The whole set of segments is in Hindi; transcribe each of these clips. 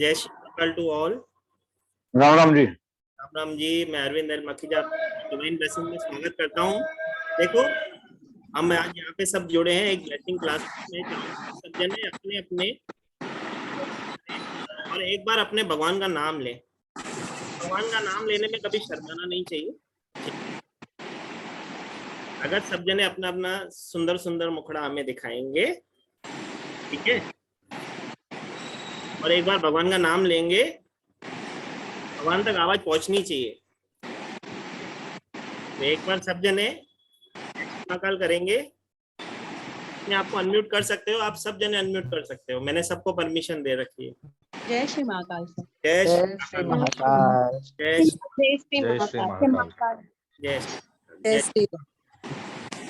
जय श्री महाकाल टू ऑल। राम राम जी। राम राम जी। मैं अरविंद मखीजा डिवाइन ब्लेसिंग में स्वागत करता हूँ। देखो, हम आज यहाँ पे सब जुड़े हैं एक ब्लेसिंग क्लास में, जहाँ सब जने अपने अपने और एक बार अपने भगवान का नाम लें। भगवान का नाम लेने में कभी शर्माना नहीं चाहिए। अगर सब जने अपना अपना सुंदर सुंदर मुखड़ा हमें दिखाएंगे, ठीक है, और एक बार भगवान का नाम लेंगे, भगवान तक आवाज पहुंचनी चाहिए। तो एक बार सब जने महाकाल करेंगे। अपने आपको अनम्यूट कर सकते हो, आप सब जने अनम्यूट कर सकते हो, मैंने सबको परमिशन दे रखी है। जय श्री महाकाल सर। जय जय श्री श्री महाकाल। महाकाल। जय श्री जय श्री महाकाल। जय श्री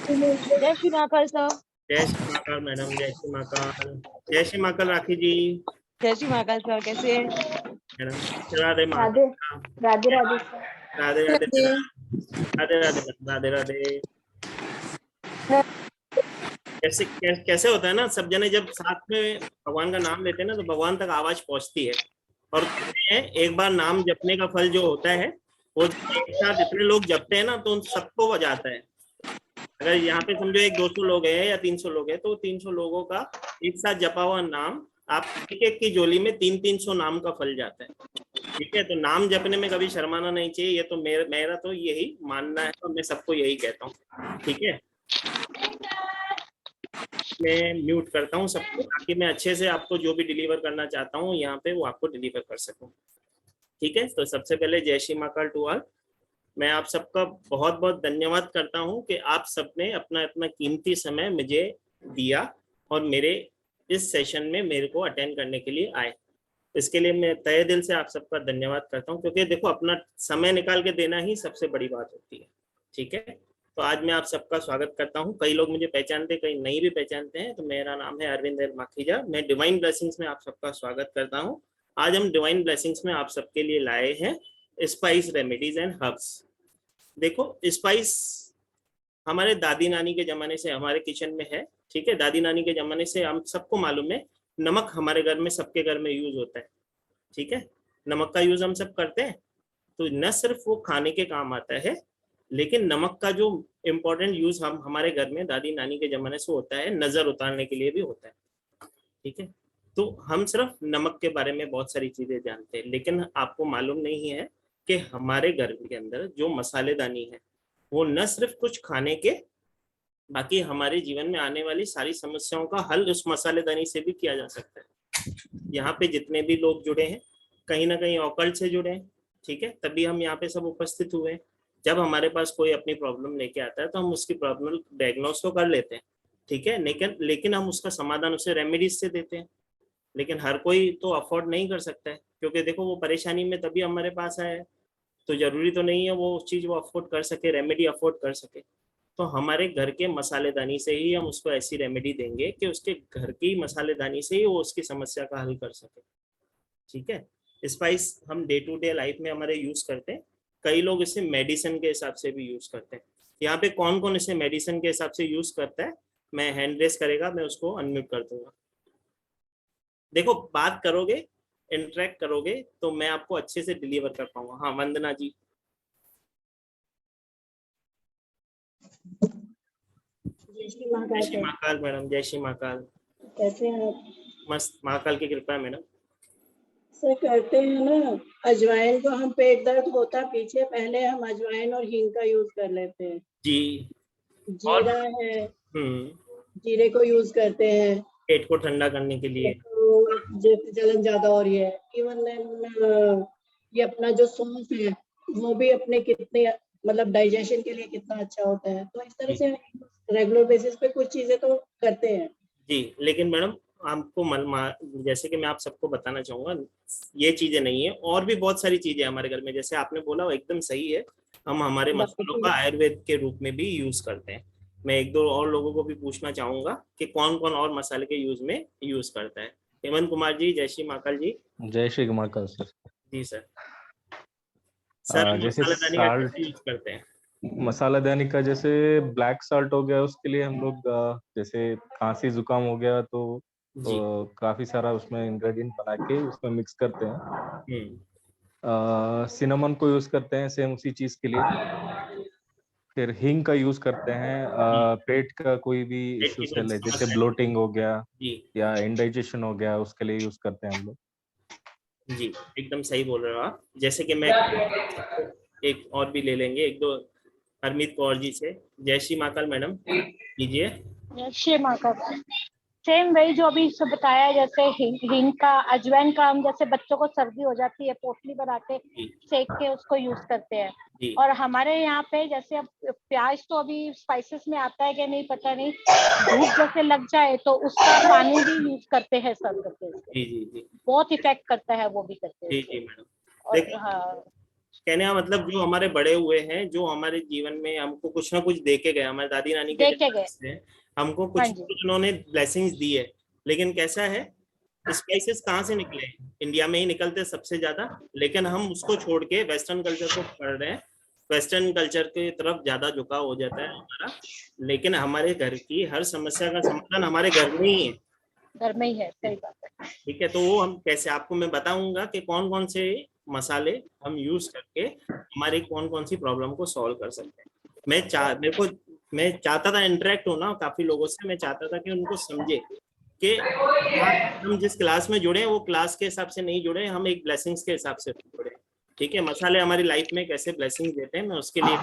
जय श्री महाकाल सर। जय श्री महाकाल मैडम। जय श्री महाकाल। जय श्री महाकाल राखी जी। जय श्री महाकाल सर, कैसे हैं मैडम राधे राधे राधे राधे सर। राधे राधे राधे राधे राधे राधे। कैसे होता है ना, सब जने जब साथ में भगवान का नाम लेते हैं ना, तो भगवान तक आवाज पहुंचती है। और एक बार नाम जपने का फल जो होता है, वो एक साथ इतने लोग जपते हैं ना, तो उन सबको वो जाता है। अगर यहाँ पे समझो एक 200 लोग हैं या 300 लोग हैं, तो 300 लोगों का एक साथ जपा हुआ नाम, आप एक एक की झोली में 300 नाम का फल जाता है। ठीक है, तो नाम जपने में कभी शर्माना नहीं चाहिए। ये तो मेरा तो यही मानना है, और मैं सबको यही कहता हूँ। ठीक है, मैं म्यूट करता हूँ सबको, ताकि मैं अच्छे से आपको जो भी डिलीवर करना चाहता हूँ यहाँ पे, वो आपको डिलीवर कर सकूँ। ठीक है, तो सबसे पहले जय श्री महाकाल टू ऑल। मैं आप सबका बहुत बहुत धन्यवाद करता हूँ कि आप सबने अपना अपना कीमती समय मुझे दिया और मेरे इस सेशन में मेरे को अटेंड करने के लिए आए। इसके लिए मैं तहे दिल से आप सबका धन्यवाद करता हूँ, क्योंकि देखो, अपना समय निकाल के देना ही सबसे बड़ी बात होती है। ठीक है, तो आज मैं आप सबका स्वागत करता हूँ। कई लोग मुझे पहचानते, कई नहीं भी पहचानते हैं। तो मेरा नाम है अरविंद मखीजा। मैं डिवाइन ब्लेसिंग्स में आप सबका स्वागत करता हूँ। आज हम डिवाइन ब्लेसिंग्स में आप सबके लिए लाए हैं स्पाइस रेमेडीज एंड हर्ब्स। देखो, स्पाइस हमारे दादी नानी के जमाने से हमारे किचन में है। ठीक है, दादी नानी के जमाने से हम सबको मालूम है, नमक हमारे घर में, सबके घर में यूज होता है। ठीक है, नमक का यूज हम सब करते हैं। तो न सिर्फ वो खाने के काम आता है, लेकिन नमक का जो इम्पोर्टेंट यूज हम हमारे घर में दादी नानी के जमाने से होता है, नजर उतारने के लिए भी होता है। ठीक है, तो हम सिर्फ नमक के बारे में बहुत सारी चीजें जानते हैं, लेकिन आपको मालूम नहीं है कि हमारे घर के अंदर जो मसालेदानी है, वो न सिर्फ कुछ खाने के, बाकी हमारे जीवन में आने वाली सारी समस्याओं का हल उस मसालेदानी से भी किया जा सकता है। यहाँ पे जितने भी लोग जुड़े हैं, कहीं ना कहीं ऑकल्ट से जुड़े हैं। ठीक है, तभी हम यहाँ पे सब उपस्थित हुए हैं। जब हमारे पास कोई अपनी प्रॉब्लम लेके आता है, तो हम उसकी प्रॉब्लम डायग्नोस तो कर लेते हैं। ठीक है, लेकिन हम उसका समाधान उसे रेमेडीज से देते हैं। लेकिन हर कोई तो अफोर्ड नहीं कर सकता है, क्योंकि देखो, वो परेशानी में तभी हमारे पास आया है। तो जरूरी तो नहीं है वो उस चीज वो अफोर्ड कर सके, रेमेडी अफोर्ड कर सके। तो हमारे घर के मसालेदानी से ही हम उसको ऐसी रेमेडी देंगे कि उसके घर की मसालेदानी से ही वो उसकी समस्या का हल कर सके। ठीक है, स्पाइस हम डे टू डे लाइफ में हमारे यूज करते हैं। कई लोग इसे मेडिसिन के हिसाब से भी यूज करते हैं। यहाँ पे कौन कौन इसे मेडिसिन के हिसाब से यूज करता है, मैं हैंड रेस करेगा, मैं उसको अनम्यूट कर दूंगा। देखो, बात करोगे, इंटरेक्ट करोगे, तो मैं आपको अच्छे से डिलीवर कर पाऊंगा। हाँ, वंदना जी। जय श्री महाकाल जय श्री सर। महाकाल मैडम। जय श्री महाकाल। कैसे हैं आप? मस्त, महाकाल की कृपा है मैडम। सर, करते हैं ना, अजवाइन को हम पेट दर्द होता पीछे, पहले हम अजवाइन और हींग का यूज कर लेते हैं जी। जीरा है, हम्म, जीरे को यूज करते हैं पेट को ठंडा करने के लिए। तो जैसे जलन ज्यादा हो रही है। इवन ये अपना जो सौंफ है, वो भी अपने कितने मतलब डाइजेशन के लिए कितना अच्छा होता है। तो इस तरह से रेगुलर बेसिस पे कुछ चीजें तो करते हैं जी। लेकिन मैडम, आपको जैसे कि मैं आप सबको बताना चाहूंगा, ये चीजें नहीं है, और भी बहुत सारी चीजें हमारे घर में, जैसे आपने बोला वो एकदम सही है। हम हमारे मसालों का आयुर्वेद के रूप में भी यूज करते हैं। मैं एक दो और लोगों को भी पूछना चाहूंगा कि कौन कौन और मसाले के यूज में यूज करता है। हेमंत कुमार जी। जय श्री महाकाल जी। जय श्री महाकाल सर। जी सर। सर, जैसे मसालेदानी का साल्ट, कैसे यूज करते हैं? मसालादानी का जैसे ब्लैक साल्ट हो गया, उसके लिए हम लोग जैसे खांसी जुकाम हो गया तो जी। तो काफी सारा उसमें इंग्रेडिएंट बना के उसमें मिक्स करते हैं। सिनेमन को यूज करते हैं सेम उसी चीज के लिए। फिर हींग का यूज करते हैं पेट का कोई भी पेट की इश्यूज है, कोई जैसे समस्या है? ब्लोटिंग हो गया जी या इंडाइजेशन हो गया, उसके लिए यूज करते हैं हम लोग। जी, एकदम सही बोल रहे हो आप। जैसे कि मैं एक और भी ले लेंगे, एक दो हरमीत कौर जी से। जय श्री महाकाल मैडम, कीजिए। जय महाकाल। सेम वही जो अभी सब बताया है, जैसे हींग का, अजवाइन का, हम जैसे बच्चों को सर्दी हो जाती है पोटली बनाते जी सेक के उसको यूज करते हैं। जी और हमारे यहाँ पे जैसे अब प्याज तो अभी स्पाइसेस में आता है कि नहीं पता नहीं, धूप जैसे लग जाए तो उसका पानी भी यूज करते हैं सर्व करके उसको। जी जी जी बहुत इफेक्ट करता है, वो भी करते हैं जी उसको। जी मैडम। और देखिए, हाँ, कहने का मतलब जो हमारे बड़े हुए हैं, जो हमारे जीवन में हमको कुछ ना कुछ दे के गए, हमारे दादी नानी के देखे गए। जमाने से हमको हाँ कुछ जी। कुछ उन्होंने ब्लेसिंग्स दी है। लेकिन कैसा है, स्पाइसेस कहाँ से निकले? इंडिया में ही निकलते सबसे ज्यादा, लेकिन हम उसको छोड़ के वेस्टर्न कल्चर को पढ़ रहे हैं। वेस्टर्न कल्चर की तरफ ज्यादा झुकाव हो जाता है हमारा। लेकिन हमारे घर की हर समस्या का समाधान हमारे घर में ही है। घर में ही है, सही बात है। ठीक है, तो वो हम कैसे, आपको मैं बताऊंगा कि कौन कौन से मसाले हम यूज करके हमारी कौन कौन सी प्रॉब्लम को सॉल्व कर सकते हैं। मैं चाहता था इंटरेक्ट होना काफी लोगों से। मैं चाहता था कि उनको समझे कि हम जिस क्लास में जुड़े हैं वो क्लास के हिसाब से नहीं जुड़े, हम एक ब्लेसिंग्स के हिसाब से जुड़े। ठीक है, मसाले हमारी लाइफ में कैसे ब्लेसिंग देते हैं, मैं उसके लिए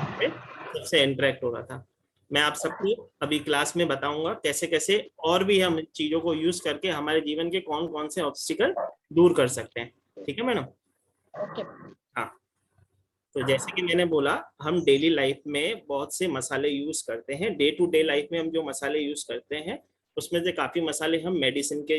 सबसे इंटरेक्ट हो रहा था। मैं आप सबको अभी क्लास में बताऊंगा कैसे कैसे और भी हम चीजों को यूज करके हमारे जीवन के कौन कौन से ऑब्स्टिकल दूर कर सकते हैं। ठीक है मैडम? ओके। हाँ, तो जैसे कि मैंने बोला, हम डेली लाइफ में बहुत से मसाले यूज करते हैं। डे टू डे लाइफ में हम जो मसाले यूज करते हैं उसमें से काफी मसाले हम मेडिसिन के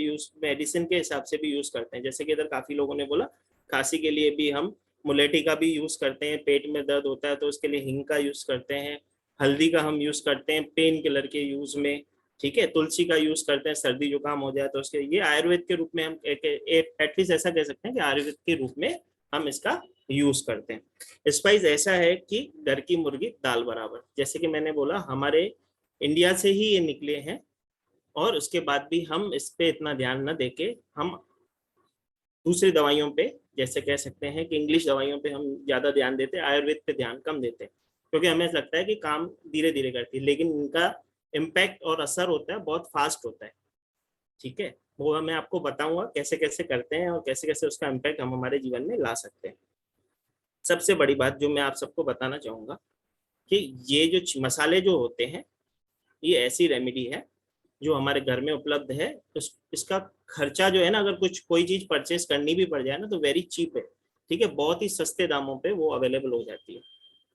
हिसाब से भी यूज करते हैं। जैसे कि इधर काफी लोगों ने बोला, खांसी के लिए भी हम मुलेठी का भी यूज करते हैं। पेट में दर्द होता है तो उसके लिए हींग का यूज करते हैं। हल्दी का हम यूज करते हैं पेन किलर के यूज में। ठीक है, तुलसी का यूज करते हैं सर्दी जुकाम हो जाए तो उसके, ये आयुर्वेद के रूप में हम एटलीस्ट ऐसा कह सकते हैं कि आयुर्वेद के रूप में हम इसका यूज करते हैं। स्पाइस ऐसा है कि घर की मुर्गी दाल बराबर। जैसे कि मैंने बोला, हमारे इंडिया से ही ये निकले हैं और उसके बाद भी हम इस पे इतना ध्यान न देके हम दूसरी दवाइयों पे, जैसे कह सकते हैं कि इंग्लिश दवाइयों पे हम ज्यादा ध्यान देते हैं, आयुर्वेद पे ध्यान कम देते हैं। क्योंकि हमें लगता है कि काम धीरे धीरे करती है, लेकिन इनका इम्पैक्ट और असर होता है बहुत फास्ट होता है। ठीक है, वो मैं आपको बताऊंगा कैसे कैसे करते हैं और कैसे कैसे उसका इम्पैक्ट हम हमारे जीवन में ला सकते हैं। सबसे बड़ी बात जो मैं आप सबको बताना चाहूंगा कि ये जो मसाले जो होते हैं, ये ऐसी रेमेडी है जो हमारे घर में उपलब्ध है। तो इसका खर्चा जो है ना, अगर कुछ कोई चीज परचेस करनी भी पड़ जाए ना तो वेरी चीप है। ठीक है, बहुत ही सस्ते दामों पे वो अवेलेबल हो जाती है।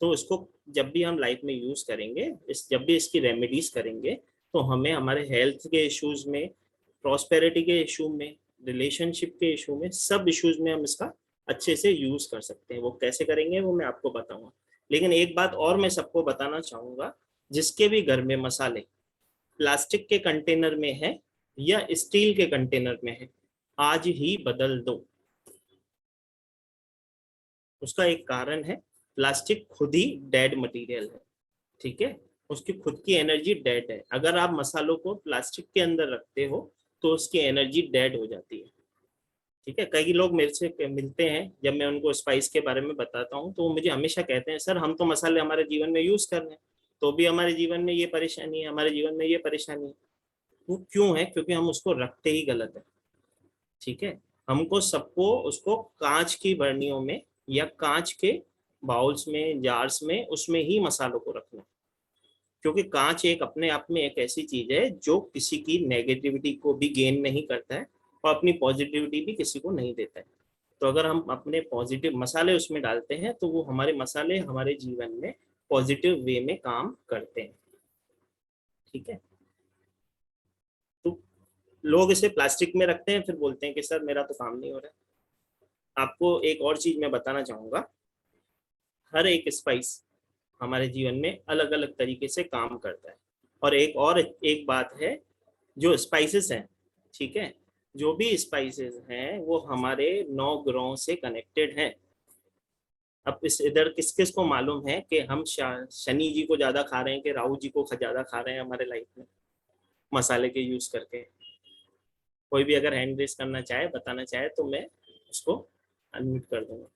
तो इसको जब भी हम लाइफ में यूज करेंगे, जब भी इसकी रेमेडीज करेंगे, तो हमें हमारे हेल्थ के इश्यूज में, प्रॉस्पेरिटी के इशू में, रिलेशनशिप के इशू में, सब इश्यूज में हम इसका अच्छे से यूज कर सकते हैं। वो कैसे करेंगे वो मैं आपको बताऊंगा। लेकिन एक बात और मैं सबको बताना चाहूंगा, जिसके भी घर में मसाले प्लास्टिक के कंटेनर में है या स्टील के कंटेनर में है, आज ही बदल दो। उसका एक कारण है, प्लास्टिक खुद ही डेड मटेरियल है। ठीक है, उसकी खुद की एनर्जी डेड है। अगर आप मसालों को प्लास्टिक के अंदर रखते हो तो उसकी एनर्जी डेड हो जाती है। ठीक है, कई लोग मेरे से मिलते हैं, जब मैं उनको स्पाइस के बारे में बताता हूँ तो वो मुझे हमेशा कहते हैं, सर हम तो मसाले हमारे जीवन में यूज कर रहे हैं तो भी हमारे जीवन में ये परेशानी है, हमारे जीवन में ये परेशानी है। वो क्यों है? क्योंकि हम उसको रखते ही गलत है। ठीक है, हमको सबको उसको कांच की बर्नियों में या कांच के बाउल्स में, जार्स में, उसमें ही मसालों को रखना है। क्योंकि कांच एक अपने आप में एक ऐसी चीज है जो किसी की नेगेटिविटी को भी गेन नहीं करता है और अपनी पॉजिटिविटी भी किसी को नहीं देता है। तो अगर हम अपने पॉजिटिव मसाले उसमें डालते हैं तो वो हमारे मसाले हमारे जीवन में पॉजिटिव वे में काम करते हैं। ठीक है, तो लोग इसे प्लास्टिक में रखते हैं, फिर बोलते हैं कि सर मेरा तो काम नहीं हो रहा है। आपको एक और चीज मैं बताना चाहूंगा, हर एक स्पाइस हमारे जीवन में अलग अलग तरीके से काम करता है। और एक बात है, जो स्पाइसेस हैं, ठीक है, जो भी स्पाइसेस हैं वो हमारे 9 ग्रहों से कनेक्टेड हैं। अब इस इधर किस किस को मालूम है कि हम शनि जी को ज्यादा खा रहे हैं कि राहु जी को ज्यादा खा रहे हैं हमारे लाइफ में मसाले के यूज करके? कोई भी अगर हैंड रेस करना चाहे, बताना चाहे, तो मैं उसको अनम्यूट कर दूंगा।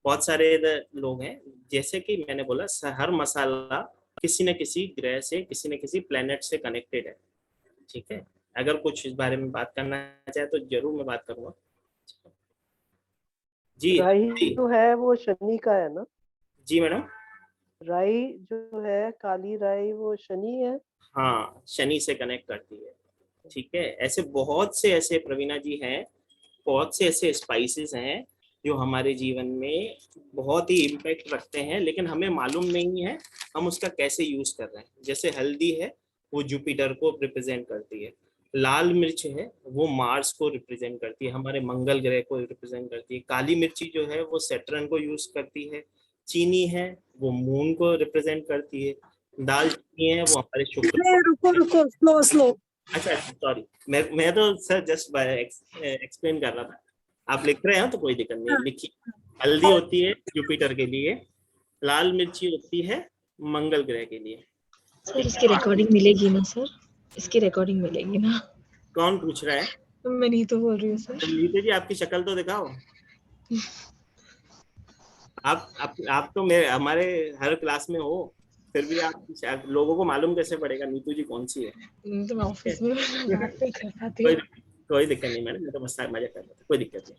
बहुत सारे इधर लोग हैं, जैसे कि मैंने बोला हर मसाला किसी न किसी ग्रह से, किसी न किसी प्लेनेट से कनेक्टेड है, ठीक है। अगर कुछ इस बारे में बात करना चाहे तो जरूर मैं बात करूंगा। जी राई जी जो है वो शनि का है ना? जी मैडम। राई जो है, काली राई, वो शनि है। हाँ, शनि से कनेक्ट करती है, ठीक है। ऐसे बहुत से ऐसे प्रवीणा जी हैं, बहुत से ऐसे स्पाइसेस हैं जो हमारे जीवन में बहुत ही इम्पैक्ट रखते हैं, लेकिन हमें मालूम नहीं है हम उसका कैसे यूज कर रहे हैं। जैसे हल्दी है, वो जुपिटर को रिप्रेजेंट करती है। लाल मिर्च है, वो मार्स को रिप्रेजेंट करती है, हमारे मंगल ग्रह को रिप्रेजेंट करती है। काली मिर्ची जो है वो सैटर्न को यूज करती है। चीनी है, वो मून को रिप्रेजेंट करती है। दालचीनी है, वो हमारे शुक्र। रुको स्लो स्लो। अच्छा सॉरी, मैं तो सर जस्ट एक्सप्लेन कर रहा था। आप लिख रहे हैं तो कोई दिक्कत नहीं, लिखिए। हल्दी होती है जुपिटर के लिए, लाल मिर्ची होती है मंगल ग्रह के लिए। सर इसकी रिकॉर्डिंग मिलेगी ना सर? इसकी रिकॉर्डिंग मिलेगी ना? कौन पूछ रहा है? मैं नहीं तो बोल रही हूँ सर। तो नीतू जी आपकी शक्ल तो दिखाओ। आप तो मेरे हमारे हर क्लास में हो, फिर भी आप लोगों को मालूम कैसे पड़ेगा नीतू जी कौन सी है? तो मैं ऑफिस में बात नहीं कर पाती हूँ। कोई दिक्कत नहीं मैडम, मैं तो मजा कर रहा था, कोई दिक्कत नहीं।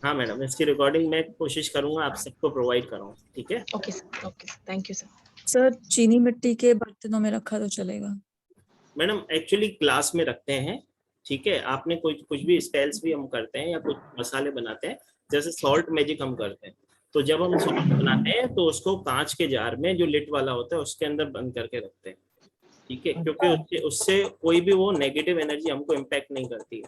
हाँ मैडम, इसकी रिकॉर्डिंग मैं कोशिश करूंगा आप सबको प्रोवाइड कराऊं, ठीक है। Okay sir, thank you sir. Sir चीनी मिट्टी के बर्तनों में रखा तो चलेगा? मैडम एक्चुअली ग्लास में रखते हैं, ठीक है। आपने कुछ भी स्पेल्स भी हम करते हैं या कुछ मसाले बनाते हैं, जैसे सॉल्ट मैजिक हम करते हैं, तो जब हम सॉल्ट बनाते हैं तो उसको कांच के जार में जो लिट वाला होता है उसके अंदर बंद करके रखते हैं, ठीक है, क्योंकि उससे कोई भी वो नेगेटिव एनर्जी हमको इम्पैक्ट नहीं करती है।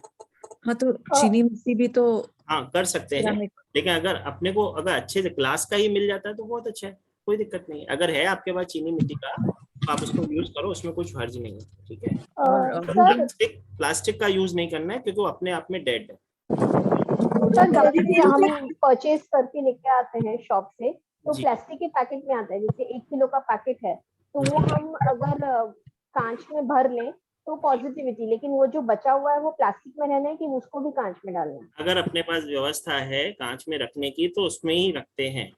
हाँ तो चीनी मिट्टी भी तो हाँ कर सकते हैं, लेकिन अगर अपने को अगर अच्छे से ग्लास का ही मिल जाता है तो बहुत अच्छा है, कोई दिक्कत नहीं। अगर है आपके पास चीनी मिट्टी का तो आप उसको यूज करो, उसमें कुछ हर्ज नहीं है, ठीक है। प्लास्टिक का यूज नहीं करना है क्योंकि वो अपने आप में डेड है। सर जब भी हम परचेज करके लेके आते हैं शॉप से तो जी। प्लास्टिक के पैकेट में आता है, जैसे 1 किलो का पैकेट है तो वो हम अगर कांच में भर लें तो पॉजिटिविटी, लेकिन वो जो बचा हुआ है वो प्लास्टिक में रहना है कि उसको भी कांच में डालना है? अगर अपने पास व्यवस्था है कांच में रखने की तो उसमें ही रखते हैं,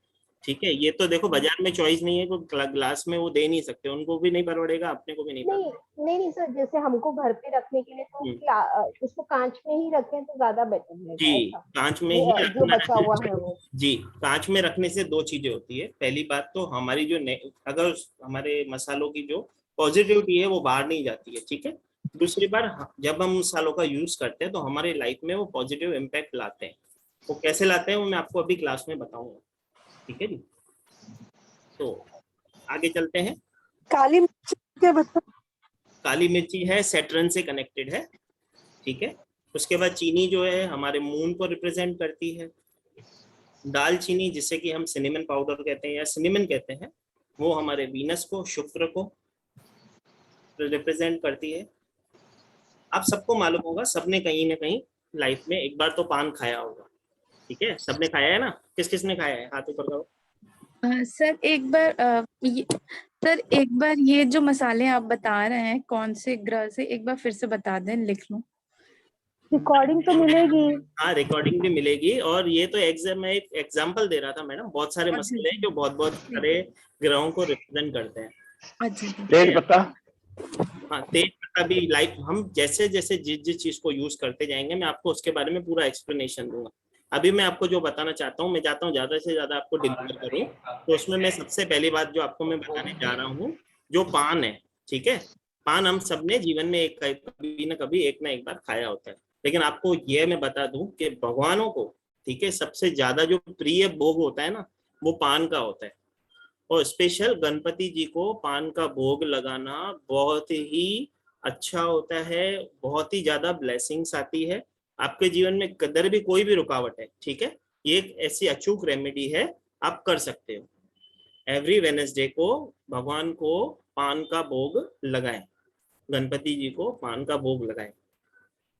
ठीक है। ये तो देखो बाजार में चॉइस नहीं है, कोई ग्लास में वो दे नहीं सकते, उनको भी नहीं परवड़ेगा, अपने को भी नहीं परवड़ेगा। नहीं सर, जैसे हमको घर पे रखने के लिए तो उसको कांच में ही रखें तो ज्यादा बेटर है। जी, कांच में ही जो बचा हुआ है वो। जी, कांच में रखने से 2 चीजें होती है। पहली बात तो हमारी जो अगर हमारे मसालों की जो पॉजिटिविटी है वो बाहर नहीं जाती है, ठीक है। दूसरी बार जब हम मसालों का यूज करते हैं तो हमारे लाइफ में वो पॉजिटिव इम्पैक्ट लाते हैं। वो कैसे लाते हैं वो मैं आपको अभी क्लास में बताऊंगा, ठीक है जी। तो आगे चलते हैं। काली मिर्च के बता। काली मिर्ची है, सैटर्न से कनेक्टेड है, ठीक है। उसके बाद चीनी जो है हमारे मून को रिप्रेजेंट करती है। दालचीनी जिसे कि हम सिनेमन पाउडर कहते हैं या सिनेमन कहते हैं, वो हमारे वीनस को, शुक्र को रिप्रेजेंट करती है। आप सबको मालूम होगा, सबने कहीं ना कहीं लाइफ में एक बार तो पान खाया होगा, ठीक है। सबने खाया है ना? किस किस ने खाया है? हाथ ऊपर करो। सर एक बार ये जो मसाले आप बता रहे हैं कौन से ग्रह से, एक बार फिर से बता दें, लिख लूं। रिकॉर्डिंग तो मिलेगी? हाँ रिकॉर्डिंग भी मिलेगी, और ये तो मैं एक एग्जांपल दे रहा था मैडम। बहुत सारे मसाले हैं जो बहुत सारे ग्रहों को रिप्रेजेंट करते हैं। तेज पत्ता। हाँ, तेज पत्ता भी। लाइफ हम जैसे जैसे जिस चीज को यूज करते जाएंगे मैं आपको उसके बारे में पूरा एक्सप्लेनेशन दूंगा। अभी मैं आपको जो बताना चाहता हूँ, मैं चाहता हूँ ज्यादा से ज्यादा आपको डिलीवर करूँ, तो उसमें मैं सबसे पहली बात जो आपको मैं बताने जा रहा हूँ, जो पान है, ठीक है। पान हम सबने जीवन में कभी ना एक बार खाया होता है, लेकिन आपको यह मैं बता दूं कि भगवानों को, ठीक है, सबसे ज्यादा जो प्रिय भोग होता है ना, वो पान का होता है। और स्पेशल गणपति जी को पान का भोग लगाना बहुत ही अच्छा होता है, बहुत ही ज्यादा ब्लेसिंग्स आती है आपके जीवन में। कदर भी कोई भी रुकावट है, ठीक है, ये एक ऐसी अचूक रेमेडी है, आप कर सकते हो। एवरी वेडनेसडे को भगवान को पान का भोग लगाएं, गणपति जी को पान का भोग लगाएं,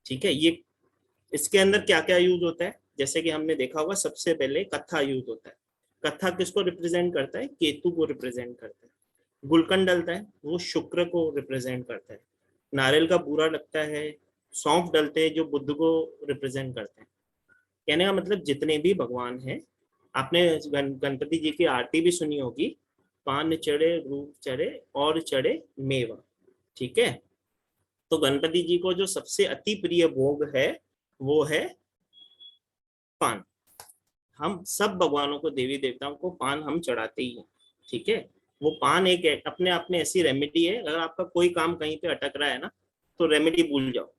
ठीक है। ये इसके अंदर क्या क्या यूज होता है, जैसे कि हमने देखा होगा, सबसे पहले कत्था यूज होता है। कत्था किसको रिप्रेजेंट करता है? केतु को रिप्रेजेंट करता है। गुलकंद डलता है, वो शुक्र को रिप्रेजेंट करता है। नारियल का बूरा लगता है, सौंफ डलते हैं जो बुद्ध को रिप्रेजेंट करते हैं। कहने का मतलब जितने भी भगवान हैं, आपने गणपति जी की आरती भी सुनी होगी, पान चढ़े रूप चढ़े और चढ़े मेवा, ठीक है। तो गणपति जी को जो सबसे अति प्रिय भोग है वो है पान। हम सब भगवानों को, देवी देवताओं को पान हम चढ़ाते ही हैं, ठीक है। वो पान एक अपने आप में ऐसी रेमेडी है, अगर आपका कोई काम कहीं पे अटक रहा है ना, तो रेमेडी भूल जाओ,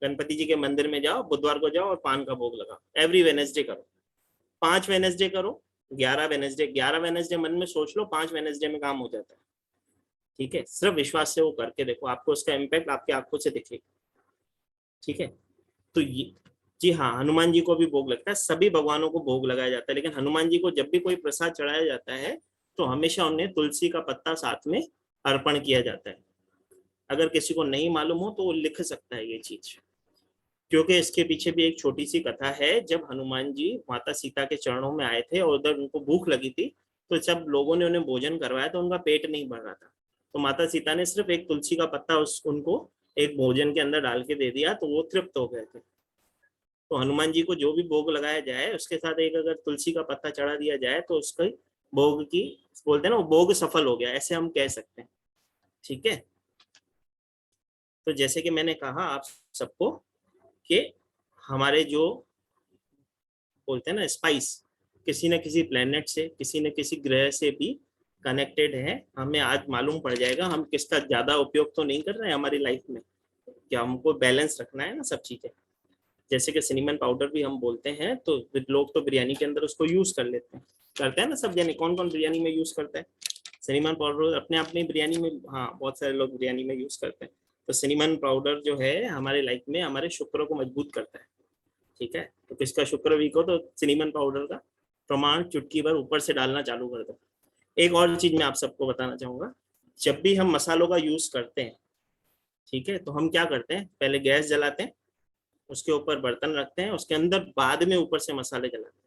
गणपति जी के मंदिर में जाओ, बुधवार को जाओ और पान का भोग लगाओ। एवरी वेडनेसडे करो, 5 वेडनेसडे करो, 11 वेडनेसडे मन में सोच लो, 5 वेडनेसडे में काम हो जाता है, ठीक है। सिर्फ विश्वास से वो करके देखो, आपको उसका इम्पैक्ट आपकी आंखों से दिखेगा, ठीक है। तो ये जी हाँ, हनुमान जी को भी भोग लगता है, सभी भगवानों को भोग लगाया जाता है, लेकिन हनुमान जी को जब भी कोई प्रसाद चढ़ाया जाता है तो हमेशा उन्हें तुलसी का पत्ता साथ में अर्पण किया जाता है। अगर किसी को नहीं मालूम हो तो वो लिख सकता है ये चीज, क्योंकि इसके पीछे भी एक छोटी सी कथा है। जब हनुमान जी माता सीता के चरणों में आए थे और उधर उनको भूख लगी थी, तो जब लोगों ने उन्हें भोजन करवाया तो उनका पेट नहीं भर रहा था, तो माता सीता ने सिर्फ एक तुलसी का पत्ता उनको एक भोजन के अंदर डाल के दे दिया, तो वो तृप्त हो गए थे। तो हनुमान जी को जो भी भोग लगाया जाए उसके साथ एक अगर तुलसी का पत्ता चढ़ा दिया जाए तो उसका भोग की, बोलते हैं ना, वो भोग सफल हो गया, ऐसे हम कह सकते हैं, ठीक है। तो जैसे कि मैंने कहा आप सबको कि हमारे जो बोलते हैं ना स्पाइस, किसी न किसी प्लेनेट से, किसी न किसी ग्रह से भी कनेक्टेड है। हमें आज मालूम पड़ जाएगा हम किसका ज्यादा उपयोग तो नहीं कर रहे हैं हमारी लाइफ में, क्या हमको बैलेंस रखना है ना सब चीजें। जैसे कि सिनेमन पाउडर भी हम बोलते हैं, तो लोग तो बिरयानी के अंदर उसको यूज कर लेते हैं, करते हैं ना सब जने। कौन कौन बिरयानी में यूज करता है सिनेमन पाउडर? अपने आप में बिरयानी में, हाँ, बहुत सारे लोग बिरयानी में यूज करते हैं। तो सिनेमन पाउडर जो है हमारे लाइफ में हमारे शुक्र को मजबूत करता है, ठीक है। तो किसका शुक्र वीक हो तो सिनेमन पाउडर का प्रमाण चुटकी भर ऊपर से डालना चालू कर दो। एक और चीज मैं आप सबको बताना चाहूंगा, जब भी हम मसालों का यूज करते हैं, ठीक है, तो हम क्या करते हैं, पहले गैस जलाते हैं, उसके ऊपर बर्तन रखते हैं, उसके अंदर बाद में ऊपर से मसाले जलाते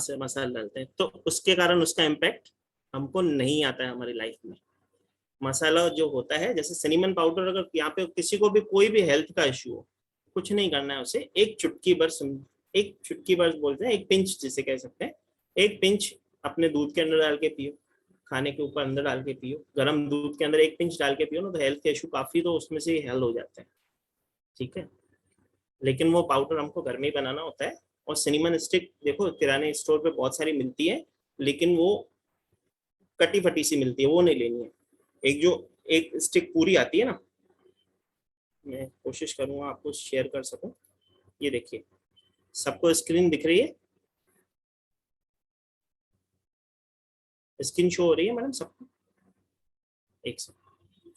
हैं, मसाले डालते हैं, तो उसके कारण उसका इम्पैक्ट हमको नहीं आता है हमारी लाइफ में। मसाला जो होता है, जैसे सिनेमन पाउडर, अगर यहाँ पे किसी को भी कोई भी हेल्थ का इश्यू हो, कुछ नहीं करना है उसे, एक चुटकी भर बोलते हैं, एक पिंच जिसे कह सकते हैं, एक पिंच अपने दूध के अंदर डाल के पियो, खाने के ऊपर अंदर डाल के पियो, गर्म दूध के अंदर एक पिंच डाल के पियो ना, तो हेल्थ के इशू काफी तो उसमें से हेल्प हो जाते हैं, ठीक है। लेकिन वो पाउडर हमको घर में ही बनाना होता है। और सिनेमन स्टिक देखो किराने स्टोर पे बहुत सारी मिलती है, लेकिन वो कटी फटी सी मिलती है, वो नहीं लेनी है। एक स्टिक पूरी आती है ना, मैं कोशिश करूंगा आपको शेयर कर सकूं। ये देखिए, सबको स्क्रीन दिख रही है? स्क्रीन शो हो रही है मैडम सबको? एक सेकंड,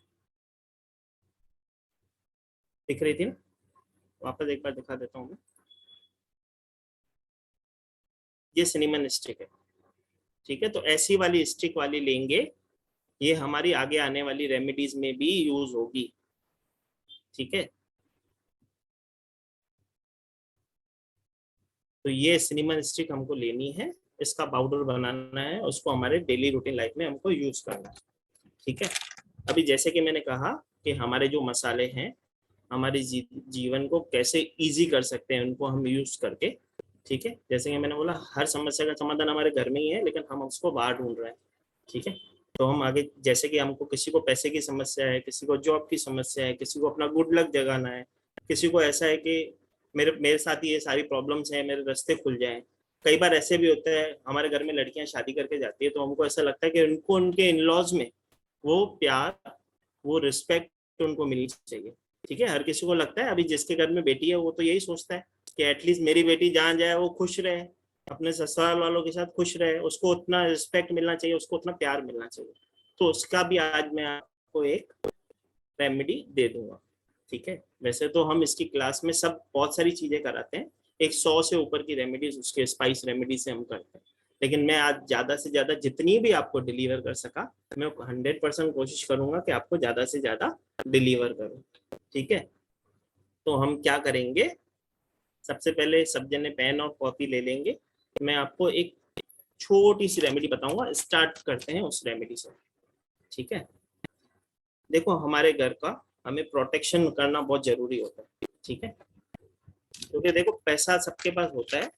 दिख रही थी ना? वापस एक बार दिखा देता हूँ मैं। ये सिनेमन स्टिक है, ठीक है। तो ऐसी वाली स्टिक वाली लेंगे, ये हमारी आगे आने वाली रेमेडीज में भी यूज होगी, ठीक है। तो ये सिनेमन स्टिक हमको लेनी है, इसका पाउडर बनाना है, उसको हमारे डेली रूटीन लाइफ में हमको यूज करना है, ठीक है। अभी जैसे कि मैंने कहा कि हमारे जो मसाले हैं हमारे जीवन को कैसे इजी कर सकते हैं उनको हम यूज करके, ठीक है। जैसे कि मैंने बोला, हर समस्या का समाधान हमारे घर में ही है, लेकिन हम उसको बाहर ढूंढ रहे हैं, ठीक है। तो हम आगे, जैसे कि हमको किसी को पैसे की समस्या है, किसी को जॉब की समस्या है, किसी को अपना गुड लक जगाना है, किसी को ऐसा है कि मेरे साथ ये सारी प्रॉब्लम्स हैं, मेरे रास्ते खुल जाएं। कई बार ऐसे भी होता है, हमारे घर में लड़कियां शादी करके जाती है तो हमको ऐसा लगता है कि उनको उनके इन-लॉज में वो प्यार, वो रिस्पेक्ट उनको मिलनी चाहिए, ठीक है। हर किसी को लगता है, अभी जिसके घर में बेटी है वो तो यही सोचता है कि एटलीस्ट मेरी बेटी जहाँ जाए वो खुश रहे, अपने ससुराल वालों के साथ खुश रहे, उसको उतना रिस्पेक्ट मिलना चाहिए, उसको उतना प्यार मिलना चाहिए। तो उसका भी आज मैं आपको एक रेमेडी दे दूंगा, ठीक है। वैसे तो हम इसकी क्लास में सब बहुत सारी चीजें कराते हैं, 100 से ऊपर की रेमेडीज उसके स्पाइस रेमेडी से हम करते हैं, लेकिन मैं आज ज्यादा से ज्यादा जितनी भी आपको डिलीवर कर सका, मैं 100% कोशिश करूंगा कि आपको ज्यादा से ज्यादा डिलीवर करूं, ठीक है। तो हम क्या करेंगे, सबसे पहले सब जने पेन और कॉपी ले लेंगे, मैं आपको एक छोटी सी रेमेडी बताऊंगा, स्टार्ट करते हैं उस रेमेडी से, ठीक है। देखो, हमारे घर का हमें प्रोटेक्शन करना बहुत जरूरी होता है, ठीक है, क्योंकि देखो पैसा सबके पास होता है,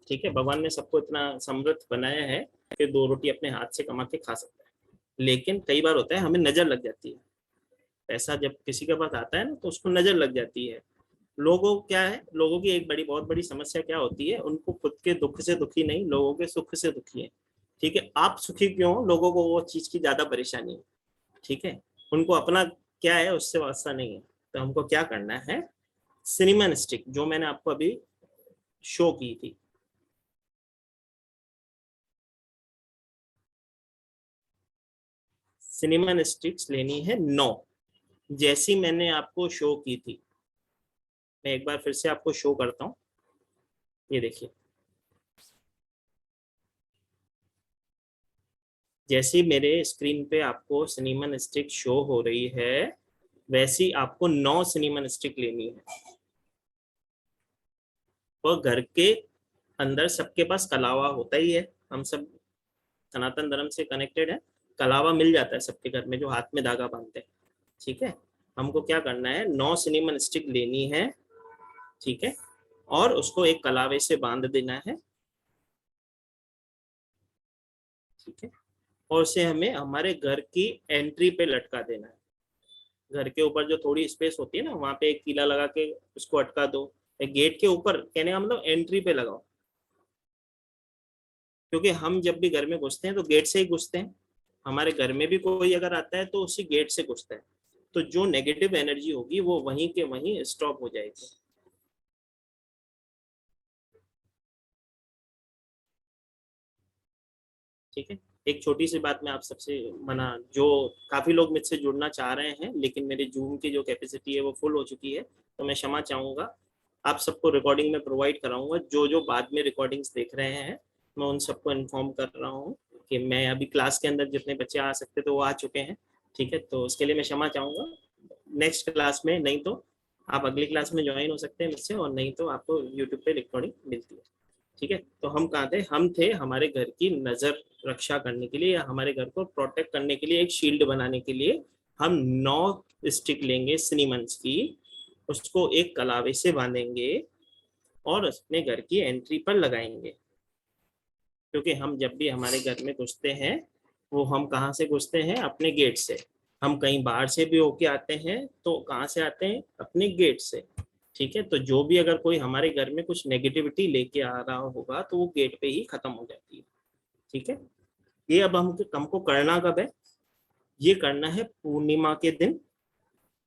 ठीक है, भगवान ने सबको इतना समृद्ध बनाया है कि 2 रोटी अपने हाथ से कमा के खा सकता है, लेकिन कई बार होता है हमें नजर लग जाती है। पैसा जब किसी के पास आता है ना तो उसको नजर लग जाती है। लोगों क्या है, लोगों की एक बहुत बड़ी समस्या क्या होती है, उनको खुद के दुख से दुखी नहीं, लोगों के सुख से दुखी है। ठीक है, आप सुखी क्यों हो, लोगों को वो चीज की ज्यादा परेशानी है। ठीक है, उनको अपना क्या है उससे वास्ता नहीं है। तो हमको क्या करना है, सिनेमन स्टिक जो मैंने आपको अभी शो की थी, सिनेमन स्टिक्स लेनी है 9, जैसी मैंने आपको शो की थी। मैं एक बार फिर से आपको शो करता हूं, ये देखिए, जैसी मेरे स्क्रीन पे आपको सिनेमन स्टिक शो हो रही है वैसी आपको 9 सिनेमन स्टिक लेनी है। और घर के अंदर सबके पास कलावा होता ही है, हम सब सनातन धर्म से कनेक्टेड है, कलावा मिल जाता है सबके घर में जो हाथ में धागा बांधते हैं। ठीक है, हमको क्या करना है, 9 सिनेमन स्टिक लेनी है, ठीक है, और उसको एक कलावे से बांध देना है। ठीक है, और उसे हमें हमारे घर की एंट्री पे लटका देना है। घर के ऊपर जो थोड़ी स्पेस होती है ना, वहां पे एक कीला लगा के उसको अटका दो। गेट के ऊपर, कहने का मतलब एंट्री पे लगाओ, क्योंकि हम जब भी घर में घुसते हैं तो गेट से ही घुसते हैं। हमारे घर में भी कोई अगर आता है तो उसी गेट से घुसता है, तो जो नेगेटिव एनर्जी होगी वो वहीं के वहीं स्टॉप हो जाएगी। ठीक है, एक छोटी सी बात मैं आप सबसे मना, जो काफी लोग मुझसे जुड़ना चाह रहे हैं लेकिन मेरे जूम की जो कैपेसिटी है वो फुल हो चुकी है, तो मैं क्षमा चाहूंगा। आप सबको रिकॉर्डिंग में प्रोवाइड कराऊंगा, जो जो बाद में रिकॉर्डिंग्स देख रहे हैं मैं उन सबको इन्फॉर्म कर रहा हूँ कि मैं अभी क्लास के अंदर जितने बच्चे आ सकते थे वो आ चुके हैं। ठीक है, तो उसके लिए मैं क्षमा चाहूंगा। नेक्स्ट क्लास में, नहीं तो आप अगली क्लास में ज्वाइन हो सकते हैं मुझसे, और नहीं तो आपको यूट्यूब पे रिकॉर्डिंग मिलती है। ठीक है, तो हम कहाँ थे, हम थे हमारे घर की नजर रक्षा करने के लिए या हमारे घर को प्रोटेक्ट करने के लिए, एक शील्ड बनाने के लिए हम 9 स्टिक लेंगे सिनेमन्स की, उसको एक कलावे से बांधेंगे और अपने घर की एंट्री पर लगाएंगे। क्योंकि हम जब भी हमारे घर में घुसते हैं वो हम कहाँ से घुसते हैं, अपने गेट से। हम कहीं बाहर से भी होके आते हैं तो कहाँ से आते हैं, अपने गेट से। ठीक है, तो जो भी अगर कोई हमारे घर में कुछ नेगेटिविटी लेके आ रहा होगा तो वो गेट पे ही खत्म हो जाती है। ठीक है, ये अब हमको करना कब है, ये करना है पूर्णिमा के दिन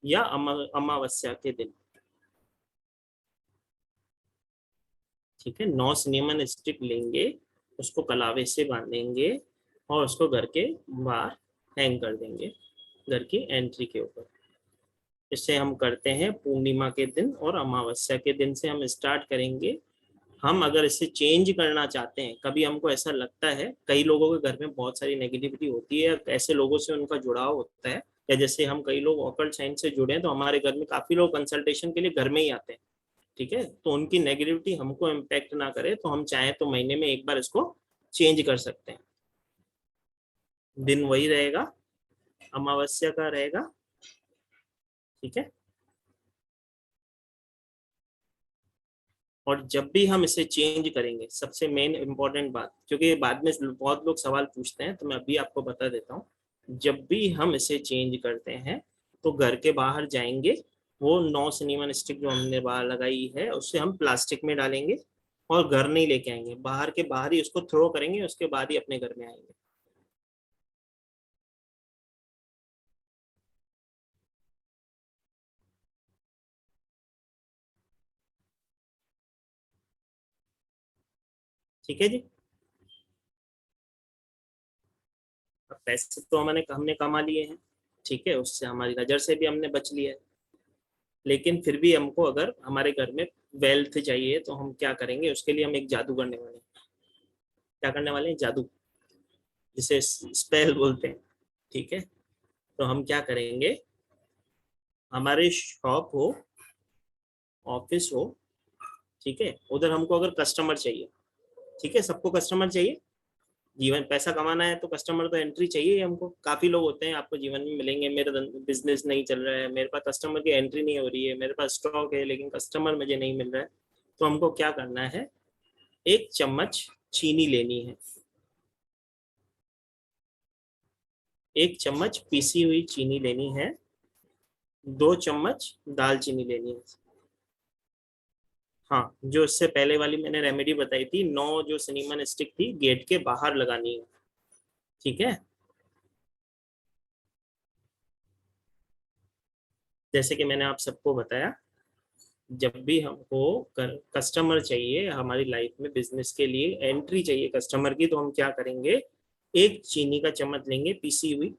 या अमावस्या के दिन। ठीक है, 9 सिनेमन स्टिक लेंगे, उसको कलावे से बांधेंगे और उसको घर के बाहर हैंग कर देंगे, घर की एंट्री के ऊपर। इसे हम करते हैं पूर्णिमा के दिन और अमावस्या के दिन से हम स्टार्ट करेंगे। हम अगर इसे चेंज करना चाहते हैं, कभी हमको ऐसा लगता है, कई लोगों के घर में बहुत सारी नेगेटिविटी होती है, ऐसे लोगों से उनका जुड़ाव होता है, या जैसे हम कई लोग ऑकल्ट साइंस से जुड़े हैं तो हमारे घर में काफी लोग कंसल्टेशन के लिए घर में ही आते हैं। ठीक है, तो उनकी नेगेटिविटी हमको इम्पैक्ट ना करे तो हम चाहें तो महीने में एक बार इसको चेंज कर सकते हैं। दिन वही रहेगा, अमावस्या का रहेगा। ठीक है, और जब भी हम इसे चेंज करेंगे, सबसे मेन इंपॉर्टेंट बात, क्योंकि बाद में बहुत लोग सवाल पूछते हैं तो मैं अभी आपको बता देता हूँ, जब भी हम इसे चेंज करते हैं तो घर के बाहर जाएंगे, वो 9 सिनेमन स्टिक जो हमने बाहर लगाई है उससे हम प्लास्टिक में डालेंगे और घर नहीं लेके आएंगे, बाहर के बाहर ही उसको थ्रो करेंगे, उसके बाद ही अपने घर में आएंगे। ठीक है जी, अब पैसे तो हमने कमा लिए हैं, ठीक है, उससे हमारी नजर से भी हमने बच लिया है, लेकिन फिर भी हमको अगर हमारे घर में वेल्थ चाहिए तो हम क्या करेंगे, उसके लिए हम एक जादू करने वाले हैं। क्या करने वाले हैं, जादू, जिसे स्पेल बोलते हैं। ठीक है, तो हम क्या करेंगे, हमारे शॉप हो, ऑफिस हो, ठीक है, उधर हमको अगर कस्टमर चाहिए, ठीक है, सबको कस्टमर चाहिए, जीवन पैसा कमाना है तो कस्टमर तो एंट्री चाहिए हमको। काफी लोग होते हैं आपको जीवन में मिलेंगे, मेरा बिजनेस नहीं चल रहा है, मेरे पास कस्टमर की एंट्री नहीं हो रही है, मेरे पास स्टॉक है लेकिन कस्टमर मुझे नहीं मिल रहा है, तो हमको क्या करना है, 1 चम्मच चीनी लेनी है, 1 चम्मच पीसी हुई चीनी लेनी है, 2 चम्मच दालचीनी लेनी है। हाँ, जो इससे पहले वाली मैंने रेमेडी बताई थी, 9 जो सिनेमन स्टिक थी गेट के बाहर लगानी है, ठीक है। जैसे कि मैंने आप सबको बताया, जब भी हमको कस्टमर चाहिए हमारी लाइफ में, बिजनेस के लिए एंट्री चाहिए कस्टमर की, तो हम क्या करेंगे, 1 चीनी का चम्मच लेंगे पीसी हुई,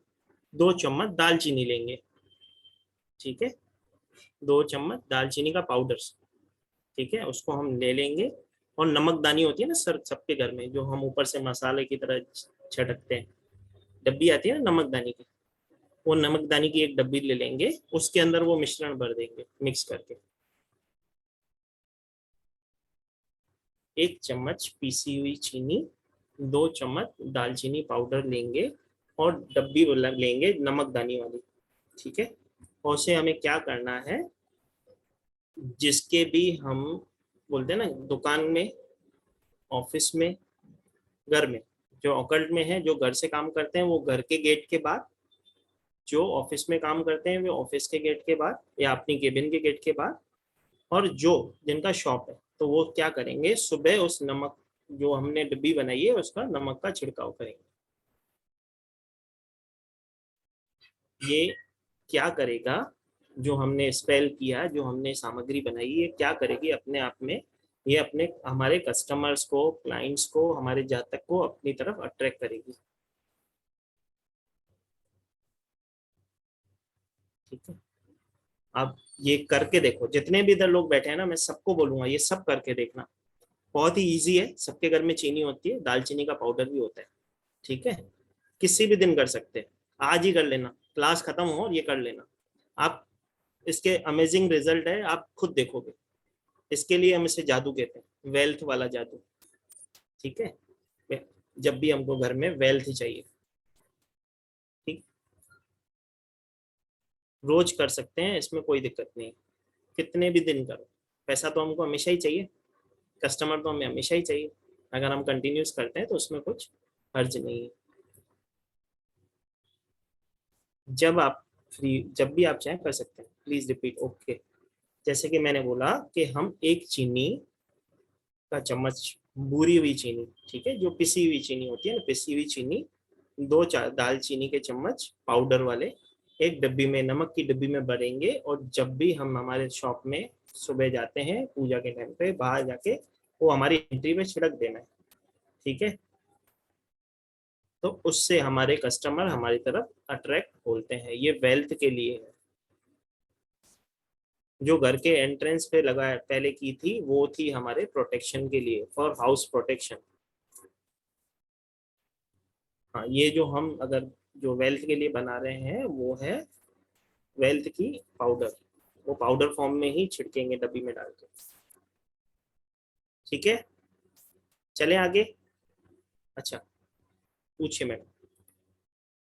2 चम्मच दालचीनी लेंगे, ठीक है, 2 चम्मच दालचीनी का पाउडर, ठीक है, उसको हम ले लेंगे। और नमकदानी होती है ना सर सबके घर में, जो हम ऊपर से मसाले की तरह छिड़कते हैं, डब्बी आती है ना नमकदानी की, वो नमकदानी की 1 डब्बी ले लेंगे, उसके अंदर वो मिश्रण भर देंगे मिक्स करके। 1 चम्मच पीसी हुई चीनी, 2 चम्मच दालचीनी पाउडर लेंगे और डब्बी लेंगे नमकदानी वाली, ठीक है। और उसे हमें क्या करना है, जिसके भी हम बोलते हैं ना, दुकान में, ऑफिस में, घर में, जो ऑकल्ट में है, जो घर से काम करते हैं वो घर के गेट के बाद, जो ऑफिस में काम करते हैं वो ऑफिस के गेट के बाद या अपनी केबिन के गेट के बाद, और जो जिनका शॉप है तो वो क्या करेंगे, सुबह उस नमक जो हमने डिब्बी बनाई है उसका नमक का छिड़काव करेंगे। ये क्या करेगा, जो हमने स्पेल किया, जो हमने सामग्री बनाई, ये क्या करेगी अपने आप में, ये अपने हमारे कस्टमर्स को, क्लाइंट्स को, हमारे जातक को अपनी तरफ अट्रैक्ट करेगी, ठीक है। आप ये करके देखो, जितने भी इधर लोग बैठे हैं ना, मैं सबको बोलूंगा ये सब करके देखना, बहुत ही इजी है। सबके घर में चीनी होती है, दालचीनी का पाउडर भी होता है, ठीक है। किसी भी दिन कर सकते हैं, आज ही कर लेना, क्लास खत्म हो और ये कर लेना आप, इसके अमेजिंग रिजल्ट है, आप खुद देखोगे। इसके लिए हम इसे जादू कहते हैं, वेल्थ वाला जादू, ठीक है। जब भी हमको घर में वेल्थ चाहिए, ठीक, रोज कर सकते हैं, इसमें कोई दिक्कत नहीं, कितने भी दिन करो, पैसा तो हमको हमेशा ही चाहिए, कस्टमर तो हमें हमेशा ही चाहिए, अगर हम कंटिन्यूस करते हैं तो उसमें कुछ हर्ज नहीं है। जब भी आप चाहें कर सकते हैं, प्लीज रिपीट, ओके। जैसे कि मैंने बोला कि हम 1 चीनी का चम्मच भूरी हुई चीनी, ठीक है, जो पिसी हुई चीनी होती है ना, पिसी हुई चीनी, 2 दालचीनी के चम्मच पाउडर वाले 1 डब्बी में, नमक की डब्बी में भरेंगे, और जब भी हम हमारे शॉप में सुबह जाते हैं पूजा के टाइम पे, बाहर जाके वो हमारी एंट्री में छिड़क देना है, ठीक है। तो उससे हमारे कस्टमर हमारी तरफ अट्रैक्ट होते हैं, ये वेल्थ के लिए है। जो घर के एंट्रेंस पे लगा पहले की थी, वो थी हमारे प्रोटेक्शन के लिए, फॉर हाउस प्रोटेक्शन। हाँ, ये जो हम अगर जो वेल्थ के लिए बना रहे हैं वो है वेल्थ की पाउडर, वो पाउडर फॉर्म में ही छिड़केंगे डब्बी में डाल के, ठीक है। चले आगे। अच्छा, पूछिए मैडम।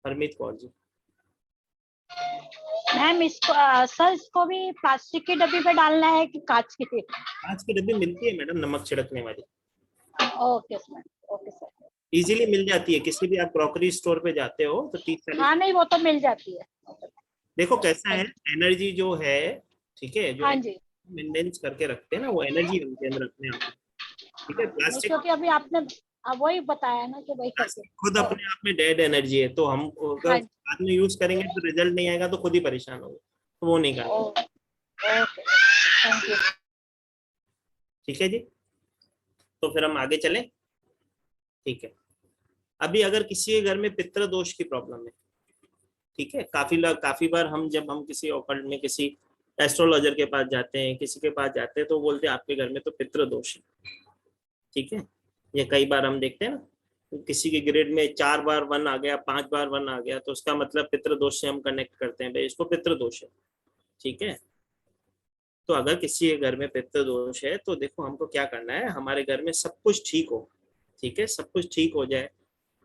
हरमीत कौर जी। मैम इसको सर इसको भी प्लास्टिक की डब्बी पे डालना है कि कांच की? कांच की डब्बी मिलती है मैडम नमक छिड़कने वाली। Okay sir, okay sir. Easily मिल जाती है, किसी भी आप क्रॉकरी स्टोर पे जाते हो तो 30-40। हाँ नहीं, वो तो मिल जाती है। देखो कैसा है, एनर्जी जो है, ठीक है, जो हाँ जी, मेंटेनेंस करके रखते हैं ना, वो एनर्जी उनके अंदर अपने आप, ठीक है। प्लास्टिक क्योंकि अभी आपने वही बताया ना कि वही करके खुद अपने आप में डेड एनर्जी है, तो हम अगर हाँ। बाद में यूज करेंगे तो रिजल्ट नहीं आएगा तो खुद ही परेशान होंगे, तो वो नहीं करना, ओके, थैंक यू। ठीक है जी। तो फिर हम आगे चलें, ठीक है। अभी अगर किसी के घर में पितृ दोष की प्रॉब्लम है, ठीक है, काफी बार जब हम किसी ऑकल्ट में, किसी एस्ट्रोलॉजर के पास जाते हैं, किसी के पास जाते हैं, तो बोलते हैं आपके घर में तो पितृ दोष है, ठीक है। ये कई बार हम देखते हैं ना, किसी के ग्रेड में 4 बार 1 आ गया, 5 बार 1 आ गया, तो उसका मतलब पितृ दोष से हम कनेक्ट करते हैं, भाई इसको पितृ दोष है, ठीक है। तो अगर किसी के घर में पितृ दोष है तो देखो हमको क्या करना है, हमारे घर में सब कुछ ठीक हो, ठीक है, सब कुछ ठीक हो जाए,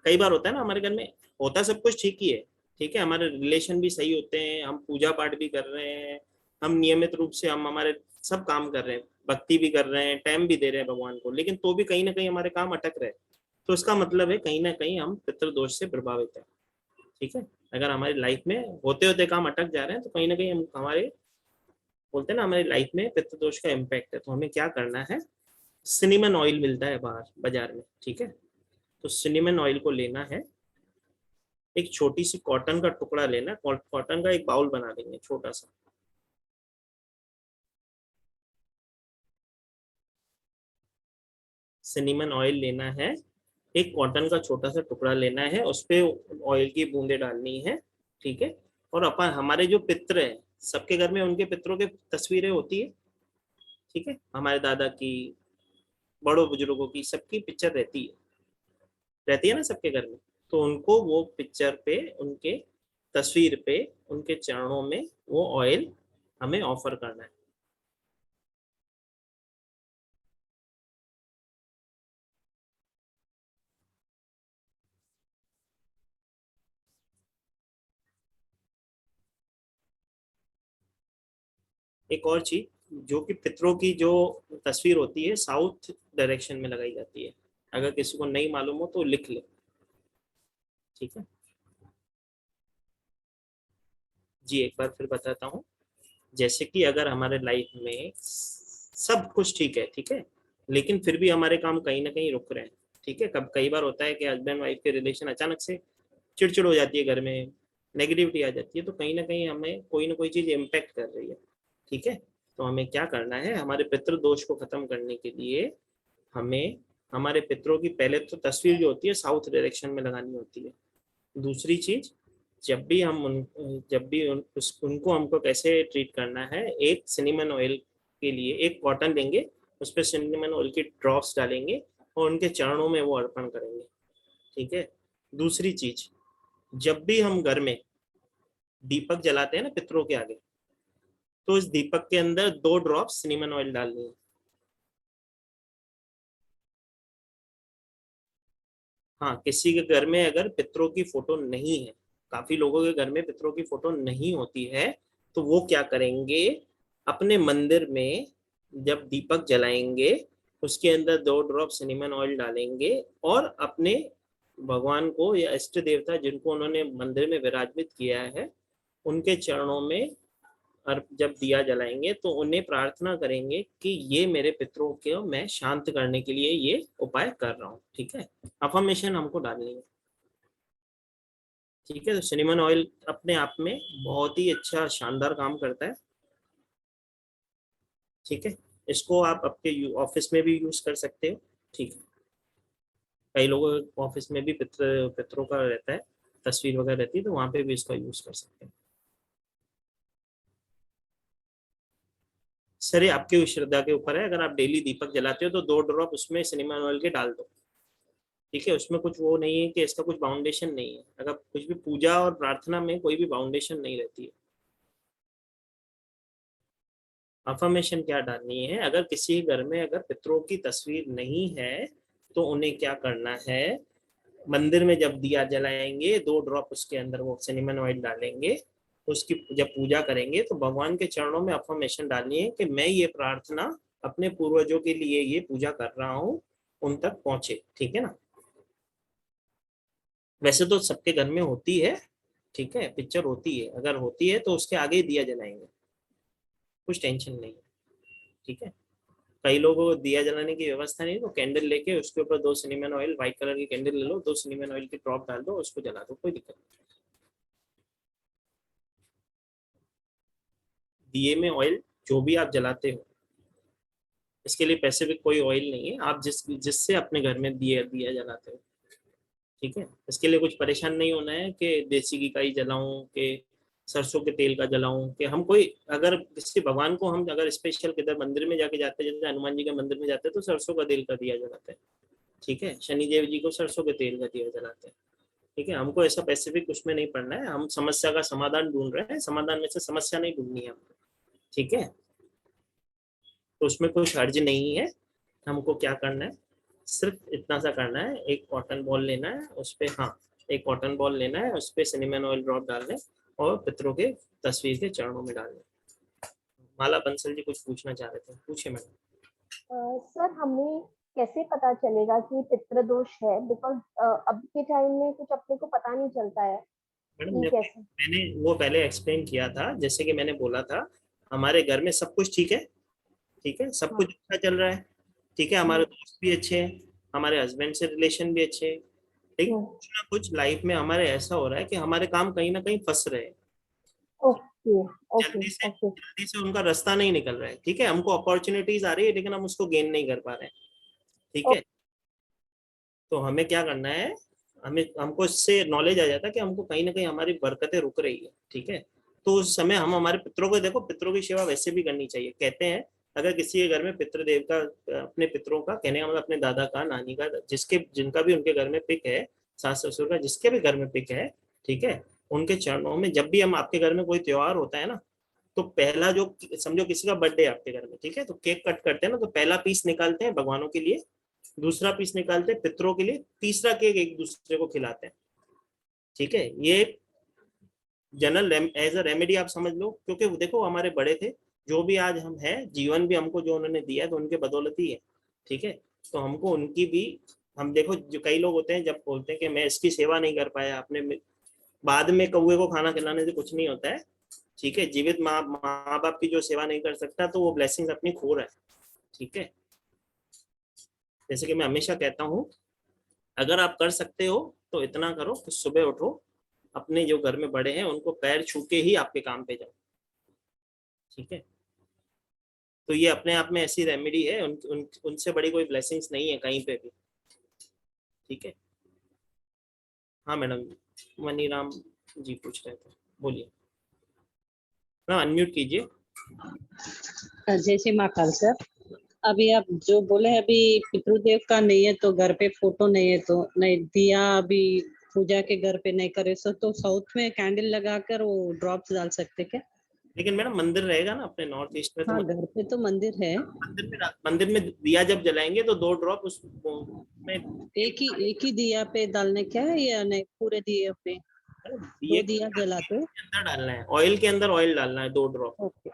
कई बार होता है ना हमारे घर में, होता सब कुछ ठीक ही है, ठीक है, हमारे रिलेशन भी सही होते हैं, हम पूजा पाठ भी कर रहे हैं, हम नियमित रूप से हम हमारे सब काम कर रहे हैं, भक्ति भी कर रहे हैं, टाइम भी दे रहे हैं भगवान को, लेकिन तो भी कहीं ना कहीं हमारे काम अटक रहे, तो इसका मतलब है कहीं ना कहीं हम पितृदोष से प्रभावित है। ठीक है, अगर हमारी लाइफ में होते होते काम अटक जा रहे हैं तो कहीं ना कहीं हम हमारे बोलते हैं ना हमारी लाइफ में पितृदोष का इम्पैक्ट है। तो हमें क्या करना है, सिनेमन ऑयल मिलता है बाहर बाजार में, ठीक है, तो सिनेमन ऑयल को लेना है, एक छोटी सी कॉटन का टुकड़ा लेना, कॉटन का एक बाउल बना लेंगे छोटा सा, सिनेमन ऑयल लेना है, एक कॉटन का छोटा सा टुकड़ा लेना है, उस पे ऑयल की बूंदे डालनी है, ठीक है, और अपन हमारे जो पितृ है, सबके घर में उनके पितरों की तस्वीरें होती है, ठीक है, हमारे दादा की, बड़ों बुजुर्गों की, सबकी पिक्चर रहती है ना सबके घर में, तो उनको वो पिक्चर पे, उनके तस्वीर पे, उनके चरणों में वो ऑयल हमें ऑफर करना है। एक और चीज, जो कि पितरों की जो तस्वीर होती है साउथ डायरेक्शन में लगाई जाती है, अगर किसी को नहीं मालूम हो तो लिख ले, ठीक है जी। एक बार फिर बताता हूँ, जैसे कि अगर हमारे लाइफ में सब कुछ ठीक है, लेकिन फिर भी हमारे काम कहीं ना कहीं रुक रहे हैं, ठीक है, कई बार होता है कि हस्बैंड वाइफ के रिलेशन अचानक से चिड़चिड़ हो जाती है, घर में नेगेटिविटी आ जाती है, तो कहीं ना कहीं हमें कोई ना कोई चीज इम्पैक्ट कर रही है, ठीक है, तो हमें क्या करना है, हमारे पितृ दोष को खत्म करने के लिए हमें हमारे पितरों की पहले तो तस्वीर जो होती है साउथ डायरेक्शन में लगानी होती है। दूसरी चीज, उनको हमको कैसे ट्रीट करना है, एक सिनेमन ऑयल के लिए एक कॉटन लेंगे, उस पर सिनेमन ऑयल की ड्रॉप्स डालेंगे और उनके चरणों में वो अर्पण करेंगे, ठीक है। दूसरी चीज, जब भी हम घर में दीपक जलाते हैं ना पितरों के आगे, तो इस दीपक के अंदर 2 ड्रॉप सिनेमन ऑयल डालनी है। हाँ, किसी के घर में अगर पितरों की फोटो नहीं है, काफी लोगों के घर में पितरों की फोटो नहीं होती है, तो वो क्या करेंगे, अपने मंदिर में जब दीपक जलाएंगे उसके अंदर 2 ड्रॉप सिनेमन ऑयल डालेंगे और अपने भगवान को या इष्ट देवता जिनको उन्होंने मंदिर में विराजित किया है उनके चरणों में और जब दिया जलाएंगे तो उन्हें प्रार्थना करेंगे कि ये मेरे पितरों को मैं शांत करने के लिए ये उपाय कर रहा हूँ, ठीक है, अफर्मेशन हमको डालनी है, ठीक है। तो सिनेमन ऑयल अपने आप में बहुत ही अच्छा शानदार काम करता है, ठीक है, इसको आप आपके ऑफिस में भी यूज कर सकते हो, ठीक है, कई लोगों ऑफिस में भी पितरों का रहता है, तस्वीर वगैरह रहती है, तो वहां पे भी इसका यूज कर सकते हैं। सर ये आपके श्रद्धा के ऊपर है, अगर आप डेली दीपक जलाते हो तो 2 ड्रॉप उसमें सिनेमन ऑयल के डाल दो, ठीक है, उसमें कुछ वो नहीं है कि इसका कुछ बाउंडेशन नहीं है, अगर कुछ भी पूजा और प्रार्थना में कोई भी बाउंडेशन नहीं रहती है। अफर्मेशन क्या डालनी है, अगर किसी घर में अगर पितरों की तस्वीर नहीं है तो उन्हें क्या करना है, मंदिर में जब दिया जलाएंगे 2 ड्रॉप उसके अंदर वो सिनेमन ऑयल डालेंगे, उसकी जब पूजा करेंगे तो भगवान के चरणों में अफर्मेशन डालनी है कि मैं ये प्रार्थना अपने पूर्वजों के लिए ये पूजा कर रहा हूँ उन तक पहुंचे, ठीक है ना। वैसे तो सबके घर में होती है, ठीक है, पिक्चर होती है, अगर होती है तो उसके आगे ही दिया जलाएंगे, कुछ टेंशन नहीं है, ठीक है। कई लोगों को दिया जलाने की व्यवस्था नहीं तो कैंडल लेके उसके ऊपर 2 सिनेमन ऑयल, व्हाइट कलर की कैंडल ले लो, 2 सिनेमन ऑयल की ड्रॉप डाल दो, उसको जला दो, कोई दिक्कत नहीं। दिए में ऑयल जो भी आप जलाते हो, इसके लिए स्पेसिफिक कोई ऑयल नहीं है, आप जिससे अपने घर में दिया जलाते हो, ठीक है, इसके लिए कुछ परेशान नहीं होना है कि देसी घी का ही जलाऊं कि सरसों के तेल का जलाऊं, कि हम कोई अगर किसी भगवान को हम अगर स्पेशल किधर मंदिर में जाके जाते हैं, जैसे हनुमान जी के मंदिर में जाते हैं तो सरसों का तेल का दिया जलाते हैं, ठीक है, शनि देव जी को सरसों के तेल का दिया जलाते हैं, ठीक है, हमको ऐसा स्पेसिफिक उसमें नहीं पड़ना है, हम समस्या का समाधान ढूंढ रहे हैं, समाधान में से समस्या नहीं ढूंढनी है हमको, ठीक है, तो उसमें कोई हर्ज नहीं है। हमको क्या करना है, सिर्फ इतना सा करना है, एक कॉटन बॉल लेना है, उस पे हाँ एक कॉटन बॉल लेना है, उस पे सिनेमन ऑयल ड्रॉप डालने और पितरों के तस्वीर के चरणों में डालने। माला बंसल जी कुछ पूछना चाह रहे थे, पूछिए मैडम। सर हमें कैसे पता चलेगा कि पितृ दोष है? बिकॉज अब के टाइम में कुछ अपने को पता नहीं चलता है मैडम कि कैसे। मैंने वो पहले एक्सप्लेन किया था, जैसे कि मैंने बोला था हमारे घर में सब कुछ ठीक है, ठीक है, सब कुछ अच्छा चल रहा है, ठीक है, हमारे दोस्त भी अच्छे हैं, हमारे हस्बैंड से रिलेशन भी अच्छे हैं, ठीक, कुछ ना कुछ लाइफ में हमारे ऐसा हो रहा है कि हमारे काम कहीं ना कहीं फंस रहे हैं, जल्दी से उनका रास्ता नहीं निकल रहा है, ठीक है, हमको अपॉर्चुनिटीज आ रही है लेकिन हम उसको गेन नहीं कर पा रहे हैं, ठीक है। तो हमें क्या करना है, हमको इससे नॉलेज आ जाता है कि हमको कहीं ना कहीं हमारी बरकतें रुक रही है, ठीक है। तो उस समय हम हमारे पितरों को, देखो पितरों की सेवा वैसे भी करनी चाहिए, कहते हैं अगर किसी के घर में पितृदेव का, अपने पितरों का, कहने का मतलब अपने दादा का, नानी का, जिनका भी उनके घर में पिक है, सास ससुर का जिसके भी घर में पिक है, ठीक है, उनके चरणों में जब भी हम, आपके घर में कोई त्योहार होता है ना, तो पहला जो, समझो किसी का बर्थडे आपके घर में, ठीक है, तो केक कट करते हैं ना, तो पहला पीस निकालते हैं भगवानों के लिए, दूसरा पीस निकालते हैं पितरों के लिए, तीसरा केक एक दूसरे को खिलाते हैं, ठीक है। ये जनरल एज अ रेमेडी आप समझ लो, क्योंकि देखो हमारे बड़े थे, जो भी आज हम हैं, जीवन भी हमको जो उन्होंने दिया तो उनके बदौलत ही है, ठीक है। तो हमको उनकी भी, हम देखो जो कई लोग होते हैं जब बोलते हैं कि मैं इसकी सेवा नहीं कर पाया, अपने बाद में कौए को खाना खिलाने से कुछ नहीं होता है, ठीक है। जीवित माँ बाप की जो सेवा नहीं कर सकता तो वो ब्लेसिंग अपनी खो रहा है, ठीक है। जैसे कि मैं हमेशा कहता हूँ, अगर आप कर सकते हो तो इतना करो कि सुबह उठो, अपने जो घर में बड़े हैं उनको पैर छू के ही आपके काम पे जाओ, ठीक है। तो ये अपने आप में ऐसी रेमेडी है, उनसे बड़ी कोई ब्लेसिंग्स नहीं है कहीं पे भी, ठीक है। हाँ मैडम, मनीराम जी पूछ रहे थे, बोलिए ना, अनम्यूट कीजिए। जय श्री महाकाल सर, अभी आप जो बोले अभी पितृदेव का नहीं है तो घर पे फोटो नहीं है तो नहीं दिया, अभी पूजा के घर पे नहीं करे सो तो साउथ में कैंडल लगाकर वो ड्रॉप्स डाल सकते क्या? लेकिन मैडम मंदिर रहेगा ना अपने नॉर्थ ईस्ट में, तो हाँ घर पे तो मंदिर है, मंदिर में दिया जब जलाएंगे तो 2 ड्रॉप उसमें एक ही दिया पे डालने क्या है या नहीं पूरे दिए पे? दो दिया जलाते अंदर डालना है, ऑयल के अंदर ऑयल डालना है 2 ड्रॉप। ओके,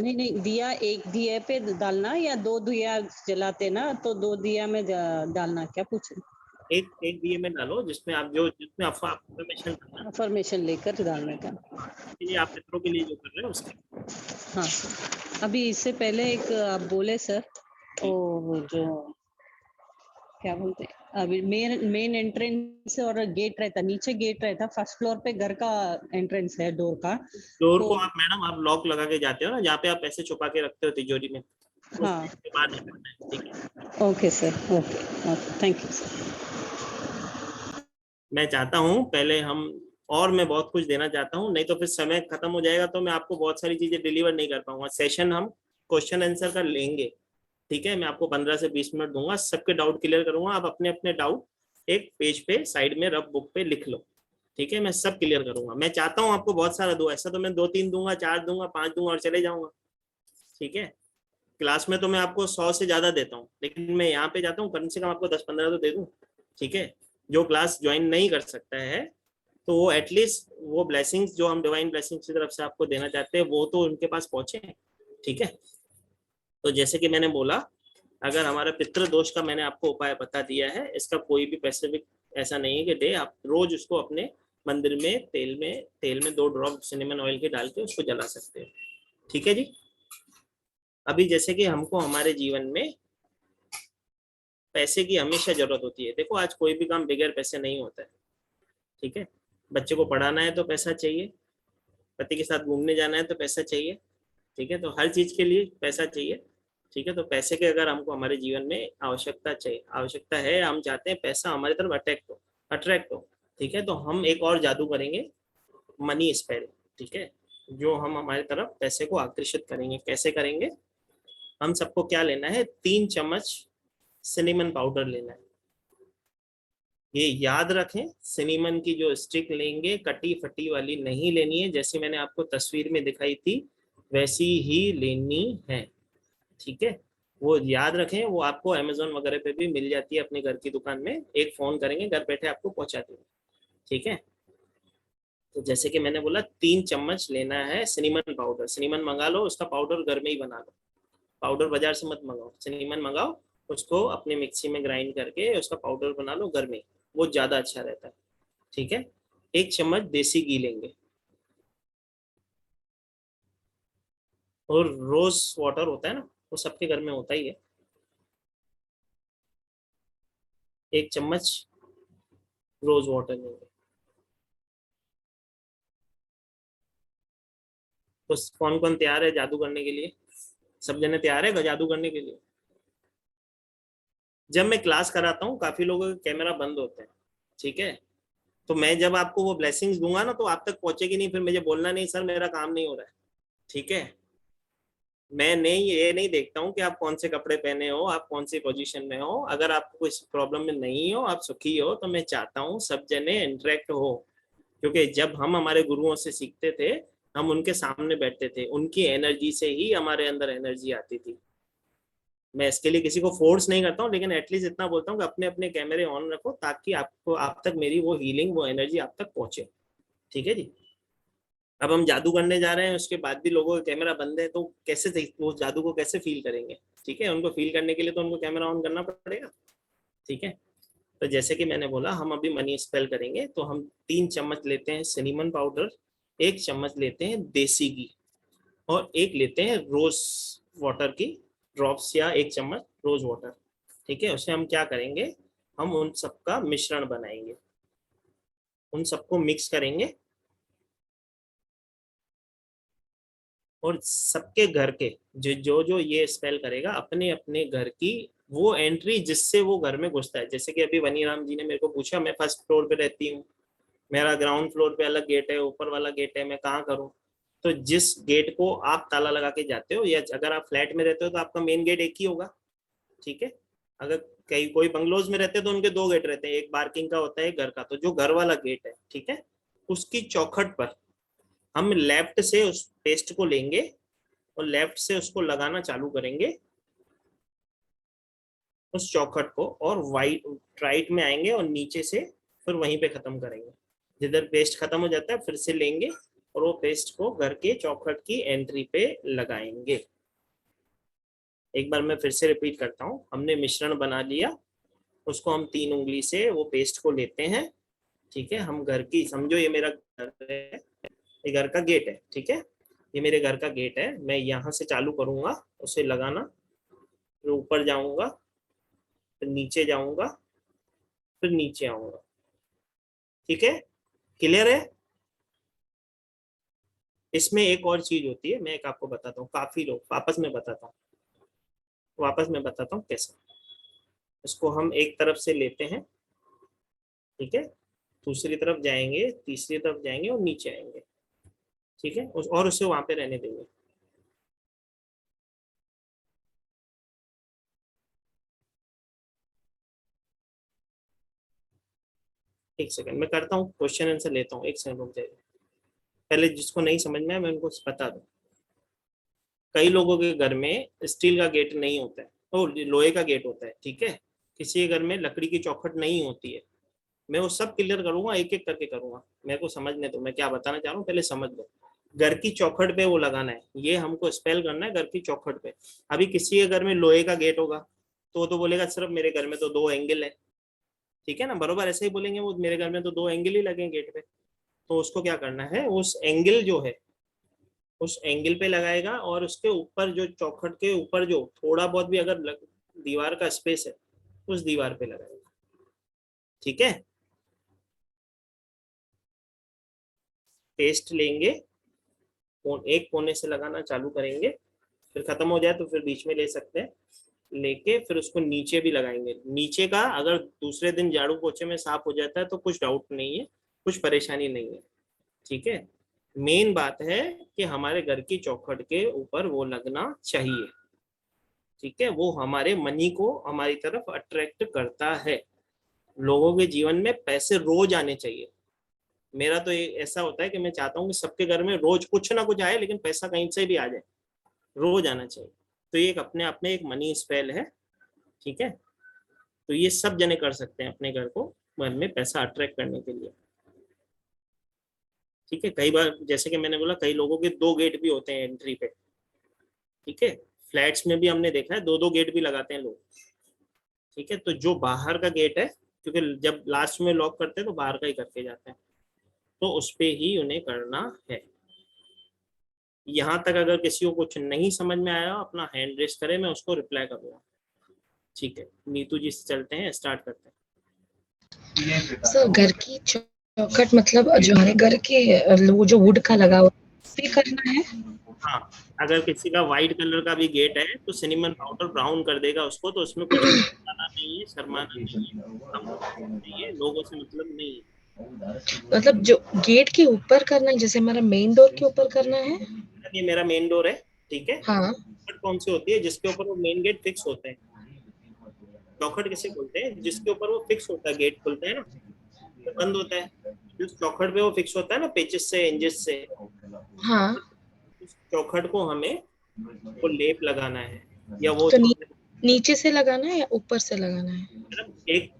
नहीं दिया एक दिए पे डालना या 2 दिया जलाते ना, तो 2 दिया में डालना क्या पूछ? एक दिए में डालो जिसमें आप जिसमें अफर्मेशन लेकर डालने का, ये आप पितरों के लिए जो कर रहे हैं उसके। हाँ अभी इससे पहले एक आप बोले सर, वो जो क्या बोलते हैं, अभी मेन एंट्रेंस और गेट रहता, नीचे गेट रहता, फर्स्ट फ्लोर पे घर का एंट्रेंस है, डोर तो को आप मैडम आप लॉक लगा के जाते हो ना, जहाँ पे आप पैसे छुपा के रखते हो तिजोरी में, हाँ उसके बाद निकलना है, ठीक है। Okay sir, okay thank you sir. मैं चाहता हूँ पहले हम, और मैं बहुत कुछ देना चाहता हूँ, नहीं तो फिर समय खत्म हो जाएगा तो मैं आपको बहुत सारी चीजें डिलीवर नहीं कर पाऊंगा। सेशन हम क्वेश्चन आंसर का लेंगे, ठीक है, मैं आपको 15 से 20 मिनट दूंगा, सबके डाउट क्लियर करूंगा, आप अपने अपने डाउट एक पेज पे साइड में रफ बुक पे लिख लो, ठीक है, मैं सब क्लियर करूंगा। मैं चाहता हूँ आपको बहुत सारा दो, ऐसा तो मैं 2-3 दूंगा, 4 दूंगा, 5 दूंगा और चले जाऊंगा, ठीक है। क्लास में तो मैं आपको 100 से ज्यादा देता हूँ, लेकिन मैं यहाँ पे जाता हूँ कम से कम आपको 10-15 तो दे दूँ, ठीक है। जो क्लास ज्वाइन नहीं कर सकता है तो वो एटलीस्ट वो ब्लेसिंग्स जो हम डिवाइन ब्लेसिंग्स की तरफ से आपको देना चाहते हैं वो तो उनके पास पहुंचे, ठीक है। तो जैसे कि मैंने बोला, अगर हमारा पितृ दोष का मैंने आपको उपाय बता दिया है, इसका कोई भी स्पेसिफिक ऐसा नहीं है कि डे, आप रोज उसको अपने मंदिर में तेल में 2 ड्रॉप सिनेमन ऑयल के डाल के उसको जला सकते हैं, ठीक है जी। अभी जैसे कि हमको हमारे जीवन में पैसे की हमेशा जरूरत होती है, देखो आज कोई भी काम बगैर पैसे नहीं होता है, ठीक है। बच्चे को पढ़ाना है तो पैसा चाहिए, पति के साथ घूमने जाना है तो पैसा चाहिए, ठीक है, तो हर चीज के लिए पैसा चाहिए, ठीक है। तो पैसे के अगर हमको हमारे जीवन में आवश्यकता है, हम चाहते हैं पैसा हमारी तरफ अट्रैक्ट हो, ठीक है, तो हम एक और जादू करेंगे, मनी स्पेल, ठीक है, जो हम हमारी तरफ पैसे को आकर्षित करेंगे। कैसे करेंगे, हम सबको क्या लेना है, 3 चम्मच सिनेमन पाउडर लेना है, ये याद रखें, सिनेमन की जो स्टिक लेंगे कटी फटी वाली नहीं लेनी है, जैसे मैंने आपको तस्वीर में दिखाई थी वैसी ही लेनी है, ठीक है। वो याद रखें, वो आपको अमेजोन वगैरह पे भी मिल जाती है अपने घर की दुकान में, एक फोन करेंगे घर बैठे आपको पहुंचा देंगे। ठीक है, तो जैसे कि मैंने बोला 3 चम्मच लेना है सिनेमन पाउडर। सिनेमन मंगा लो, उसका पाउडर घर में ही बना लो, पाउडर बाजार से मत मंगाओ, सिनेमन मंगाओ, उसको अपने मिक्सी में ग्राइंड करके उसका पाउडर बना लो घर में, वो ज़्यादा अच्छा रहता है। ठीक है, 1 चम्मच देसी घी लेंगे, और रोज वाटर होता है ना, वो सबके घर में होता ही है, 1 चम्मच रोज वाटर लेंगे। तो कौन कौन तैयार है जादू करने के लिए? सब जने तैयार है जादू करने के लिए? जब मैं क्लास कराता हूँ काफी लोगों के कैमरा बंद होते हैं, ठीक है, तो मैं जब आपको वो ब्लेसिंग्स दूंगा ना तो आप तक पहुंचेगी नहीं, फिर मुझे बोलना नहीं सर मेरा काम नहीं हो रहा है। ठीक है, मैं नहीं ये नहीं देखता हूँ कि आप कौन से कपड़े पहने हो, आप कौन सी पोजीशन में हो, अगर आप कोई प्रॉब्लम में नहीं हो, आप सुखी हो, तो मैं चाहता हूँ सब जने इंटरेक्ट हो, क्योंकि जब हम हमारे गुरुओं से सीखते थे, हम उनके सामने बैठते थे, उनकी एनर्जी से ही हमारे अंदर एनर्जी आती थी। मैं इसके लिए किसी को फोर्स नहीं करता हूँ, लेकिन एटलीस्ट इतना बोलता हूँ कि अपने अपने कैमरे ऑन रखो ताकि आपको आप तक मेरी वो हीलिंग, वो एनर्जी आप तक पहुंचे। ठीक है जी, अब हम जादू करने जा रहे हैं, उसके बाद भी लोगों का कैमरा बंद है, तो कैसे वो जादू को कैसे फील करेंगे? ठीक है, उनको फील करने के लिए तो उनको कैमरा ऑन करना पड़ेगा। ठीक है, तो जैसे कि मैंने बोला हम अभी मनी स्पेल करेंगे, तो हम 3 चम्मच लेते हैं सिनेमन पाउडर, 1 चम्मच लेते हैं देसी घी, और 1 लेते हैं रोज वाटर की ड्रॉप्स, या 1 चम्मच रोज वाटर। ठीक है, उसे हम क्या करेंगे, हम उन सबका मिश्रण बनाएंगे, उन सबको मिक्स करेंगे, और सबके घर के जो जो ये स्पेल करेगा अपने अपने घर की वो एंट्री जिससे वो घर में घुसता है। जैसे कि अभी वनीराम जी ने मेरे को पूछा, मैं 1st फ्लोर पे रहती हूँ, मेरा ग्राउंड फ्लोर पे अलग गेट है, ऊपर वाला गेट है, मैं कहाँ करूँ? तो जिस गेट को आप ताला लगा के जाते हो, या अगर आप फ्लैट में रहते हो तो आपका मेन गेट एक ही होगा। ठीक है, अगर कई कोई बंगलोज में रहते हैं तो उनके 2 गेट रहते हैं, एक पार्किंग का होता है, एक घर का। तो जो घर वाला गेट है, ठीक है, उसकी चौखट पर हम लेफ्ट से उस पेस्ट को लेंगे और लेफ्ट से उसको लगाना चालू करेंगे उस चौखट को, और राइट में आएंगे और नीचे से फिर वहीं पे खत्म करेंगे। जिधर पेस्ट खत्म हो जाता है फिर से लेंगे और वो पेस्ट को घर के चौखट की एंट्री पे लगाएंगे। एक बार मैं फिर से रिपीट करता हूँ, हमने मिश्रण बना लिया, उसको हम 3 उंगली से वो पेस्ट को लेते हैं। ठीक है, हम घर की, समझो ये मेरा घर है, ये घर का गेट है। ठीक है, ये मेरे घर का गेट है, मैं यहाँ से चालू करूंगा उसे लगाना, फिर ऊपर जाऊंगा, फिर नीचे जाऊंगा, फिर नीचे आऊंगा। ठीक है, क्लियर है? इसमें एक और चीज होती है, मैं एक आपको बताता हूँ, काफी लोग वापस में बताता हूँ कैसे। इसको हम एक तरफ से लेते हैं, ठीक है, दूसरी तरफ जाएंगे, तीसरी तरफ जाएंगे और नीचे आएंगे। ठीक है, और उसे वहां पे रहने देंगे। एक सेकंड मैं करता हूँ, क्वेश्चन आंसर लेता हूँ, 1 सेकंड रुक जाइए। पहले जिसको नहीं समझ में आया मैं उनको बता दूं। कई लोगों के घर में स्टील का गेट नहीं होता है, तो लोहे का गेट होता है। ठीक है, किसी के घर में लकड़ी की चौखट नहीं होती है। मैं वो सब क्लियर करूंगा, एक एक करके करूंगा, मेरे को समझने दो मैं क्या बताना चाह रहा हूँ, पहले समझ लो। घर की चौखट पे वो लगाना है, ये हमको स्पेल करना है घर की चौखट पे। अभी किसी के घर में लोहे का गेट होगा तो बोलेगा सिर्फ मेरे घर में तो 2 एंगल है। ठीक है ना, बरोबर ऐसे ही बोलेंगे वो, मेरे घर में तो 2 एंगल ही लगे गेट पे। तो उसको क्या करना है, उस एंगल जो है उस एंगल पे लगाएगा, और उसके ऊपर जो चौखट के ऊपर जो थोड़ा बहुत भी अगर दीवार का स्पेस है उस दीवार पे लगाएगा। ठीक है, पेस्ट लेंगे, एक कोने से लगाना चालू करेंगे, फिर खत्म हो जाए तो फिर बीच में ले सकते हैं, लेके फिर उसको नीचे भी लगाएंगे। नीचे का अगर दूसरे दिन झाड़ू पोछे में साफ हो जाता है तो कुछ डाउट नहीं है, कुछ परेशानी नहीं है। ठीक है, मेन बात है कि हमारे घर की चौखट के ऊपर वो लगना चाहिए। ठीक है, वो हमारे मनी को हमारी तरफ अट्रैक्ट करता है। लोगों के जीवन में पैसे रोज आने चाहिए। मेरा तो ऐसा होता है कि मैं चाहता हूँ कि सबके घर में रोज कुछ ना कुछ आए, लेकिन पैसा कहीं से भी आ जाए, रोज आना चाहिए। तो ये एक अपने आप में एक मनी स्पेल है, ठीक है। तो ये सब जने कर सकते हैं अपने घर को घर में पैसा अट्रैक्ट करने के लिए, ठीक है। कई बार जैसे कि मैंने बोला कई लोगों के 2 गेट भी होते हैं एंट्री पे, ठीक है। फ्लैट्स में भी हमने देखा है 2-2 गेट भी लगाते हैं लोग, ठीक है। तो जो बाहर का गेट है, क्योंकि जब लास्ट में लॉक करते हैं तो बाहर का ही करके जाते हैं, तो उस पे ही उन्हें करना है। यहाँ तक अगर किसी को कुछ नहीं समझ में आया अपना हैंड रेस करे, मैं उसको रिप्लाई करूँगा, ठीक है। नीतू जी से चलते हैं, स्टार्ट करते हैं। सर घर की चौखट मतलब जो हमारे घर के वो जो वुड का लगा हुआ पे करना है। हाँ, अगर किसी का व्हाइट कलर का भी गेट है तो सिनेमन पाउडर ब्राउन कर देगा उसको, तो उसमें कुछ शर्माना नहीं है, लोगों से मतलब नहीं है। मतलब जो गेट के ऊपर करना है, जैसे हमारा मेन डोर के ऊपर करना है। ये मेरा मेन डोर है, ठीक है। हाँ। चौखट कौन सी होती है जिसके ऊपर वो मेन गेट फिक्स होते हैं? चौखट किसे बोलते हैं? जिसके ऊपर वो फिक्स होता है, गेट खुलता है ना तो बंद होता है, जिस चौखट पे वो फिक्स होता है ना पेचेस से इंजेस से, हाँ। उस चौखट को हमें वो लेप लगाना है, या वो तो नीचे से लगाना है या ऊपर से लगाना है? एक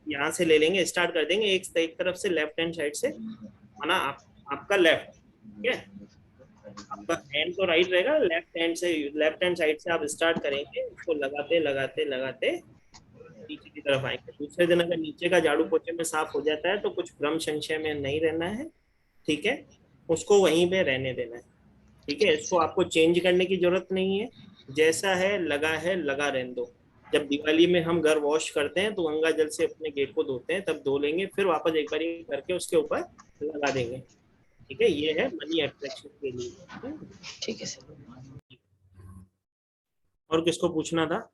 यहाँ से ले लेंगे, स्टार्ट कर देंगे एक तरफ से, लेफ्ट हैंड साइड से, माना आपका लेफ्ट, ठीक है। आपका हैंड तो राइट रहेगा, लेफ्ट हैंड साइड से आप स्टार्ट करेंगे, उसको लगाते लगाते लगाते नीचे की तरफ आएंगे। दूसरे दिन अगर नीचे का झाड़ू पोछे में साफ हो जाता है तो कुछ भ्रम संशय में नहीं रहना है, ठीक है। उसको वहीं पे रहने देना है, ठीक है। इसको आपको चेंज करने की जरूरत नहीं है, जैसा है लगा रहने दो। जब दिवाली में हम घर वॉश करते हैं तो गंगा जल से अपने गेट को धोते हैं, तब धो लेंगे, फिर वापस एक बार करके उसके ऊपर लगा देंगे, ठीक है। ये है मनी अट्रैक्शन के लिए, ठीक है सर। और किसको पूछना था?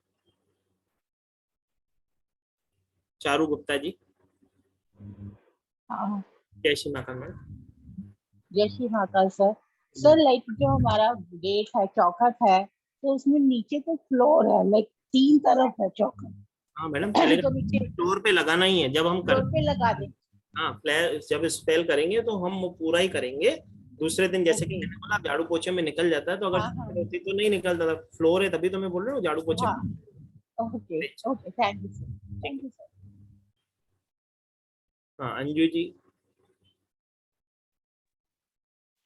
चारू गुप्ता जी। हाँ, जय श्री महाकाल मैडम। जय Shri Mahakal sir. Sir like जो हमारा गेट है, चौखट है, तो उसमें नीचे तो फ्लोर है, लाइक 3 तरफ है चौखट। हाँ मैडम, तो नीचे फ्लोर पे लगाना ही है जब हम फ्लोर पे लगा दे। हाँ, जब स्पेल करेंगे तो हम वो पूरा ही करेंगे। दूसरे दिन जैसे कि मैंने बोला झाड़ू पोछे में निकल जाता है, तो अगर होती तो नहीं निकलता था, फ्लोर है तभी तो मैं बोल रहा हूँ झाड़ू पोछे। Okay okay, thank you sir, thank you sir. हाँ अंजू जी।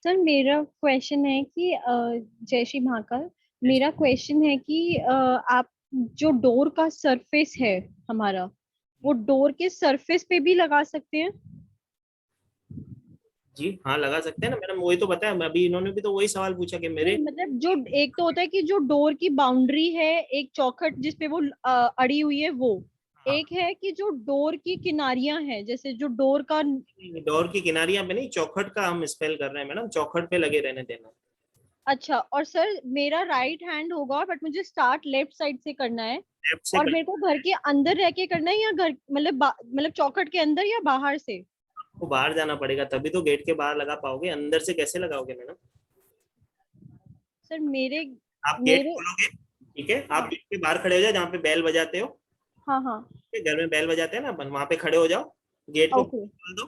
सर मेरा क्वेश्चन है कि जय श्री महाकाल, मेरा क्वेश्चन है कि आप जो डोर का सरफेस है हमारा, वो डोर के सरफेस पे भी लगा सकते हैं? जी हाँ, लगा सकते हैं ना मैडम, वही तो बताया अभी, इन्होंने भी तो वही सवाल पूछा कि मेरे मतलब जो एक तो होता है कि जो डोर की बाउंड्री है, एक चौखट जिसपे वो अड़ी हुई है वो, एक है कि जो डोर की किनारियां हैं, जैसे जो डोर की किनारियां पे नहीं, चौखट का हम स्पेल कर रहे हैं मैडम, चौखट पे लगे रहने देना। अच्छा, और सर मेरा राइट हैंड होगा बट मुझे स्टार्ट लेफ्ट साइड से करना है, और मेरे को घर के अंदर रह के करना है या घर मतलब चौखट के अंदर या बाहर से? आपको बाहर जाना पड़ेगा तभी तो गेट के बाहर लगा पाओगे, अंदर से कैसे लगाओगे मैडम? सर आप गेट खोलोगे, ठीक है, आप गेट के बाहर खड़े हो जाओ, जहाँ पे बेल बजाते हो। हाँ हाँ, घर में बेल बजाते हैं ना अपन, वहां पे खड़े हो जाओ, गेट को खोल दो,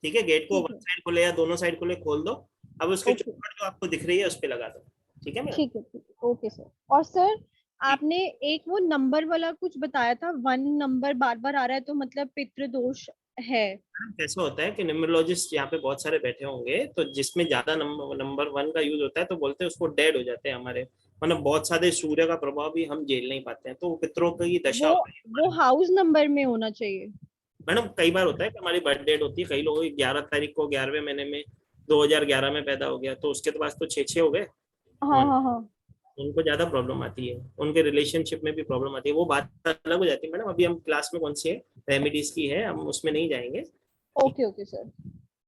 ठीक है। गेट को वन साइड खोले या दोनों साइड खोले, खोल दो। अब उसकी चौखट जो आपको दिख रही है उस पे लगा दो, ठीक है मैडम? ठीक है, ओके सर। और सर आपने एक वो नंबर वाला कुछ बताया था, 1 नंबर बार बार आ रहा है, तो मतलब पितृदोष है? कैसा होता है कि न्यूमरोलॉजिस्ट यहाँ पे बहुत सारे बैठे होंगे, तो जिसमें ज्यादा नंबर 1 का यूज होता है तो बोलते हैं उसको डेड हो जाते हैं हमारे, मतलब बहुत सारे सूर्य का प्रभाव भी हम झेल नहीं पाते हैं, तो पितरों की दशा वो हाउस नंबर में होना चाहिए मैडम। कई बार होता है कि हमारी बर्थ डेट होती है, कई लोगों की 11 तारीख को 11वें महीने में 2011 में पैदा हो गया, तो उसके पास तो 6 हो गए। हाँ हाँ हाँ, उनको ज्यादा प्रॉब्लम आती है, उनके रिलेशनशिप में भी प्रॉब्लम आती है, वो बात अलग हो जाती है मैडम। अभी हम क्लास में कौन सी है रेमेडीज की है, हम उसमें नहीं जाएंगे। Okay okay sir.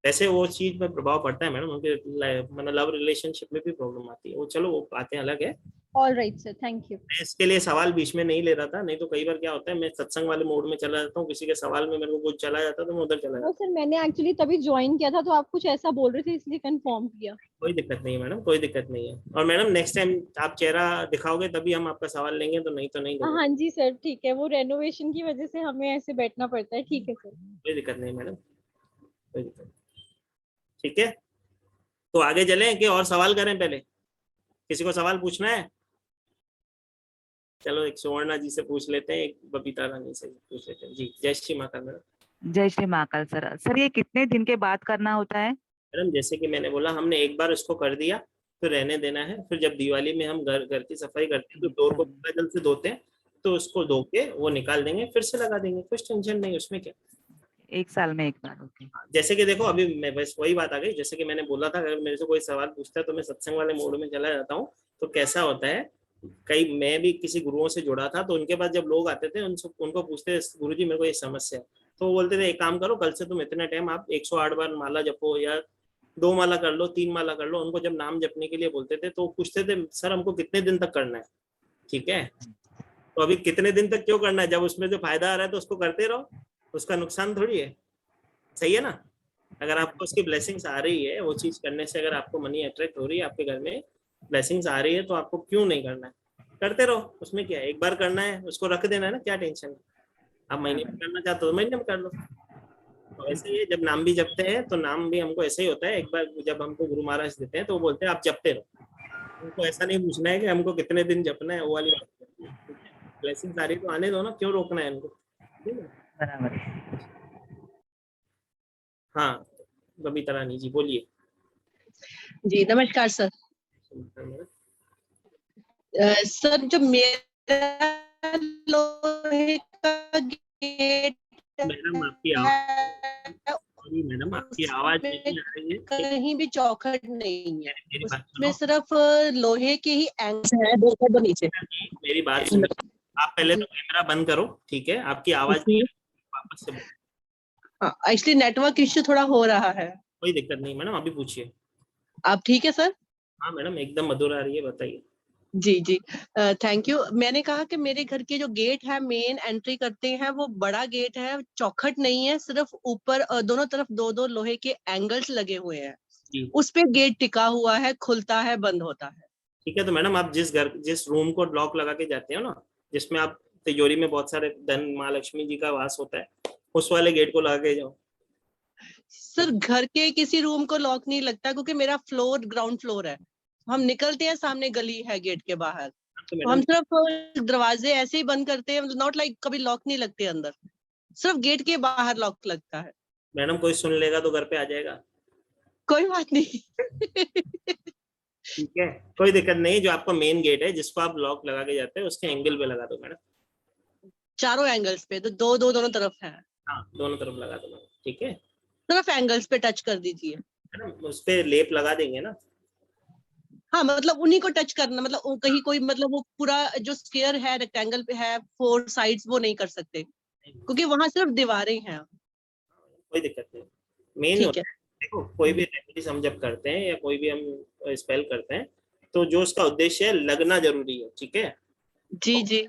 वैसे वो चीज में प्रभाव पड़ता है मैडम, उनके मतलब लव रिलेशनशिप में भी प्रॉब्लम आती है, वो चलो वो बातें अलग है। All right sir, thank you. मैं इसके लिए सवाल बीच में नहीं ले रहा था, नहीं तो कई बार क्या होता है मैं सत्संग वाले मोड में चला जाता हूँ, किसी के सवाल में मेरे को कुछ चला जाता है तो मैं उधर चला जाता हूँ। सर मैंने एक्चुअली तभी ज्वाइन किया था, तो आप कुछ ऐसा बोल रहे थे इसलिए कंफर्म किया। कोई दिक्कत नहीं है मैडम, कोई दिक्कत नहीं है। और मैडम नेक्स्ट टाइम आप चेहरा दिखाओगे तभी हम आपका सवाल लेंगे, तो नहीं तो नहीं लेंगे। हाँ जी सर, ठीक है, वो रेनोवेशन की वजह से हमें ऐसे बैठना पड़ता है, ठीक है सर। कोई दिक्कत नहीं मैडम, कोई दिक्कत। ठीक है, तो आगे चलें कि और सवाल करें? पहले किसी को सवाल पूछना है? चलो एक सुवर्णा जी से पूछ लेते हैं, एक बबीता रानी से पूछ लेते हैं। जी जय श्री महाकाल मैडम। जय श्री महाकाल सर। सर ये कितने दिन के बाद करना होता है? मैडम जैसे कि मैंने बोला, हमने एक बार इसको कर दिया तो रहने देना है। फिर जब दिवाली में हम घर की सफाई करते हैं तो डोर को गंगा जल से धोते हैं, तो उसको धो के वो निकाल देंगे, फिर से लगा देंगे, कुछ टेंशन नहीं उसमें। क्या 1 साल में एक बार? ओके। जैसे कि देखो अभी मैं बस वही बात आ गई, जैसे कि मैंने बोला था, अगर मेरे से कोई सवाल पूछता है तो मैं सत्संग वाले मोड में चला जाता हूँ। तो कैसा होता है, कई मैं भी किसी गुरुओं से जुड़ा था, तो उनके पास जब लोग आते थे उनको पूछते गुरुजी मेरे को ये समस्या है, तो वो बोलते थे एक काम करो, कल से तुम इतने टाइम आप 108 बार माला जपो, या 2 माला कर लो, 3 माला कर लो। उनको जब नाम जपने के लिए बोलते थे तो पूछते थे सर हमको कितने दिन तक करना है? ठीक है, तो अभी कितने दिन तक क्यों करना है? जब उसमें जो फायदा आ रहा है तो उसको करते रहो, उसका नुकसान थोड़ी है। सही है ना? अगर आपको उसकी ब्लेसिंग्स आ रही है, वो चीज करने से अगर आपको मनी अट्रैक्ट हो रही है, आपके घर में ब्लेसिंग्स आ रही है, तो आपको क्यों नहीं करना है? करते रहो, उसमें क्या है, एक बार करना है उसको रख देना है ना, क्या टेंशन है? आप महीने में करना चाहते हो तो महीने में कर लो। तो ऐसे ही जब नाम भी जपते हैं तो नाम भी हमको ऐसे ही होता है। एक बार जब हमको गुरु महाराज देते हैं तो वो बोलते हैं आप जपते रहो, उनको ऐसा नहीं पूछना है कि हमको कितने दिन जपना है, वो वाली बात। ब्लेसिंग्स आ रही तो आने दो ना, क्यों रोकना है इनको? बराबर। हाँ बबीता रानी जी बोलिए। जी नमस्कार सर। सर जो मेरा लोहे का गेट मैडम आपकी आवाज नहीं आ रही है, कहीं भी चौखट नहीं है, उसमें सिर्फ लोहे के ही एंगल्स हैं, दो ऊपर दो नीचे। मेरी बात सुनिए, आप पहले तो कैमरा बंद करो, ठीक है? आपकी आवाज वापस से। हाँ एक्चुअली नेटवर्क इश्यू थोड़ा हो रहा है। कोई दिक्कत नहीं मैडम, अभी पूछिए। आप ठीक है सर? हाँ मैडम एकदम मधुर आ रही है, बताइए। जी जी थैंक यू। मैंने कहा कि मेरे घर के जो गेट है, मेन एंट्री करते हैं, वो बड़ा गेट है, चौखट नहीं है, सिर्फ ऊपर दोनों तरफ दो दो लोहे के एंगल्स लगे हुए हैं, उस पे गेट टिका हुआ है, खुलता है बंद होता है। ठीक है, तो मैडम आप जिस रूम को लॉक लगा के जाते हो ना, जिसमें आप तिजोरी में बहुत सारे धन माँ लक्ष्मी जी का वास होता है, उस वाले गेट को लगा के जाओ। सर घर के किसी रूम को लॉक नहीं लगता, क्योंकि मेरा फ्लोर ग्राउंड फ्लोर है, हम निकलते हैं सामने गली है गेट के बाहर, तो हम सिर्फ दरवाजे ऐसे ही बंद करते हैं, नॉट लाइक कभी लॉक नहीं लगते अंदर, सिर्फ गेट के बाहर लॉक लगता है। मैडम कोई सुन लेगा तो घर पे आ जाएगा। कोई बात नहीं ठीक है, कोई दिक्कत नहीं। जो आपका मेन गेट है जिसको आप लॉक लगा के जाते हैं, उसके एंगल पे लगा दो मैडम। चारों एंगल्स पे, तो दोनों तरफ है। हाँ दोनों तरफ लगा दो मैडम, ठीक है? सिर्फ एंगल्स पे टच कर दीजिए मैडम, उस पे लेप लगा देंगे ना? हाँ मतलब उन्हीं को टच करना, मतलब कहीं कोई मतलब वो पूरा जो स्क्वायर है, रेक्टेंगल पे है, 4 साइड्स, वो नहीं कर सकते क्योंकि वहां सिर्फ दीवारें हैं। कोई दिक्कत नहीं। मेन होता है, देखो कोई भी रेमेडीज हम जब करते हैं या कोई भी हम स्पेल करते हैं, तो जो उसका उद्देश्य है लगना जरूरी है, ठीक है? जी जी।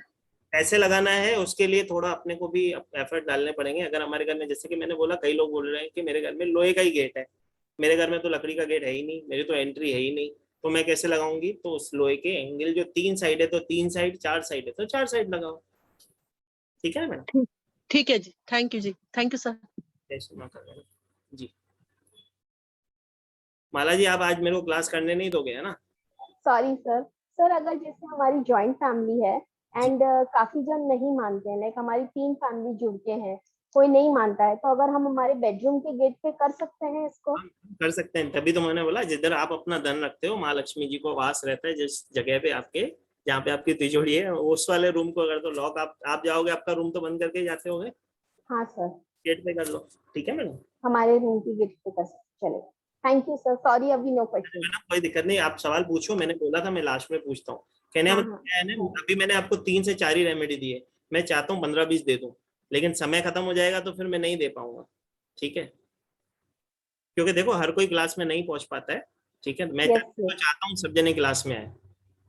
कैसे लगाना है उसके लिए थोड़ा अपने को भी एफर्ट डालने पड़ेंगे। अगर हमारे घर में, जैसे कि मैंने बोला, कई लोग बोल रहे हैं कि मेरे घर में लोहे का ही गेट है, मेरे घर में तो लकड़ी का गेट है ही नहीं, मेरी तो एंट्री है ही नहीं, तो मैं कैसे लगाऊंगी? तो उस लोहे के एंगल जो 3 साइड है तो 3 साइड, 4 साइड है तो 4 साइड लगाओ। ठीक है मैडम? ठीक है जी, थैंक यू जी, थैंक यू सर। जय श्री महाकाल जी। माला जी आप आज मेरे को क्लास करने नहीं दोगे, है ना? Sorry sir. सर अगर जैसे हमारी जॉइंट फैमिली है एंड काफी जन नहीं मानते हैं, लाइक हमारी 3 फैमिली जुड़ के हैं, कोई नहीं मानता है, तो अगर हम हमारे बेडरूम के गेट पे कर सकते हैं इसको? कर सकते हैं, तभी तो मैंने बोला जिधर आप अपना धन रखते हो, माँ लक्ष्मी जी को वास रहता है, जिस जगह पे आपके, जहाँ पे आपकी तिजोरी है, उस वाले रूम को अगर तो लॉक आप जाओगे, आपका रूम तो बंद करके जाते होगे। हाँ सर। गेट पे कर लो, ठीक है मैडम? हमारे रूम की गेट पे कर सकते, चलेगा। थैंक यू सर, सॉरी अभी नो क्वेश्चन। मैडम कोई दिक्कत नहीं, आप सवाल पूछो, मैंने बोला था मैं लास्ट में पूछता हूँ। कहने का मतलब है ना, अभी मैंने आपको 3 से 4 ही रेमेडी दी है, मैं चाहता हूँ 15-20 दे दूं, लेकिन समय खत्म हो जाएगा तो फिर मैं नहीं दे पाऊंगा, ठीक है? क्योंकि देखो हर कोई क्लास में नहीं पहुंच पाता है, ठीक है? मैं चाहता हूँ सब जने क्लास में आए,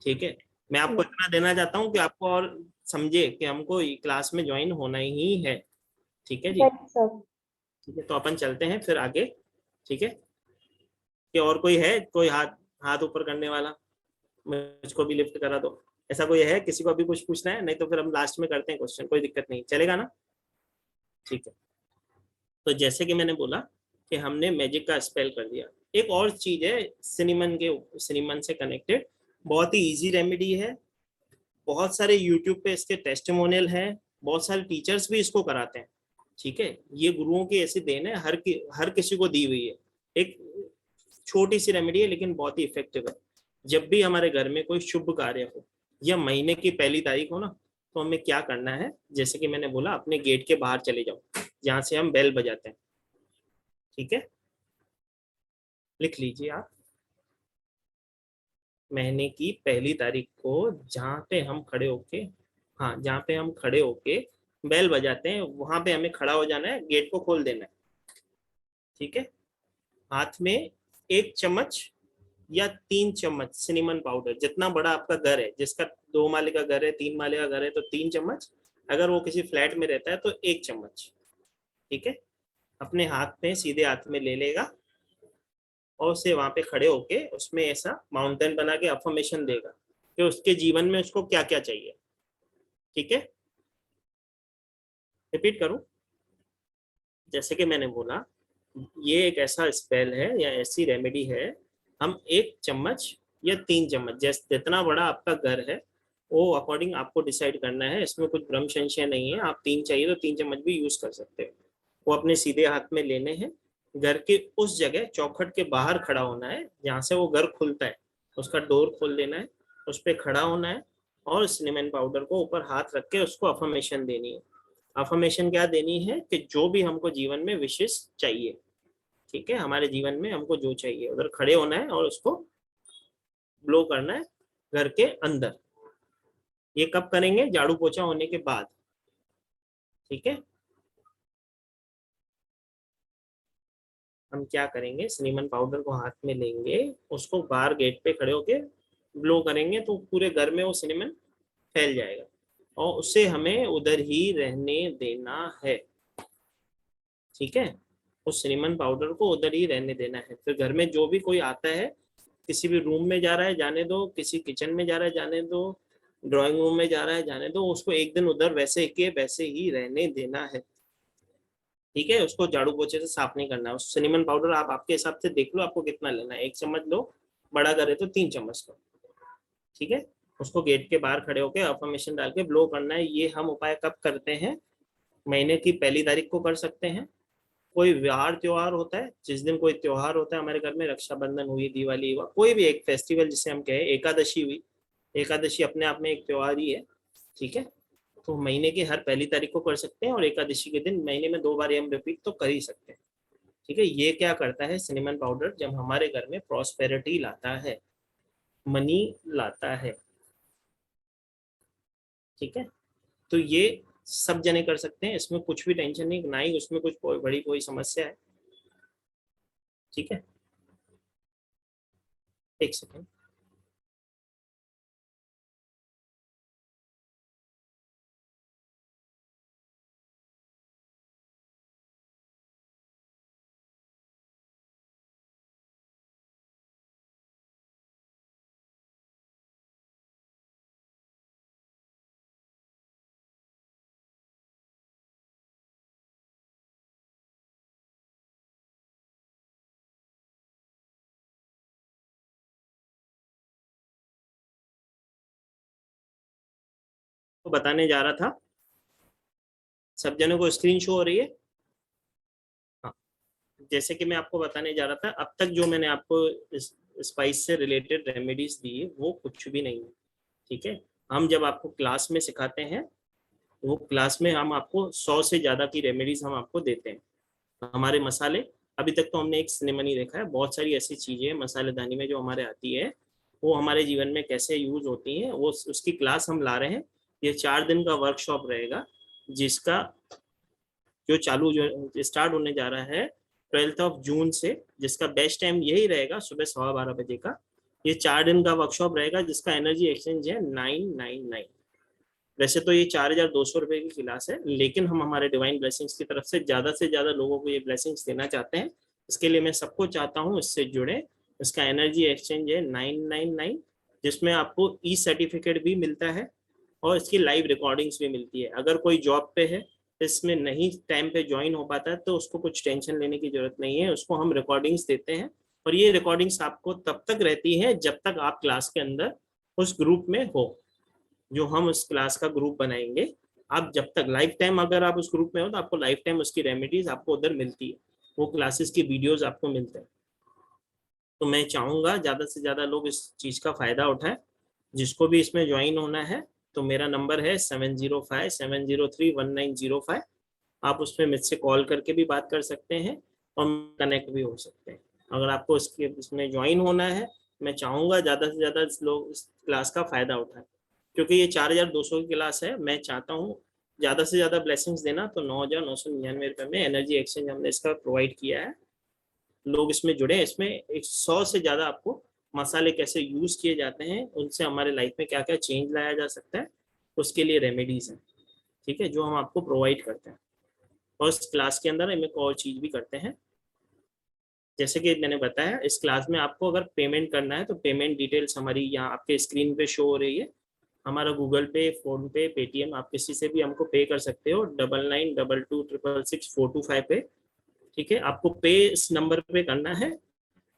ठीक है? मैं आपको इतना देना चाहता हूँ कि आपको और समझे कि हमको क्लास में ज्वाइन होना ही है, ठीक है जी? ठीक है, तो अपन चलते हैं फिर आगे, ठीक है? कि और कोई है, कोई हाथ ऊपर करने वाला? मुझको भी लिफ्ट करा दो। ऐसा कोई है, किसी को अभी कुछ पूछना है? नहीं तो फिर हम लास्ट में करते हैं क्वेश्चन, कोई दिक्कत नहीं, चलेगा ना? ठीक है, तो जैसे कि मैंने बोला कि हमने मैजिक का स्पेल कर दिया। एक और चीज है सिनेमन से कनेक्टेड, बहुत ही इजी रेमेडी है, बहुत सारे यूट्यूब पे इसके टेस्टिमोनियल हैं, बहुत सारे टीचर्स भी इसको कराते हैं। ठीक है, ये गुरुओं की ऐसी देन है, हर किसी को दी हुई है। एक छोटी सी रेमेडी है लेकिन बहुत ही इफेक्टिव है। जब भी हमारे घर में कोई शुभ कार्य हो या महीने की पहली तारीख हो ना, तो हमें क्या करना है, जैसे कि मैंने बोला, अपने गेट के बाहर चले जाओ जहां से हम बेल बजाते हैं। ठीक है, लिख लीजिए आप, महीने की पहली तारीख को जहां पे हम खड़े होके, हाँ जहां पे हम खड़े होके बेल बजाते हैं, वहां पे हमें खड़ा हो जाना है, गेट को खोल देना है। ठीक है, हाथ में 1 चम्मच या 3 चम्मच सिनेमन पाउडर, जितना बड़ा आपका घर है, जिसका 2 माले का घर है, 3 माले का घर है तो 3 चम्मच, अगर वो किसी फ्लैट में रहता है तो 1 चम्मच। ठीक है, अपने हाथ में, सीधे हाथ में ले लेगा और उसे वहां पे खड़े होके उसमें ऐसा माउंटेन बना के अफर्मेशन देगा कि उसके जीवन में उसको क्या क्या चाहिए। ठीक है, रिपीट करूं, जैसे कि मैंने बोला, ये एक ऐसा स्पेल है या ऐसी रेमेडी है, हम 1 चम्मच या 3 चम्मच, जैसे जितना बड़ा आपका घर है वो अकॉर्डिंग आपको डिसाइड करना है, इसमें कुछ भ्रम संशय नहीं है। आप 3 चाहिए तो 3 चम्मच भी यूज कर सकते हो। वो अपने सीधे हाथ में लेने हैं, घर के उस जगह चौखट के बाहर खड़ा होना है जहाँ से वो घर खुलता है, उसका डोर खोल देना है, उस पर खड़ा होना है और सिनेमन पाउडर को ऊपर हाथ रख के उसको अफर्मेशन देनी है। अफर्मेशन क्या देनी है कि जो भी हमको जीवन में विशेष चाहिए, ठीक है, हमारे जीवन में हमको जो चाहिए उधर खड़े होना है और उसको ब्लो करना है घर के अंदर। ये कब करेंगे? झाड़ू पोछा होने के बाद। ठीक है, हम क्या करेंगे, सिनेमन पाउडर को हाथ में लेंगे, उसको बाहर गेट पे खड़े होके ब्लो करेंगे तो पूरे घर में वो सिनेमन फैल जाएगा और उसे हमें उधर ही रहने देना है। ठीक है, उस सिनेमन पाउडर को उधर ही रहने देना है। फिर घर में जो भी कोई आता है, किसी भी रूम में जा रहा है जाने दो, किसी किचन में जा रहा है जाने दो, ड्राइंग रूम में जा रहा है जाने दो, उसको एक दिन उधर वैसे के वैसे ही रहने देना है। ठीक है, उसको झाड़ू पोछे से साफ नहीं करना है। उस सिनेमन पाउडर आप आपके हिसाब से देख लो आपको कितना लेना है, 1 चम्मच लो, बड़ा करे तो 3 चम्मच लो। ठीक है, उसको गेट के बाहर खड़े होकर अफर्मेशन डाल के ब्लो करना है। ये हम उपाय कब करते हैं? महीने की पहली तारीख को कर सकते हैं। कोई वार त्योहार होता है, जिस दिन कोई त्योहार होता है हमारे घर में, रक्षाबंधन हुई, दिवाली हुआ, कोई भी एक फेस्टिवल जिसे हम कहें, एकादशी हुई, एकादशी अपने आप में एक त्योहार ही है। ठीक है, तो महीने की हर पहली तारीख को कर सकते हैं और एकादशी के दिन महीने में 2 बार हम रिपीट तो कर ही सकते हैं। ठीक है, ये क्या करता है सिनेमन पाउडर, जब हमारे घर में प्रॉस्पेरिटी लाता है, मनी लाता है। ठीक है, तो ये सब जने कर सकते हैं, इसमें कुछ भी टेंशन नहीं, ना ही उसमें कुछ बड़ी कोई समस्या है। ठीक है, एक सेकेंड, तो बताने जा रहा था, सब जनों को स्क्रीन शो हो रही है? हाँ, जैसे कि मैं आपको बताने जा रहा था, अब तक जो मैंने आपको स्पाइस से रिलेटेड रेमेडीज दी है वो कुछ भी नहीं है। ठीक है, हम जब आपको क्लास में सिखाते हैं, वो क्लास में हम आपको 100 से ज़्यादा की रेमेडीज हम आपको देते हैं। हमारे मसाले, अभी तक तो हमने एक सिनेमन ही देखा है, बहुत सारी ऐसी चीज़ें मसालेदानी में जो हमारे आती है, वो हमारे जीवन में कैसे यूज होती हैं, वो उसकी क्लास हम ला रहे हैं। ये 4 दिन का वर्कशॉप रहेगा, जिसका जो जो स्टार्ट होने जा रहा है 12 जून से, जिसका बेस्ट टाइम यही रहेगा सुबह 12:15 बजे का। ये 4 दिन का वर्कशॉप रहेगा जिसका एनर्जी एक्सचेंज है 999। वैसे तो ये 4200 रुपये की क्लास है, लेकिन हम हमारे डिवाइन ब्लेसिंग्स की तरफ से ज़्यादा लोगों को ये ब्लेसिंग्स देना चाहते हैं। इसके लिए मैं सबको चाहता हूँ इससे जुड़े। इसका एनर्जी एक्सचेंज है 999, जिसमें आपको ई सर्टिफिकेट भी मिलता है और इसकी लाइव रिकॉर्डिंग्स भी मिलती है। अगर कोई जॉब पे है, इसमें नहीं टाइम पे ज्वाइन हो पाता है, तो उसको कुछ टेंशन लेने की जरूरत नहीं है, उसको हम रिकॉर्डिंग्स देते हैं और ये रिकॉर्डिंग्स आपको तब तक रहती है जब तक आप क्लास के अंदर उस ग्रुप में हो। जो हम उस क्लास का ग्रुप बनाएंगे, आप जब तक लाइफ टाइम अगर आप उस ग्रुप में हो तो आपको लाइफ टाइम उसकी रेमेडीज आपको उधर मिलती है, वो क्लासेस की वीडियोस आपको मिलते हैं। तो मैं चाहूंगा ज्यादा से ज्यादा लोग इस चीज का फायदा उठाएं। जिसको भी इसमें ज्वाइन होना है तो मेरा नंबर है 7057031905। आप उसमें मुझसे कॉल करके भी बात कर सकते हैं और कनेक्ट भी हो सकते हैं। अगर आपको इसमें ज्वाइन होना है, मैं चाहूंगा ज्यादा से ज्यादा लोग इस क्लास का फायदा उठाएं, क्योंकि ये 4200 की क्लास है। मैं चाहता हूँ ज्यादा से ज्यादा ब्लेसिंग्स देना, तो 9999 रुपये में एनर्जी एक्सचेंज हमने इसका प्रोवाइड किया है। लोग इसमें जुड़े। इसमें 100 से ज्यादा आपको मसाले कैसे यूज किए जाते हैं, उनसे हमारे लाइफ में क्या क्या चेंज लाया जा सकता है, उसके लिए रेमेडीज हैं, ठीक है, जो हम आपको प्रोवाइड करते हैं। और इस क्लास के अंदर हम एक और चीज भी करते हैं, जैसे कि मैंने बताया, इस क्लास में आपको अगर पेमेंट करना है तो पेमेंट डिटेल्स हमारी यहाँ आपके स्क्रीन पे शो हो रही है। हमारा गूगल पे, फोन पे, पेटीएम, आप किसी से भी हमको पे कर सकते हो 9922666425 पे, ठीक है। आपको पे इस नंबर पे करना है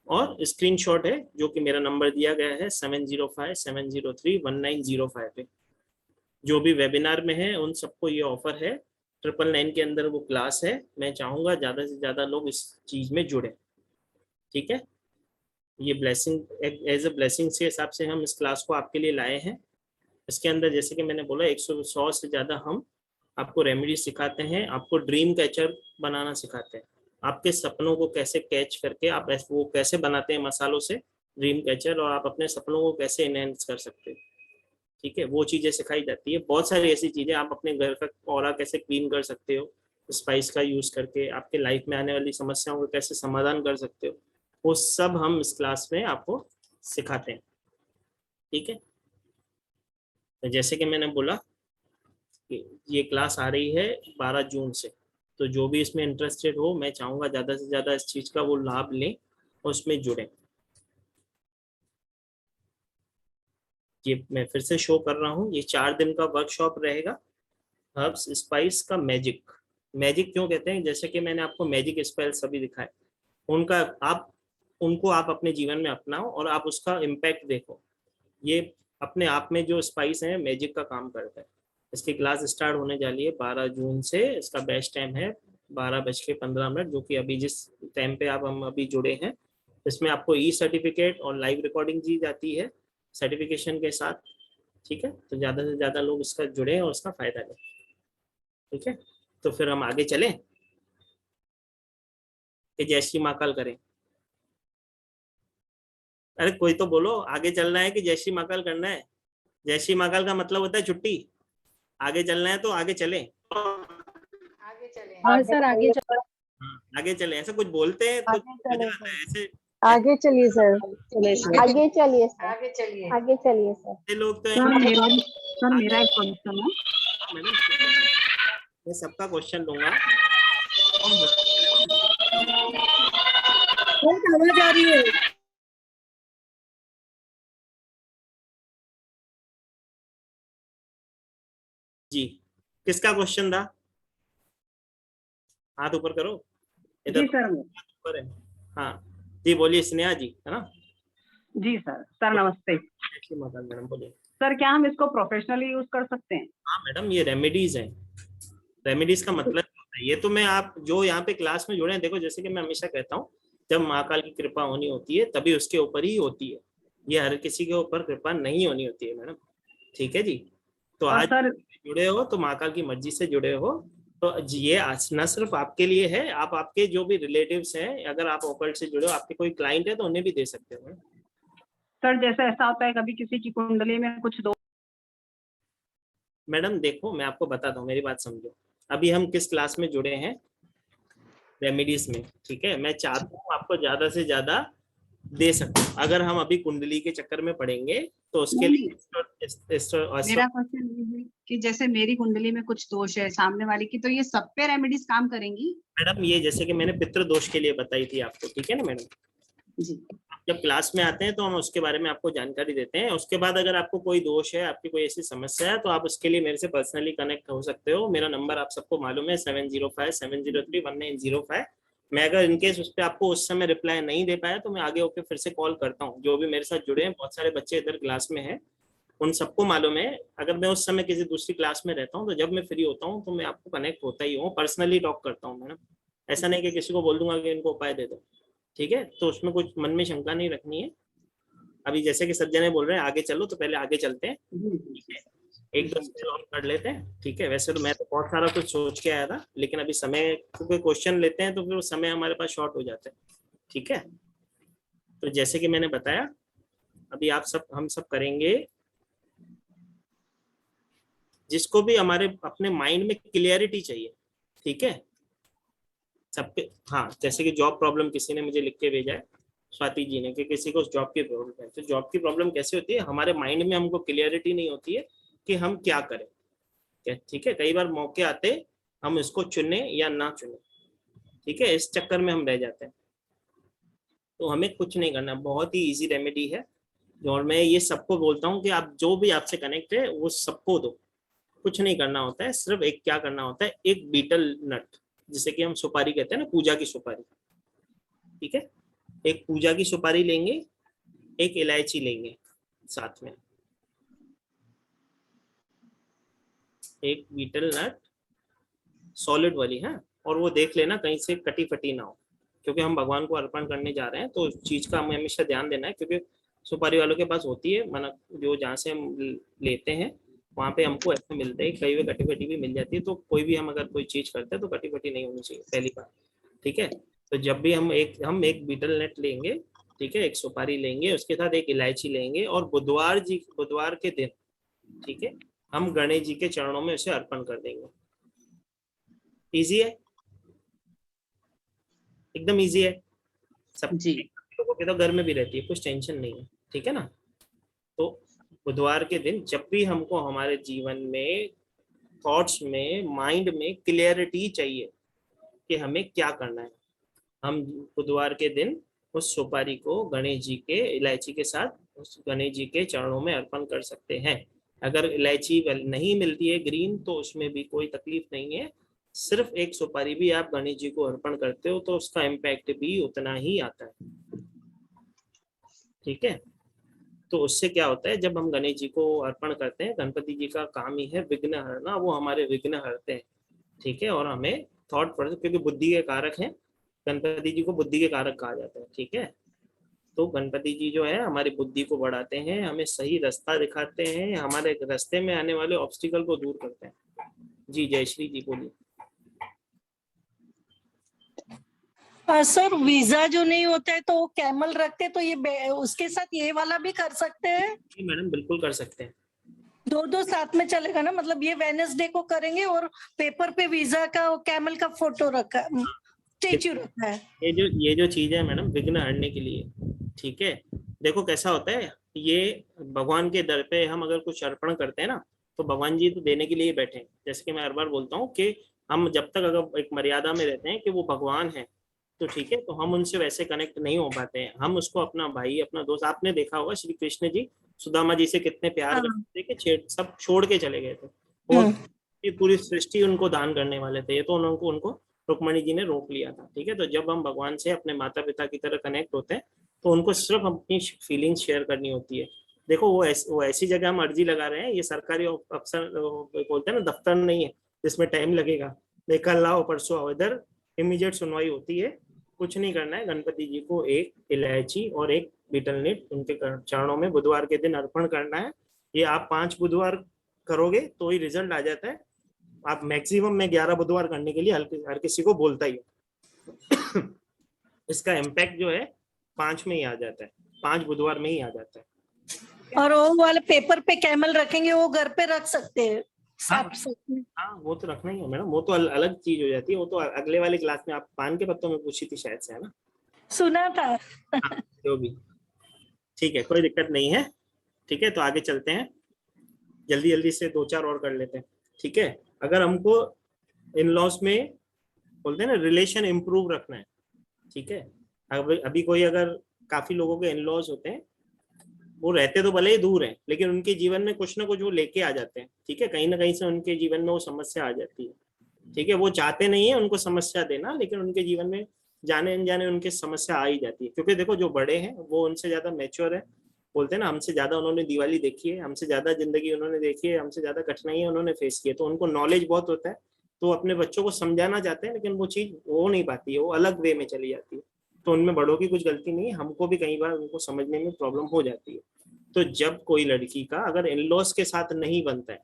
और स्क्रीनशॉट है जो कि मेरा नंबर दिया गया है 7057031905 पे। जो भी वेबिनार में है उन सबको ये ऑफर है, 999 के अंदर वो क्लास है। मैं चाहूंगा ज्यादा से ज्यादा लोग इस चीज में जुड़े, ठीक है। ये ब्लेसिंग एज ए ब्लेसिंग के हिसाब से हम इस क्लास को आपके लिए लाए हैं। इसके अंदर जैसे कि मैंने बोला 100 से ज्यादा हम आपको रेमेडी सिखाते हैं, आपको ड्रीम कैचर बनाना सिखाते हैं, आपके सपनों को कैसे कैच करके आप वो कैसे बनाते हैं मसालों से ड्रीम कैचर, और आप अपने सपनों को कैसे एनहेंस कर सकते हो, ठीक है, वो चीजें सिखाई जाती है। बहुत सारी ऐसी चीजें, आप अपने घर का ऑरा कैसे क्लीन कर सकते हो स्पाइस का यूज करके, आपके लाइफ में आने वाली समस्याओं को कैसे समाधान कर सकते हो, वो सब हम इस क्लास में आपको सिखाते हैं, ठीक है। तो जैसे कि मैंने बोला कि ये क्लास आ रही है 12 जून से, तो जो भी इसमें इंटरेस्टेड हो, मैं चाहूंगा ज्यादा से ज्यादा इस चीज का वो लाभ लें और उसमें जुड़ें। ये मैं फिर से शो कर रहा हूँ, ये 4 दिन का वर्कशॉप रहेगा। हर्ब्स स्पाइस का मैजिक। मैजिक क्यों कहते हैं? जैसे कि मैंने आपको मैजिक स्पेल सभी दिखाए, उनको आप अपने जीवन में अपनाओ और आप उसका इम्पैक्ट देखो। ये अपने आप में जो स्पाइस है मैजिक का काम करता है। इसकी क्लास स्टार्ट होने जा रही है 12 जून से। इसका बेस्ट टाइम है 12:15, जो कि अभी जिस टाइम पे हम अभी जुड़े हैं। इसमें आपको ई सर्टिफिकेट और लाइव रिकॉर्डिंग दी जाती है सर्टिफिकेशन के साथ, ठीक है। तो ज़्यादा से ज़्यादा लोग इसका जुड़े और उसका फायदा लें, ठीक है। तो फिर हम आगे चलें कि जय श्री महाकाल करें। अरे कोई तो बोलो, आगे चलना है कि जय श्री महाकाल करना है? जय श्री महाकाल का मतलब होता है छुट्टी। आगे चलना है तो आगे चलें। आगे चले। हाँ सर, आगे चलो। आगे चले, ऐसा कुछ बोलते हैं तो ऐसे आगे चलिए सर, आगे चलिए सर, आगे चलिए। आगे चलिए सर। ऐसे लोग तो सर मेरा एक क्वेश्चन है। मैं सबका क्वेश्चन लूंगा। आवाज आ रही है? जी, किसका क्वेश्चन था? हाथ ऊपर करो। इधर जी सर। ऊपर है। हाँ जी, बोलिए स्नेहा जी, है ना? जी सर। सर नमस्ते। मैडम बोलिए। सर क्या हम इसको प्रोफेशनली यूज कर सकते हैं? हाँ मैडम, ये रेमेडीज हैं। रेमेडीज का मतलब होता है, ये तो मैं आप जो यहाँ पे क्लास में जुड़े हैं, देखो जैसे कि मैं हमेशा कहता हूँ, जब महाकाल की कृपा होनी होती है तभी उसके ऊपर ही होती है, ये हर किसी के ऊपर कृपा नहीं होनी होती है मैडम, ठीक है जी। तो आज सर जुड़े हो तो महाकाल की मर्जी से जुड़े हो, तो ये न सिर्फ आपके लिए है, आप आपके जो भी रिलेटिव्स हैं, अगर आप ऑकल्ट से जुड़े हो, आपके कोई क्लाइंट है तो उन्हें भी दे सकते हो। सर जैसे ऐसा होता है कभी किसी की कुंडली में कुछ दो। मैडम देखो, मैं आपको बताता हूँ, मेरी बात समझो। अभी हम किस क्लास में जुड़े हैं? रेमेडीज में, ठीक है। मैं चाहता हूँ आपको ज्यादा से ज्यादा दे सकते हैं। अगर हम अभी कुंडली के चक्कर में पड़ेंगे तो उसके लिए मेरा क्वेश्चन ये है कि जैसे मेरी कुंडली में कुछ दोष है सामने वाले की, तो ये सब पे रेमेडीज काम करेंगी? मैडम ये जैसे कि मैंने पितृ दोष के लिए बताई थी आपको, ठीक है ना मैडम जी। जब क्लास में आते हैं तो हम उसके बारे में आपको जानकारी देते हैं। उसके बाद अगर आपको कोई दोष है, आपकी कोई ऐसी समस्या है, तो आप उसके लिए मेरे से पर्सनली कनेक्ट हो सकते हो। मेरा नंबर आप सबको मालूम है 7057031905। मैं अगर इनकेस उस पर आपको उस समय रिप्लाई नहीं दे पाया तो मैं आगे होकर फिर से कॉल करता हूँ। जो भी मेरे साथ जुड़े हैं, बहुत सारे बच्चे इधर क्लास में हैं, उन सबको मालूम है। अगर मैं उस समय किसी दूसरी क्लास में रहता हूँ तो जब मैं फ्री होता हूँ तो मैं आपको कनेक्ट होता ही हूँ, पर्सनली टॉक करता हूँ मैडम। ऐसा नहीं कि किसी को बोल दूंगा कि इनको उपाय दे दो, ठीक है। तो उसमें कुछ मन में शंका नहीं रखनी है। अभी जैसे कि सज्जने बोल रहे हैं आगे चलो, तो पहले आगे चलते हैं, ठीक है। एक दो सवाल और कर लेते हैं, ठीक है। वैसे तो मैं तो बहुत सारा कुछ सोच के आया था, लेकिन अभी समय, क्योंकि क्वेश्चन लेते हैं तो फिर समय हमारे पास शॉर्ट हो जाता है, ठीक है। तो जैसे कि मैंने बताया, अभी हम सब करेंगे, जिसको भी हमारे अपने माइंड में क्लियरिटी चाहिए, ठीक है सबके। हाँ, जैसे कि जॉब प्रॉब्लम किसी ने मुझे लिख के भेजा है, स्वाति जी ने, कि किसी को जॉब की प्रॉब्लम है। तो जॉब की प्रॉब्लम कैसे होती है, हमारे माइंड में हमको क्लियरिटी नहीं होती है कि हम क्या करें, ठीक है। कई बार मौके आते हम इसको चुने या ना चुने, ठीक है, इस चक्कर में हम रह जाते हैं। तो हमें कुछ नहीं करना, बहुत ही इजी रेमेडी है। और मैं ये सबको बोलता हूँ कि आप जो भी आपसे कनेक्ट है वो सबको दो, कुछ नहीं करना होता है। सिर्फ एक क्या करना होता है, एक बीटल नट, जिसे कि हम सुपारी कहते हैं ना, पूजा की सुपारी, ठीक है। एक पूजा की सुपारी लेंगे, एक इलायची लेंगे साथ में, एक बीटल नट सॉलिड वाली है, और वो देख लेना कहीं से कटी फटी ना हो, क्योंकि हम भगवान को अर्पण करने जा रहे हैं। तो उस चीज का हमें हमेशा ध्यान देना है, क्योंकि सुपारी वालों के पास होती है मना, जो जहाँ से हम लेते हैं वहाँ पे हमको ऐसे मिलते हैं, कई बार कटी फटी भी मिल जाती है। तो कोई भी हम अगर कोई चीज करते हैं तो कटी फटी नहीं होनी चाहिए, पहली बात, ठीक है। तो जब भी हम एक बीटल नट लेंगे, ठीक है, एक सुपारी लेंगे, उसके साथ एक इलायची लेंगे, और बुधवार के दिन, ठीक है, हम गणेश जी के चरणों में उसे अर्पण कर देंगे। इजी है, एकदम इजी है। सब लोगों के तो घर में भी रहती है, कुछ टेंशन नहीं है, ठीक है ना। तो बुधवार के दिन जब भी हमको हमारे जीवन में, थॉट्स में, माइंड में क्लियरिटी चाहिए कि हमें क्या करना है, हम बुधवार के दिन उस सुपारी को गणेश जी के, इलायची के साथ उस गणेश जी के चरणों में अर्पण कर सकते हैं। अगर इलायची नहीं मिलती है ग्रीन, तो उसमें भी कोई तकलीफ नहीं है। सिर्फ एक सुपारी भी आप गणेश जी को अर्पण करते हो तो उसका इम्पैक्ट भी उतना ही आता है, ठीक है। तो उससे क्या होता है, जब हम गणेश जी को अर्पण करते हैं, गणपति जी का काम ही है विघ्न हरना, वो हमारे विघ्न हरते हैं, ठीक है। और हमें थॉट पर, क्योंकि बुद्धि के कारक हैं, गणपति जी को बुद्धि के कारक कहा जाता है, ठीक है। तो गणपति जी जो है हमारी बुद्धि को बढ़ाते हैं, हमें सही रास्ता दिखाते हैं, हमारे रास्ते में आने वाले ऑब्स्टिकल को दूर करते हैं। जी जयश्री जी बोलिए। सर वीजा जो नहीं होता है तो वो कैमल रखते, तो ये उसके साथ ये वाला भी कर सकते हैं? जी मैडम बिल्कुल कर सकते हैं, दो साथ में चलेगा ना, मतलब ये वेडनेसडे को करेंगे और पेपर पे वीजा का और कैमल का फोटो रखा, स्टेच्यू रखा है। ये जो चीज है मैडम विघ्न हरने के लिए, ठीक है। देखो कैसा होता है, ये भगवान के दर पे हम अगर कुछ अर्पण करते हैं ना, तो भगवान जी तो देने के लिए बैठे हैं। जैसे कि मैं हर बार बोलता हूँ कि हम जब तक अगर एक मर्यादा में रहते हैं कि वो भगवान है, तो ठीक है, तो हम उनसे वैसे कनेक्ट नहीं हो पाते हैं। हम उसको अपना भाई, अपना दोस्त, आपने देखा होगा श्री कृष्ण जी सुदामा जी से कितने प्यार करते थे कि सब छोड़ के चले गए थे, और ये पूरी सृष्टि उनको दान करने वाले थे, ये तो उनको रुक्मणी जी ने रोक लिया था, ठीक है। तो जब हम भगवान से अपने माता पिता की तरह कनेक्ट होते हैं, तो उनको सिर्फ अपनी फीलिंग्स शेयर करनी होती है। देखो वो ऐसी जगह हम अर्जी लगा रहे हैं, ये सरकारी अफसर बोलते हैं ना, दफ्तर नहीं है जिसमें टाइम लगेगा, कल लाओ परसों आओ, इधर इमीडिएट सुनवाई होती है। कुछ नहीं करना है, गणपति जी को एक इलायची और एक बीटल नट उनके चरणों में बुधवार के दिन अर्पण करना है। ये आप 5 बुधवार करोगे तो ही रिजल्ट आ जाता है। आप मैक्सिमम में 11 बुधवार करने के लिए हर किसी को बोलता ही है। इसका इम्पैक्ट जो है 5 में ही आ जाता है, 5 बुधवार में ही आ जाता है। और वो वाले पेपर पे कैमल रखेंगे, वो घर पे रख सकते हैं? हाँ वो तो रखना ही है मैडम, वो तो अलग चीज हो जाती है। वो तो अगले वाली क्लास में आप पान के पत्तों में पूछी थी शायद से, है ना? सुना था। हाँ, जो भी ठीक है, कोई दिक्कत नहीं है, ठीक है। तो आगे चलते हैं, जल्दी जल्दी से 2-4 और कर लेते हैं, ठीक है। अगर हमको इन लॉज में बोलते हैं ना रिलेशन इम्प्रूव रखना है, ठीक है। अभी कोई अगर काफी लोगों के इन लॉज होते हैं, वो रहते तो भले ही दूर हैं, लेकिन उनके जीवन में कुछ ना कुछ वो लेके आ जाते हैं, ठीक है। कहीं ना कहीं से उनके जीवन में वो समस्या आ जाती है, ठीक है। वो चाहते नहीं है उनको समस्या देना, लेकिन उनके जीवन में जाने अनजाने उनकी समस्या आ ही जाती है। क्योंकि देखो जो बड़े हैं वो उनसे ज्यादा मैच्योर है, बोलते हैं ना, हमसे ज्यादा उन्होंने दिवाली देखी है, हमसे ज्यादा जिंदगी उन्होंने देखी है, हमसे ज्यादा कठिनाइयां उन्होंने फेस की है, तो उनको नॉलेज बहुत होता है। तो अपने बच्चों को समझाना चाहते हैं, लेकिन वो चीज हो नहीं पाती है, वो अलग वे में चली जाती है। तो उनमें बड़ों की कुछ गलती नहीं है, हमको भी कई बार उनको समझने में प्रॉब्लम हो जाती है। तो जब कोई लड़की का अगर इन लॉज के साथ नहीं बनता है,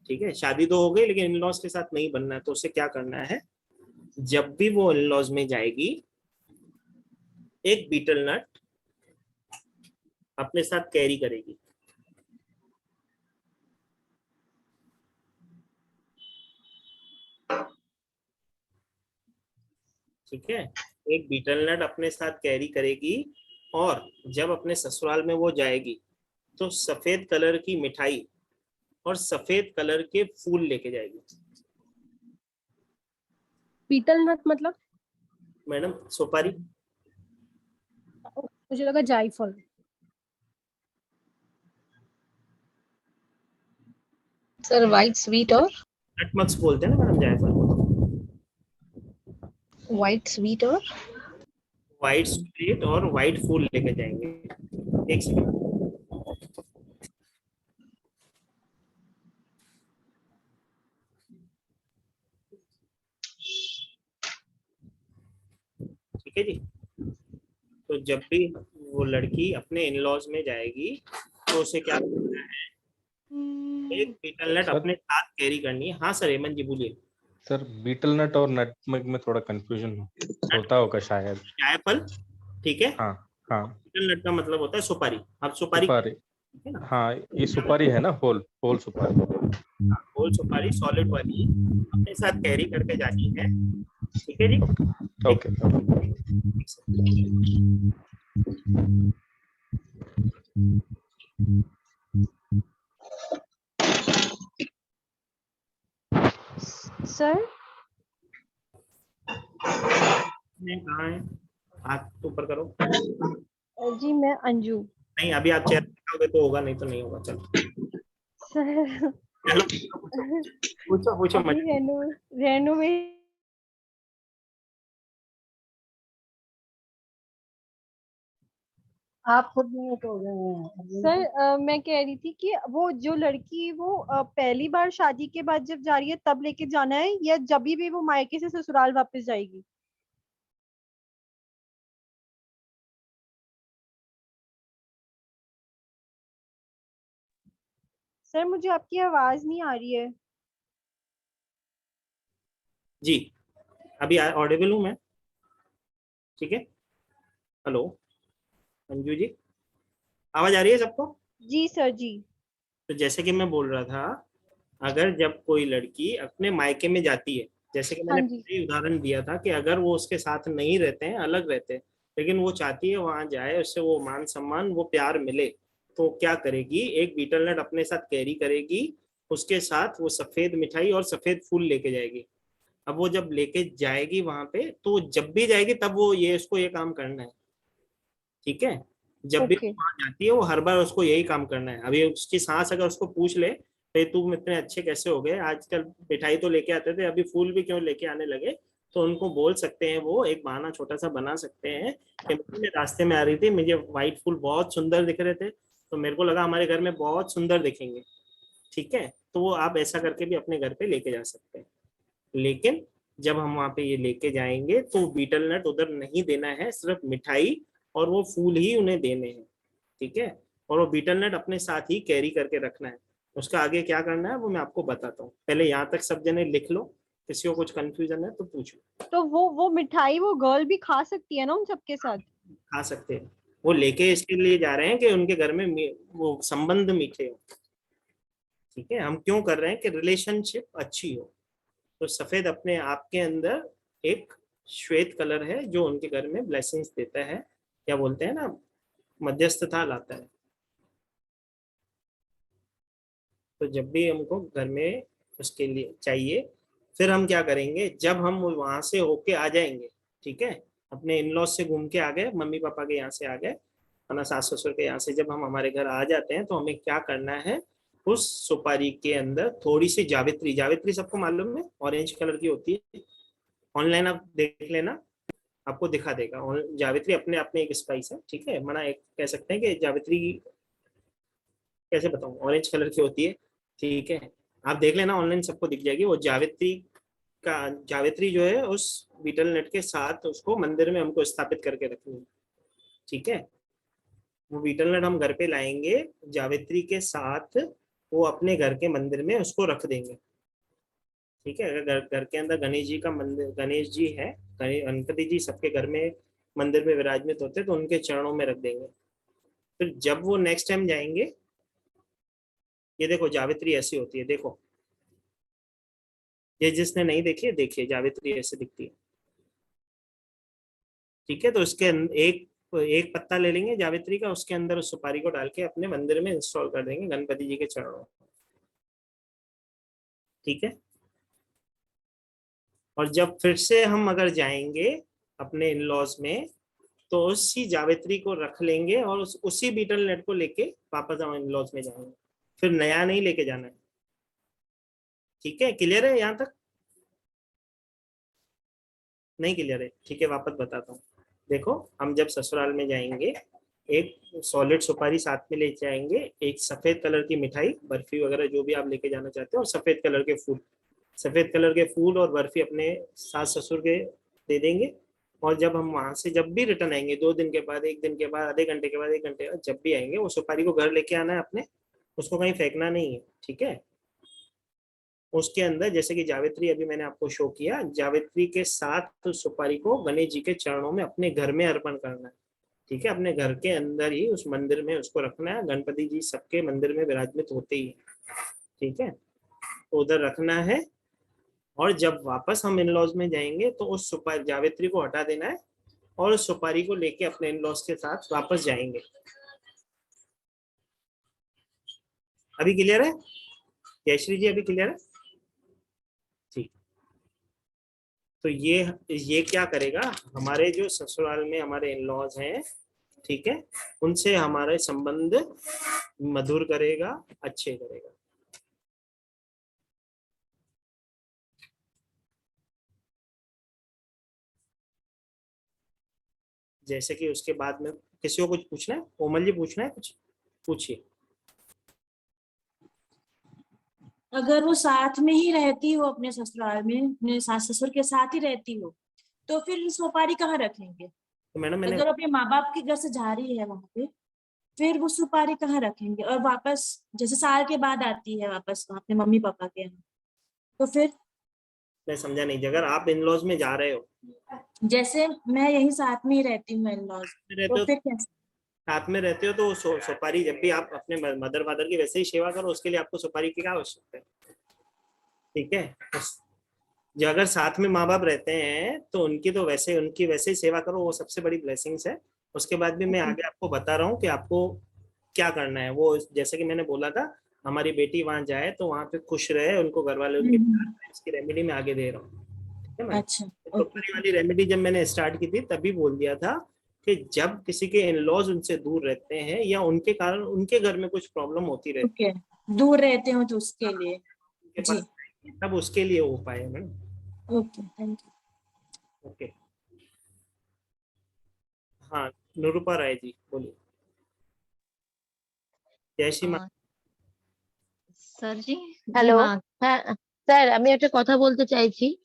ठीक है, शादी तो हो गई लेकिन इन लॉज के साथ नहीं बनना है, तो उसे क्या करना है, जब भी वो इन लॉज में जाएगी, एक बीटल नट अपने साथ कैरी करेगी। ठीक है, एक बीटल नट अपने साथ कैरी करेगी, और जब अपने ससुराल में वो जाएगी तो सफेद कलर की मिठाई और सफेद कलर के फूल लेके जाएगी। बीटल नट मतलब? मैडम सुपारी। मुझे लगा जायफल। सर व्हाइट स्वीट और नटमक्स बोलते हैं ना मैडम जायफल को। व्हाइट स्वीट और व्हाइट स्वीट और व्हाइट फूल लेके जाएंगे। एक सेकंड। ठीक है जी। तो जब भी वो लड़की अपने इन लॉज में जाएगी तो उसे क्या करना है, एक बीटल नट अपने साथ कैरी करनी है। हाँ सर, हेमंत जी बोलिए। सर बीटल नट और नटमेग में थोड़ा कंफ्यूजन होता होगा शायद। जायफल, ठीक है। हाँ हाँ। बीटल नट का मतलब होता है सुपारी। अब सुपारी, हाँ ये सुपारी है ना, होल सुपारी। होल सुपारी सॉलिड वाली अपने साथ कैरी करके जानी है। ठीक है जी। ओके। सर कहाँ है, हाथ ऊपर करो। जी मैं अंजू। नहीं, अभी आप चेयर लगाओगे तो होगा, नहीं तो नहीं होगा। चलो सर पूछो पूछो। अभी रेनू में आप खुद म्यूट हो गए हैं सर। मैं कह रही थी कि वो जो लड़की वो पहली बार शादी के बाद जब जा रही है तब लेके जाना है, या जब भी वो मायके से ससुराल वापस जाएगी? सर मुझे आपकी आवाज नहीं आ रही है। जी, अभी ऑडिबल हूँ मैं? ठीक है। हेलो अंजू जी, आवाज आ रही है सबको? जी सर जी। तो जैसे कि मैं बोल रहा था, अगर जब कोई लड़की अपने मायके में जाती है, जैसे कि मैंने पहले उदाहरण दिया था कि अगर वो उसके साथ नहीं रहते हैं, अलग रहते हैं, लेकिन वो चाहती है वहां जाए, उससे वो मान सम्मान, वो प्यार मिले, तो क्या करेगी, एक बीटल नट अपने साथ कैरी करेगी, उसके साथ वो सफेद मिठाई और सफेद फूल लेके जाएगी। अब वो जब लेके जाएगी वहां पे, तो जब भी जाएगी तब वो उसको ये काम करना है। ठीक है, जब भी वहां जाती है वो हर बार उसको यही काम करना है। अभी उसकी सास अगर उसको पूछ ले, तो तुम इतने अच्छे कैसे हो गए, आजकल मिठाई तो लेके आते थे, अभी फूल भी क्यों लेके आने लगे, तो उनको बोल सकते हैं, वो एक बहाना छोटा सा बना सकते हैं कि मैं रास्ते में आ रही थी, मुझे व्हाइट फूल बहुत सुंदर दिख रहे थे, तो मेरे को लगा हमारे घर में बहुत सुंदर दिखेंगे। ठीक है, तो वो आप ऐसा करके भी अपने घर पे लेके जा सकते हैं। लेकिन जब हम वहां पे ये लेके जाएंगे तो बीटल नट उधर नहीं देना है, सिर्फ मिठाई और वो फूल ही उन्हें देने हैं। ठीक है, और वो बीटल नट अपने साथ ही कैरी करके रखना है। उसका आगे क्या करना है वो मैं आपको बताता हूँ, पहले यहाँ तक सब जने लिख लो, किसी को कुछ कंफ्यूजन है तो पूछो। तो वो मिठाई वो गर्ल भी खा सकती है ना उन सबके साथ? खा सकते हैं, वो लेके इसके लिए जा रहे हैं कि उनके घर में वो संबंध मीठे हो। ठीक है, हम क्यों कर रहे हैं कि रिलेशनशिप अच्छी हो। तो सफेद अपने आप के अंदर एक श्वेत कलर है जो उनके घर में ब्लेसिंग्स देता है, क्या बोलते हैं ना, मध्यस्थता लाता है। तो जब भी हमको घर में उसके लिए चाहिए, फिर हम क्या करेंगे, जब हम वहां से होके आ जाएंगे, ठीक है, अपने इन लॉज से घूम के आ गए, मम्मी पापा के यहाँ से आ गए, अपना सास ससुर के यहाँ से जब हम हमारे घर आ जाते हैं, तो हमें क्या करना है, उस सुपारी के अंदर थोड़ी सी जावित्री, जावित्री सबको मालूम है ऑरेंज कलर की होती है, ऑनलाइन आप देख लेना आपको दिखा देगा। जावित्री अपने आप में एक स्पाइस है। ठीक है, मना एक कह सकते हैं कि जावित्री कैसे बताऊं, ऑरेंज कलर की होती है, ठीक है, आप देख लेना ऑनलाइन सबको दिख जाएगी। वो जावित्री जो है उस बीटल नेट के साथ उसको मंदिर में हमको स्थापित करके रखनी है, ठीक है। वो बीटल नेट हम घर पे लाएंगे, जावित्री के साथ वो अपने घर के मंदिर में उसको रख देंगे, ठीक है। अगर घर के अंदर गणेश जी का मंदिर, गणेश जी है, गणपति जी सबके घर में मंदिर में विराजमान होते हैं, तो उनके चरणों में रख देंगे। फिर जब वो नेक्स्ट टाइम जाएंगे, ये देखो जावित्री ऐसी होती है, देखो ये जिसने नहीं देखी है देखिए, जावित्री ऐसे दिखती है, ठीक है। तो उसके एक पत्ता ले लेंगे जावित्री का, उसके अंदर उस सुपारी को डाल के अपने मंदिर में इंस्टॉल कर देंगे गणपति जी के चरणों, ठीक है। और जब फिर से हम अगर जाएंगे अपने इन लॉज में, तो उसी जावित्री को रख लेंगे और उसी बीटल नेट को लेके वापस हम इन लॉज में जाएंगे, फिर नया नहीं लेके जाना है, ठीक है। क्लियर है यहाँ तक? नहीं क्लियर है, ठीक है, वापस बताता हूँ। देखो हम जब ससुराल में जाएंगे, एक सॉलिड सुपारी साथ में ले जाएंगे, एक सफेद कलर की मिठाई, बर्फी वगैरह जो भी आप लेके जाना चाहते हो, और सफेद कलर के फूल, सफेद कलर के फूल और बर्फी अपने सास ससुर के दे देंगे। और जब हम वहां से जब भी रिटर्न आएंगे, 2 दिन के बाद, 1 दिन के बाद, आधे घंटे के बाद, 1 घंटे बाद, जब भी आएंगे वो सुपारी को घर लेके आना है अपने, उसको कहीं फेंकना नहीं है, ठीक है। उसके अंदर जैसे कि जावित्री अभी मैंने आपको शो किया, जावित्री के साथ तो सुपारी को गणेश जी के चरणों में अपने घर में अर्पण करना है, ठीक है। अपने घर के अंदर ही उस मंदिर में उसको रखना है, गणपति जी सबके मंदिर में विराजमान होते ही, ठीक है, तो उधर रखना है। और जब वापस हम इन लॉज में जाएंगे तो उस सुपारी जावित्री को हटा देना है और उस सुपारी को लेके अपने इन लॉज के साथ वापस जाएंगे। अभी क्लियर है जयश्री जी? अभी क्लियर है? ठीक। तो ये क्या करेगा, हमारे जो ससुराल में हमारे इन लॉज हैं, ठीक है, उनसे हमारे संबंध मधुर करेगा, अच्छे करेगा। जैसे कि उसके बाद में किसी को कुछ पूछना है, कोमल जी पूछना है कुछ, पूछिए। अगर वो साथ में ही रहती हो अपने ससुराल में, अपने सास ससुर के साथ ही रहती हो, तो फिर सुपारी कहाँ रखेंगे? तो मैडम मैंने अगर अपने माँ बाप के घर से जा रही है वहां पे, फिर वो सुपारी कहाँ रखेंगे? और वापस जैसे साल के बाद आती है वापस अपने मम्मी पापा के यहाँ, तो फिर? मैं समझा नहीं, अगर आप इन लॉज में जा रहे हो, जैसे मैं यही साथ में ही रहती हूँ इन लॉज, तो फिर कैसे? साथ में रहते हो तो सुपारी जब भी आप अपने मदर फादर की वैसे ही सेवा करो, उसके लिए आपको सुपारी की क्या आवश्यकता है, ठीक है। जो अगर साथ में माँ बाप रहते हैं तो उनकी वैसे ही सेवा करो, वो सबसे बड़ी ब्लेसिंग्स है। उसके बाद भी मैं आगे आपको बता रहा हूँ कि आपको क्या करना है। वो जैसे कि मैंने बोला था, हमारी बेटी वहां जाए तो वहां पे खुश रहे, उनको घर वाले उनके, इसकी रेमेडी मैं आगे दे रहा हूँ, ठीक है मैम। अच्छा, सुपारी वाली रेमेडी जब मैंने स्टार्ट की थी तभी बोल दिया था कि जब किसी के इन लॉज उनसे दूर रहते हैं या उनके कारण उनके घर में कुछ प्रॉब्लम होती रहती है, दूर रहते हो तो उसके लिए जी, तब उसके लिए हो पाए madam. Okay, thank you. Okay, हाँ निरूपा राय जी बोलिए। जय श्री मां। স্যার জি हेलो। हाँ सर, আমি একটা কথা বলতে চাইছি।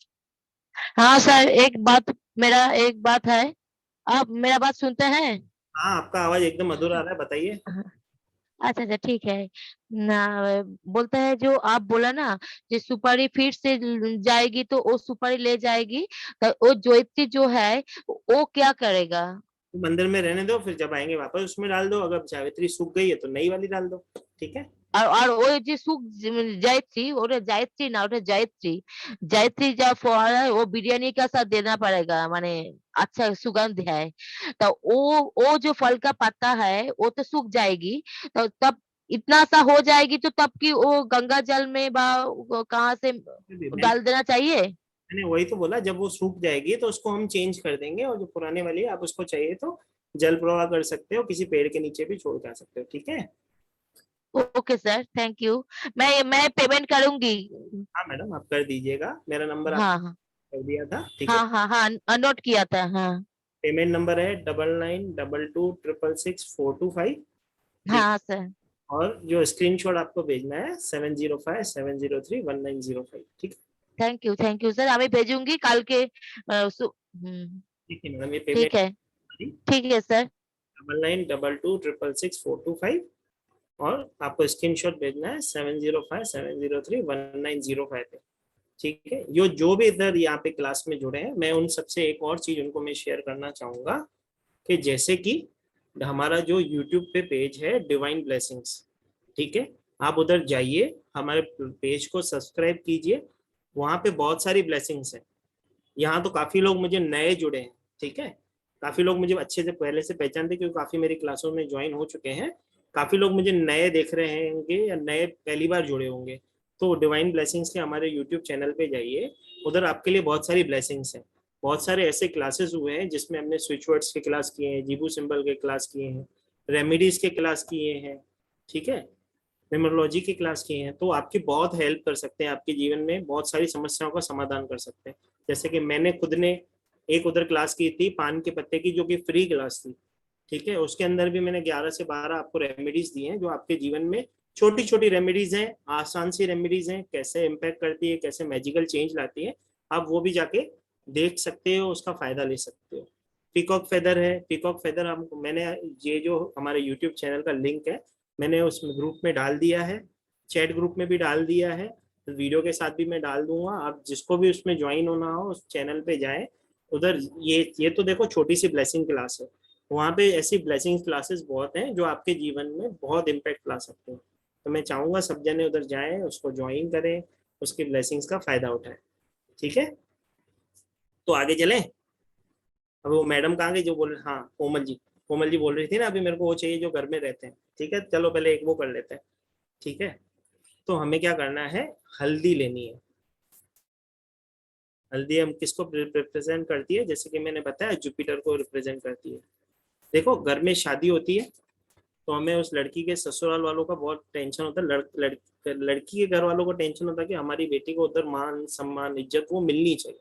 हाँ सर, एक बात है, आप मेरा बात सुनते हैं? हाँ आपका आवाज एकदम मधुर आ रहा है, बताइए। अच्छा अच्छा, ठीक है ना। बोलता है जो आप बोला ना, जो सुपारी फिर से जाएगी तो वो सुपारी ले जाएगी, तो वो ज्योति जो है वो क्या करेगा? मंदिर में रहने दो, फिर जब आएंगे वापस उसमें डाल दो। अगर जावित्री सूख गई है तो नई वाली डाल दो, ठीक है। और वो जो जायत्री, ওটা जायत्री ना, ওটা जायत्री, जायत्री जो फल है वो बिरयानी का साथ देना पड़ेगा, माने अच्छा सुगंध है। तो वो जो फल का पत्ता है वो तो सूख जाएगी, तो तब इतना सा हो जाएगी, तो तब की वो गंगा जल में कहाँ से डाल देना चाहिए? मैंने वही तो बोला, जब वो सूख जाएगी तो उसको हम चेंज कर देंगे, और जो पुराने वाली है आप उसको चाहिए तो जल प्रवाह कर सकते हो, किसी पेड़ के नीचे भी छोड़ कर सकते हो, ठीक है। Okay sir, thank you. मैं पेमेंट करूंगी। हाँ मैडम आप कर दीजिएगा, मेरा नंबर आप हाँ हाँ कर दिया था, ठीक है। हाँ हाँ हाँ, नोट किया था। हाँ पेमेंट नंबर है 9922666645। हाँ सर। और जो स्क्रीनशॉट आपको भेजना है 7057031905, ठीक है। थैंक यू सर, আমি भेजूंगी कल के ठीक है मैडम, ये ठीक पेमेंट है सर। 9922666425 और आपको स्क्रीनशॉट भेजना है 7057031905 पे, ठीक है। जो भी इधर यहाँ पे क्लास में जुड़े हैं, मैं उन सबसे एक और चीज उनको मैं शेयर करना चाहूंगा कि जैसे कि हमारा जो YouTube पे पेज है डिवाइन ब्लेसिंग्स, ठीक है, आप उधर जाइए, हमारे पेज को सब्सक्राइब कीजिए, वहां पे बहुत सारी ब्लेसिंग्स हैं। यहाँ तो काफी लोग मुझे नए जुड़े हैं, ठीक है, काफी लोग मुझे अच्छे से पहले से पहचानते क्योंकि काफी मेरी क्लासों में ज्वाइन हो चुके हैं। काफी लोग मुझे नए देख रहे होंगे या नए पहली बार जुड़े होंगे, तो डिवाइन ब्लेसिंग्स के हमारे यूट्यूब चैनल पे जाइए, उधर आपके लिए बहुत सारी ब्लेसिंग्स हैं। बहुत सारे ऐसे क्लासेस हुए हैं जिसमें हमने स्विच वर्ड्स के क्लास किए हैं, जीबू सिंबल के क्लास किए हैं, रेमेडीज के क्लास किए हैं, ठीक है, न्यूमरोलॉजी की क्लास किए हैं, तो आपकी बहुत हेल्प कर सकते हैं, आपके जीवन में बहुत सारी समस्याओं का समाधान कर सकते हैं। जैसे कि मैंने खुद ने एक उधर क्लास की थी पान के पत्ते की, जो कि फ्री क्लास थी, ठीक है, उसके अंदर भी मैंने 11 से 12 आपको रेमेडीज दी हैं, जो आपके जीवन में छोटी छोटी रेमेडीज हैं, आसान सी रेमेडीज हैं, कैसे इम्पैक्ट करती है, कैसे मैजिकल चेंज लाती है, आप वो भी जाके देख सकते हो, उसका फायदा ले सकते हो। पीकॉक फेदर है, पीकॉक फेदर हम मैंने ये जो हमारे यूट्यूब चैनल का लिंक है मैंने उस ग्रुप में डाल दिया है, चैट ग्रुप में भी डाल दिया है, वीडियो के साथ भी मैं डाल दूंगा। आप जिसको भी उसमें ज्वाइन होना हो उस चैनल पे जाए, उधर ये तो देखो छोटी सी ब्लेसिंग क्लास है, वहाँ पे ऐसी ब्लेसिंग क्लासेस बहुत हैं जो आपके जीवन में बहुत इम्पैक्ट ला सकते हैं। तो मैं चाहूंगा सब जने उधर जाएं, उसको ज्वाइन करें, उसकी ब्लेसिंग्स का फायदा उठाएं, ठीक है। तो आगे चलें। अब वो मैडम कहाँ गई जो बोल, हाँ कोमल जी बोल रही थी ना अभी मेरे को वो चाहिए जो घर में रहते हैं, ठीक है, चलो पहले एक वो कर लेते हैं, ठीक है। तो हमें क्या करना है, हल्दी लेनी है। हल्दी हम किसको रिप्रेजेंट करती है, जैसे कि मैंने बताया जुपिटर को रिप्रेजेंट करती है। देखो घर में शादी होती है तो हमें उस लड़की के ससुराल वालों का बहुत टेंशन होता है, लड़की के घर वालों को टेंशन होता है कि हमारी बेटी को उधर मान सम्मान इज्जत वो मिलनी चाहिए,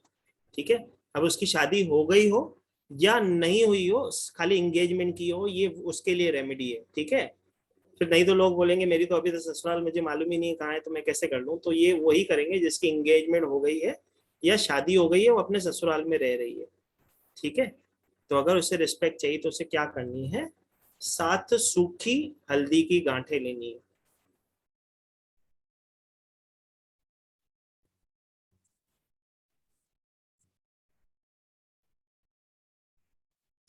ठीक है। अब उसकी शादी हो गई हो या नहीं हुई हो, खाली एंगेजमेंट की हो, ये उसके लिए रेमेडी है, ठीक है। फिर नहीं तो लोग बोलेंगे मेरी तो अभी तो ससुराल मुझे मालूम ही नहीं कहाँ है, तो मैं कैसे कर लूँ, तो ये वही करेंगे जिसकी एंगेजमेंट हो गई है या शादी हो गई है, वो अपने ससुराल में रह रही है, ठीक है। तो अगर उसे रिस्पेक्ट चाहिए तो उसे क्या करनी है, 7 सूखी हल्दी की गांठें लेनी है।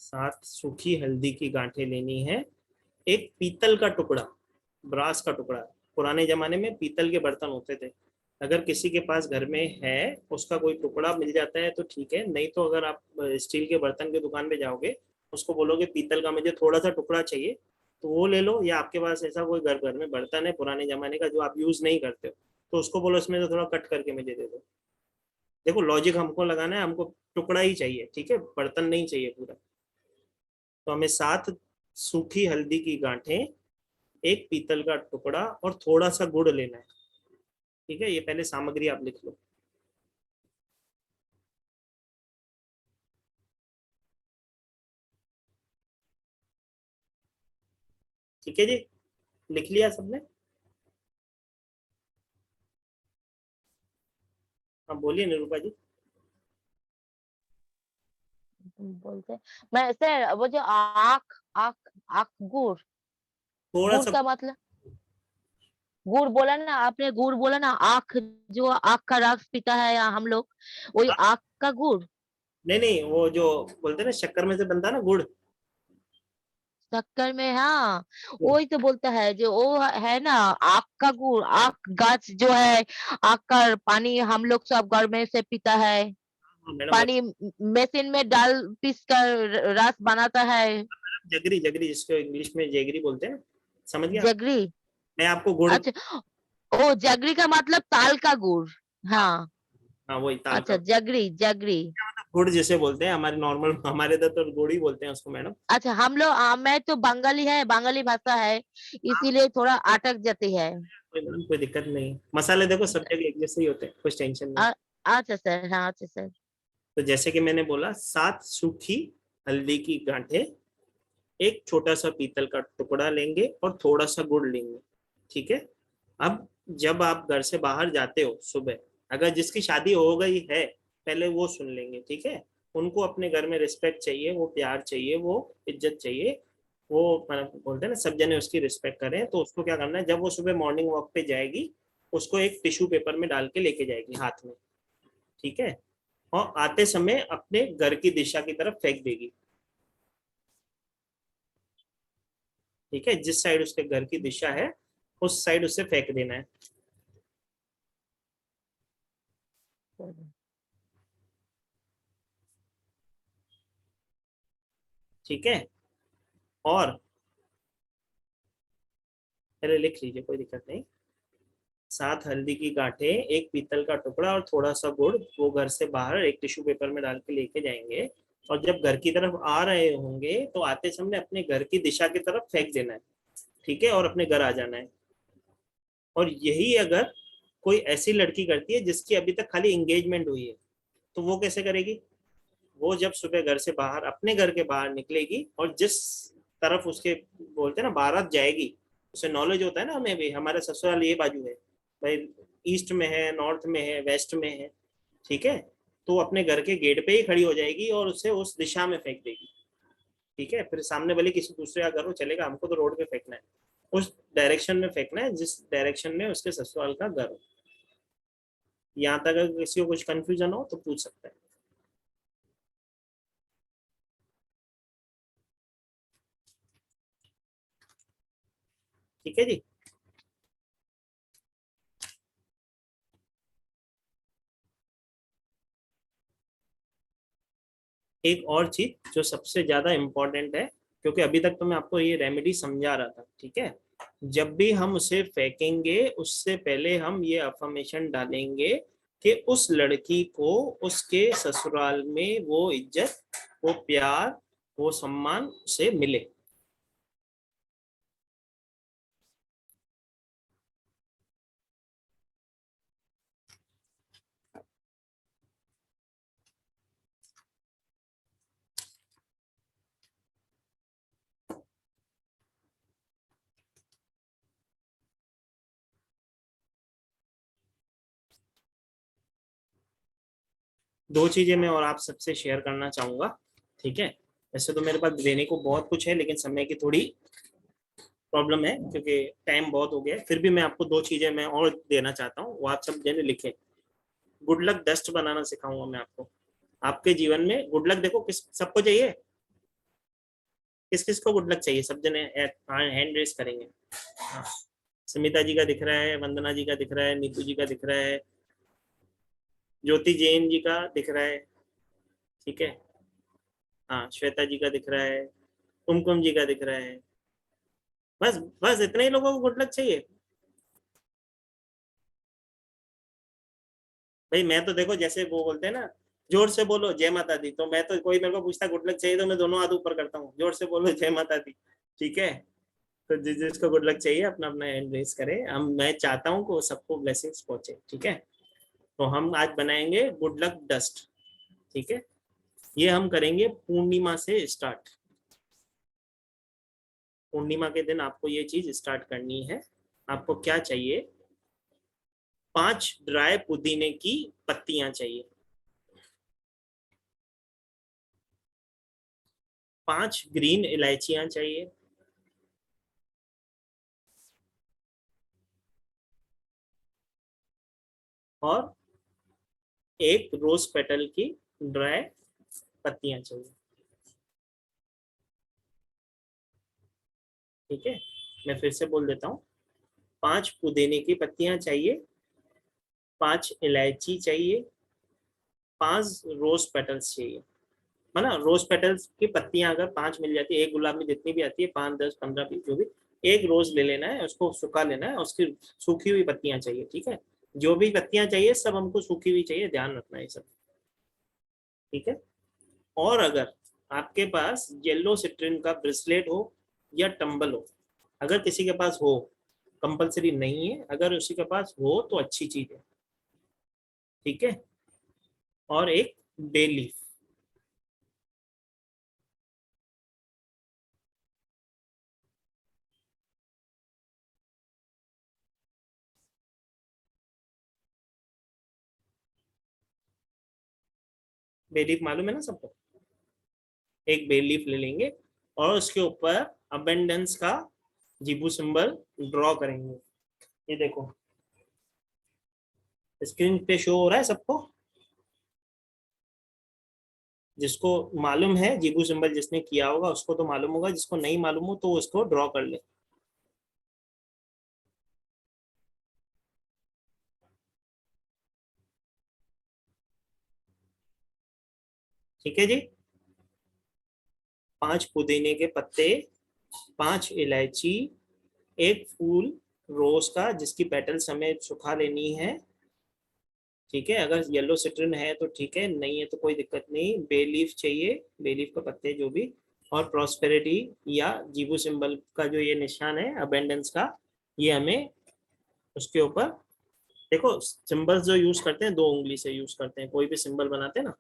सात सूखी हल्दी की गांठें लेनी है। एक पीतल का टुकड़ा, ब्रास का टुकड़ा, पुराने जमाने में पीतल के बर्तन होते थे, अगर किसी के पास घर में है उसका कोई टुकड़ा मिल जाता है तो ठीक है, नहीं तो अगर आप स्टील के बर्तन की दुकान पे जाओगे उसको बोलोगे पीतल का मुझे थोड़ा सा टुकड़ा चाहिए तो वो ले लो, या आपके पास ऐसा कोई घर में बर्तन है पुराने जमाने का जो आप यूज नहीं करते हो तो उसको बोलो इसमें से थोड़ा कट करके मुझे दे दो। देखो लॉजिक हमको लगाना है, हमको टुकड़ा ही चाहिए, ठीक है, बर्तन नहीं चाहिए पूरा। तो हमें 7 सूखी हल्दी की गांठें, एक पीतल का टुकड़ा और थोड़ा सा गुड़ लेना है, ठीक है। ये पहले सामग्री आप लिख लो। ठीक है जी, लिख लिया सबने? हाँ बोलिए निरूपा जी। बोलते मैं सर वो जो आँख आँख आँख गुड़, थोड़ा गुड़ सा का मतलब गुड़ बोला ना आपने, गुड़ बोला ना, आँख जो आँख का रस पीता है या हम लोग वही आँख का गुड़। नहीं वो जो बोलते हैं ना शक्कर में से बनता है ना गुड़, शक्कर में, हाँ वही तो बोलता है जो वो है ना आँख का गुड़, आँख गाछ जो है, आँख का पानी हम लोग सब घर में से पीता है, मैडम पानी मशीन में डाल पीस कर रस बनाता है। जगरी, जगरी जिसको इंग्लिश में जैगरी बोलते हैं, समझ गया। जगरी, मैं आपको गुड़, अच्छा ओ जगरी का मतलब ताल का गुड़, हाँ हाँ वही ताल अच्छा का जगरी जगरी। गुड़ जिसे बोलते हैं, हमारे नॉर्मल हमारे इधर तो गुड़ ही बोलते हैं उसको मैडम। अच्छा हम लोग मैं तो बंगाली है, बंगाली भाषा है इसीलिए थोड़ा अटक जाती है। कोई दिक्कत नहीं, मसाले देखो सब जगह एक जैसे ही होते हैं, कुछ टेंशन नहीं। अच्छा सर, हाँ अच्छा सर। तो जैसे कि मैंने बोला 7 सूखी हल्दी की गांठें, एक छोटा सा पीतल का टुकड़ा लेंगे और थोड़ा सा गुड़ लेंगे, ठीक है। अब जब आप घर से बाहर जाते हो सुबह, अगर जिसकी शादी हो गई है पहले वो सुन लेंगे, ठीक है। उनको अपने घर में रिस्पेक्ट चाहिए, वो प्यार चाहिए, वो इज्जत चाहिए, वो मतलब बोलते हैं ना सब जने उसकी रिस्पेक्ट करें। तो उसको क्या करना है, जब वो सुबह मॉर्निंग वॉक पे जाएगी उसको एक टिश्यू पेपर में डाल के लेके जाएगी हाथ में, ठीक है। और आते समय अपने घर की दिशा की तरफ फेंक देगी, ठीक है। जिस साइड उसके घर की दिशा है उस साइड उसे फेंक देना है। ठीक है। और पहले लिख लीजिए, कोई दिक्कत नहीं। 7 हल्दी की गांठें, एक पीतल का टुकड़ा और थोड़ा सा गुड़, वो घर से बाहर एक टिश्यू पेपर में डाल के लेके जाएंगे। और जब घर की तरफ आ रहे होंगे तो आते समय अपने घर की दिशा की तरफ फेंक देना है, ठीक है। और अपने घर आ जाना है। और यही अगर कोई ऐसी लड़की करती है जिसकी अभी तक खाली एंगेजमेंट हुई है, तो वो कैसे करेगी? वो जब सुबह घर से बाहर अपने घर के बाहर निकलेगी और जिस तरफ उसके बोलते हैं ना बारात जाएगी, उसे नॉलेज होता है ना, हमें भी हमारा ससुराल ये बाजू है भाई, ईस्ट में है, नॉर्थ में है, वेस्ट में है, ठीक है। तो अपने घर के गेट पे ही खड़ी हो जाएगी और उसे उस दिशा में फेंक देगी, ठीक है। फिर सामने वाले किसी दूसरे का घर हो चलेगा, हमको तो रोड पे फेंकना है, उस डायरेक्शन में फेंकना है जिस डायरेक्शन में उसके ससुराल का घर हो। यहाँ तक अगर किसी को कुछ कंफ्यूजन हो तो पूछ सकता है। ठीक है जी। एक और चीज जो सबसे ज्यादा इम्पोर्टेंट है, क्योंकि अभी तक तो मैं आपको ये रेमेडी समझा रहा था, ठीक है। जब भी हम उसे फेंकेंगे उससे पहले हम ये अफर्मेशन डालेंगे कि उस लड़की को उसके ससुराल में वो इज्जत, वो प्यार, वो सम्मान उसे मिले। दो चीजें मैं और आप सबसे शेयर करना चाहूंगा, ठीक है। वैसे तो मेरे पास देने को बहुत कुछ है लेकिन समय की थोड़ी प्रॉब्लम है क्योंकि टाइम बहुत हो गया है। फिर भी मैं आपको दो चीजें मैं और देना चाहता हूँ, वो आप सब जने लिखें। गुड लक डस्ट बनाना सिखाऊंगा मैं आपको। आपके जीवन में गुड लक देखो किस सबको चाहिए, किस किस को गुड लक चाहिए? सब जने हैंड रेस करेंगे। हाँ। स्मिता जी का दिख रहा है, वंदना जी का दिख रहा है, नीतू जी का दिख रहा है, ज्योति जैन जी का दिख रहा है, ठीक है। हाँ, श्वेता जी का दिख रहा है, कुमकुम जी का दिख रहा है। बस बस इतने ही लोगों को गुड लक चाहिए। भाई मैं तो देखो जैसे वो बोलते हैं ना, जोर से बोलो जय माता दी, तो मैं तो कोई मेरे को पूछता गुड लक चाहिए तो मैं दोनों हाथ ऊपर करता हूँ, जोर से बोलो जय माता दी, ठीक है। तो जिस जिसको गुड लक चाहिए अपना अपना हैंड रेस करे। हम मैं चाहता हूँ कि सबको ब्लेसिंग्स पहुंचे, ठीक है। तो हम आज बनाएंगे गुड लक डस्ट, ठीक है। ये हम करेंगे पूर्णिमा से स्टार्ट। पूर्णिमा के दिन आपको ये चीज स्टार्ट करनी है। आपको क्या चाहिए? 5 ड्राई पुदीने की पत्तियां चाहिए, 5 ग्रीन इलायचियां चाहिए, और एक रोज पेटल की ड्राई पत्तियां चाहिए, ठीक है। मैं फिर से बोल देता हूँ, 5 पुदीने की पत्तियां चाहिए, 5 इलायची चाहिए, 5 रोज पेटल्स चाहिए। है ना, रोज पेटल्स की पत्तियां अगर 5 मिल जाती है, एक गुलाब में जितनी भी आती है 5, 10, 15, 20 जो भी, एक रोज ले लेना है, उसको सुखा लेना है, उसकी सूखी हुई पत्तियां चाहिए, ठीक है। जो भी पत्तियां चाहिए सब हमको सूखी हुई चाहिए, ध्यान रखना है सब, ठीक है। और अगर आपके पास येलो सिट्रिन का ब्रेसलेट हो या टंबल हो, अगर किसी के पास हो, कंपलसरी नहीं है, अगर उसी के पास हो तो अच्छी चीज है, ठीक है। और एक बे लीफ, बे लीफ मालूम है ना सबको? एक बे लीफ ले लेंगे और उसके ऊपर अबेंडेंस का जीबू सिंबल ड्रॉ करेंगे। ये देखो स्क्रीन पे शो हो रहा है सबको? जिसको मालूम है जीबू सिंबल जिसने किया होगा उसको तो मालूम होगा, जिसको नहीं मालूम हो तो उसको ड्रॉ कर ले। ठीक है जी। 5 पुदीने के पत्ते, 5 इलायची, एक फूल रोज का जिसकी पेटल्स हमें सुखा लेनी है। ठीक है, अगर येलो सिट्रन है तो ठीक है, नहीं है तो कोई दिक्कत नहीं। बे लीफ चाहिए, बे लीफ का पत्ते जो भी, और प्रॉस्पेरिटी या जीबू सिंबल का जो ये निशान है अबेंडेंस का, ये हमें उसके ऊपर देखो। सिंबल्स जो यूज करते हैं 2 उंगली से यूज करते हैं, कोई भी सिंबल बनाते हैं ना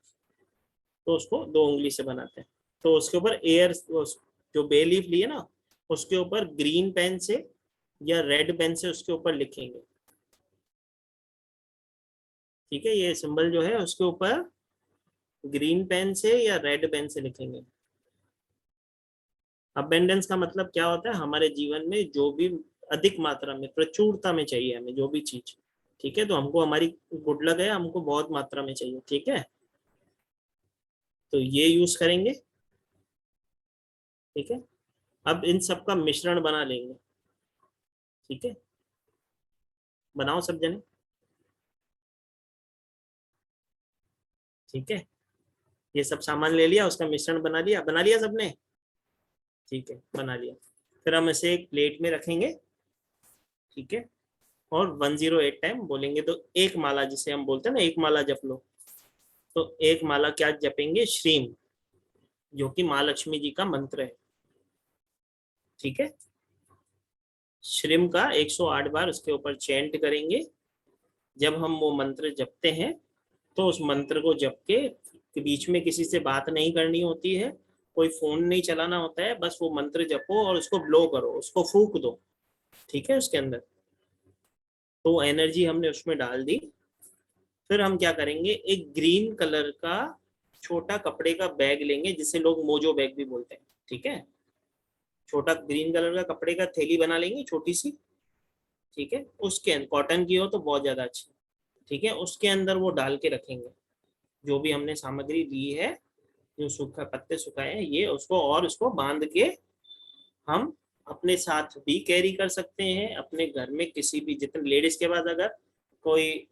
तो उसको 2 उंगली से बनाते हैं। तो उसके ऊपर एयर जो बे लीफ लिए ना उसके ऊपर ग्रीन पेन से या रेड पेन से उसके ऊपर लिखेंगे। ठीक है, ये सिंबल जो है उसके ऊपर ग्रीन पेन से या रेड पेन से लिखेंगे। अबेंडेंस का मतलब क्या होता है? हमारे जीवन में जो भी अधिक मात्रा में, प्रचुरता में चाहिए हमें जो भी चीज। ठीक है, तो हमको हमारी गुड लक है, हमको बहुत मात्रा में चाहिए। ठीक है, तो ये यूज करेंगे। ठीक है, अब इन सब का मिश्रण बना लेंगे। ठीक है, बनाओ सब जने। ठीक है, ये सब सामान ले लिया, उसका मिश्रण बना लिया सबने? ठीक है, बना लिया। फिर हम इसे एक प्लेट में रखेंगे। ठीक है, और 108 टाइम बोलेंगे तो एक माला, जिसे हम बोलते हैं ना एक माला जप लो, तो एक माला क्या जपेंगे? श्रीम, जो कि माँ लक्ष्मी जी का मंत्र है। ठीक है, श्रीम का 108 बार उसके ऊपर चैंट करेंगे। जब हम वो मंत्र जपते हैं तो उस मंत्र को जप के बीच में किसी से बात नहीं करनी होती है, कोई फोन नहीं चलाना होता है, बस वो मंत्र जपो और उसको ब्लो करो, उसको फूंक दो। ठीक है, उसके अंदर तो एनर्जी हमने उसमें डाल दी। फिर हम क्या करेंगे? एक ग्रीन कलर का छोटा कपड़े का बैग लेंगे जिसे लोग मोजो बैग भी बोलते हैं। ठीक है, छोटा ग्रीन कलर का कपड़े का थैली बना लेंगे छोटी सी। ठीक है, उसके अंदर कॉटन की हो तो बहुत ज्यादा अच्छी। ठीक है, उसके अंदर वो डाल के रखेंगे जो भी हमने सामग्री ली है, जो सूखा पत्ते सुखाए हैं ये, उसको और उसको बांध के हम अपने साथ भी कैरी कर सकते हैं। अपने घर में किसी भी, जितने लेडीज के पास अगर कोई